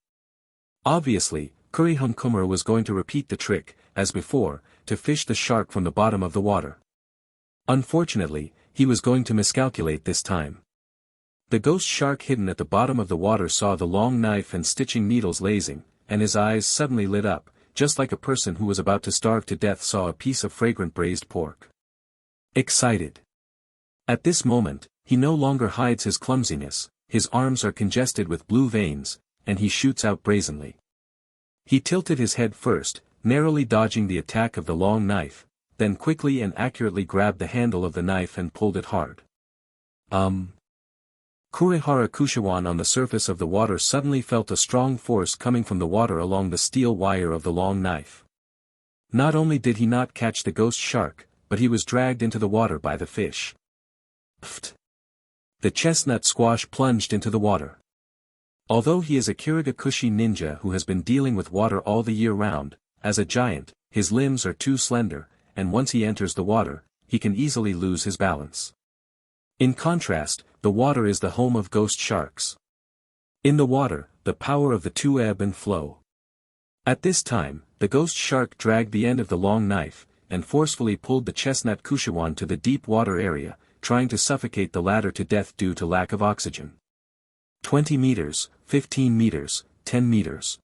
Obviously, Kurihunkumura was going to repeat the trick, as before, to fish the shark from the bottom of the water. Unfortunately, he was going to miscalculate this time. The ghost shark hidden at the bottom of the water saw the long knife and stitching needles lazing, and his eyes suddenly lit up, just like a person who was about to starve to death saw a piece of fragrant braised pork. Excited. At this moment, he no longer hides his clumsiness, his arms are congested with blue veins, and he shoots out brazenly. He tilted his head first, narrowly dodging the attack of the long knife, then quickly and accurately grabbed the handle of the knife and pulled it hard. Kurihara Kushiwan on the surface of the water suddenly felt a strong force coming from the water along the steel wire of the long knife. Not only did he not catch the ghost shark, but he was dragged into the water by the fish. Pfft! The chestnut squash plunged into the water. Although he is a Kiragakushi ninja who has been dealing with water all the year round, as a giant, his limbs are too slender, and once he enters the water, he can easily lose his balance. In contrast, the water is the home of ghost sharks. In the water, the power of the two ebb and flow. At this time, the ghost shark dragged the end of the long knife, and forcefully pulled the chestnut Kushiwan to the deep water area, trying to suffocate the latter to death due to lack of oxygen. 20 meters, 15 meters, 10 meters.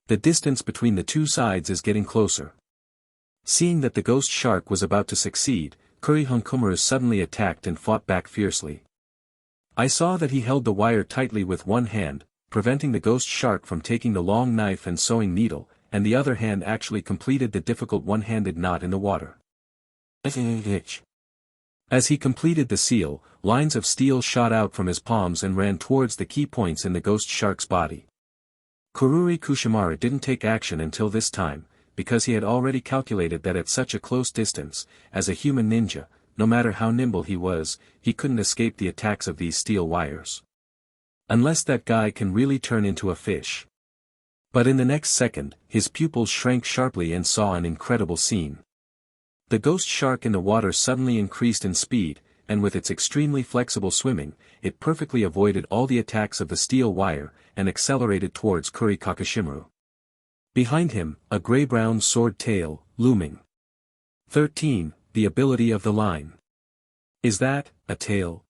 The distance between the two sides is getting closer. Seeing that the ghost shark was about to succeed, Kurihunkumura suddenly attacked and fought back fiercely. I saw that he held the wire tightly with one hand, preventing the ghost shark from taking the long knife and sewing needle, and the other hand actually completed the difficult one-handed knot in the water. As he completed the seal, lines of steel shot out from his palms and ran towards the key points in the ghost shark's body. Kururi Kushimara didn't take action until this time, because he had already calculated that at such a close distance, as a human ninja, no matter how nimble he was, he couldn't escape the attacks of these steel wires. Unless that guy can really turn into a fish. But in the next second, his pupils shrank sharply and saw an incredible scene. The ghost shark in the water suddenly increased in speed, and with its extremely flexible swimming, it perfectly avoided all the attacks of the steel wire, and accelerated towards Kuri Kakashimuru. Behind him, a gray-brown sword tail, looming. 13. The ability of the line. Is that a tail?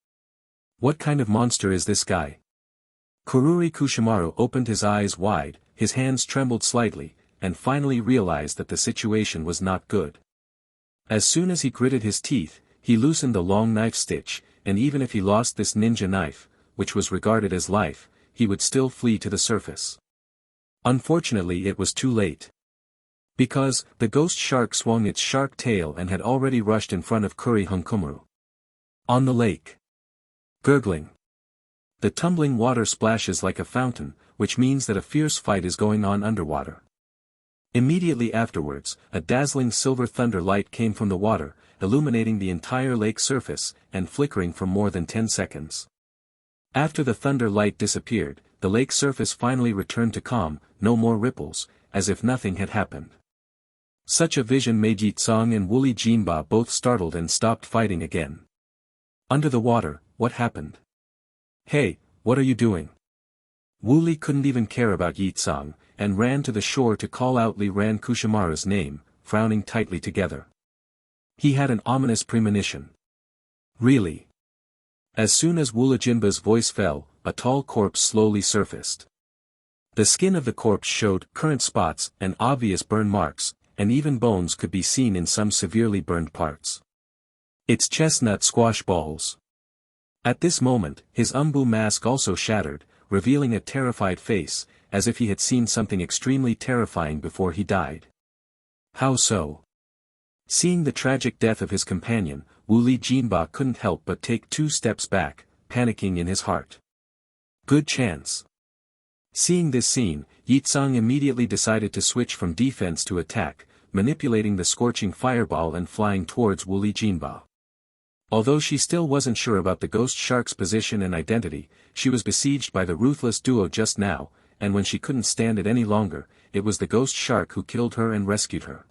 What kind of monster is this guy? Kururi Kushimaru opened his eyes wide, his hands trembled slightly, and finally realized that the situation was not good. As soon as he gritted his teeth, he loosened the long knife stitch, and even if he lost this ninja knife, which was regarded as life, he would still flee to the surface. Unfortunately it was too late. Because, the ghost shark swung its shark tail and had already rushed in front of Kurihunkumura. On the lake. Gurgling. The tumbling water splashes like a fountain, which means that a fierce fight is going on underwater. Immediately afterwards, a dazzling silver thunder light came from the water, illuminating the entire lake surface, and flickering for more than 10 seconds. After the thunder light disappeared, the lake surface finally returned to calm, no more ripples, as if nothing had happened. Such a vision made Yitsong and Wooly Jinba both startled and stopped fighting again. Under the water, what happened? Hey, what are you doing? Wooly couldn't even care about Yitsong, and ran to the shore to call out Li Ran Kushimaru's name, frowning tightly together. He had an ominous premonition. Really? As soon as Wooly Jinba's voice fell, a tall corpse slowly surfaced. The skin of the corpse showed current spots and obvious burn marks, and even bones could be seen in some severely burned parts. Its chestnut squash balls. At this moment, his umbu mask also shattered, revealing a terrified face, as if he had seen something extremely terrifying before he died. How so? Seeing the tragic death of his companion, Wooly Jinba couldn't help but take 2 steps back, panicking in his heart. Good chance. Seeing this scene, Yitsong immediately decided to switch from defense to attack, manipulating the scorching fireball and flying towards Wooly Jinba. Although she still wasn't sure about the ghost shark's position and identity, she was besieged by the ruthless duo just now, and when she couldn't stand it any longer, it was the ghost shark who killed her and rescued her.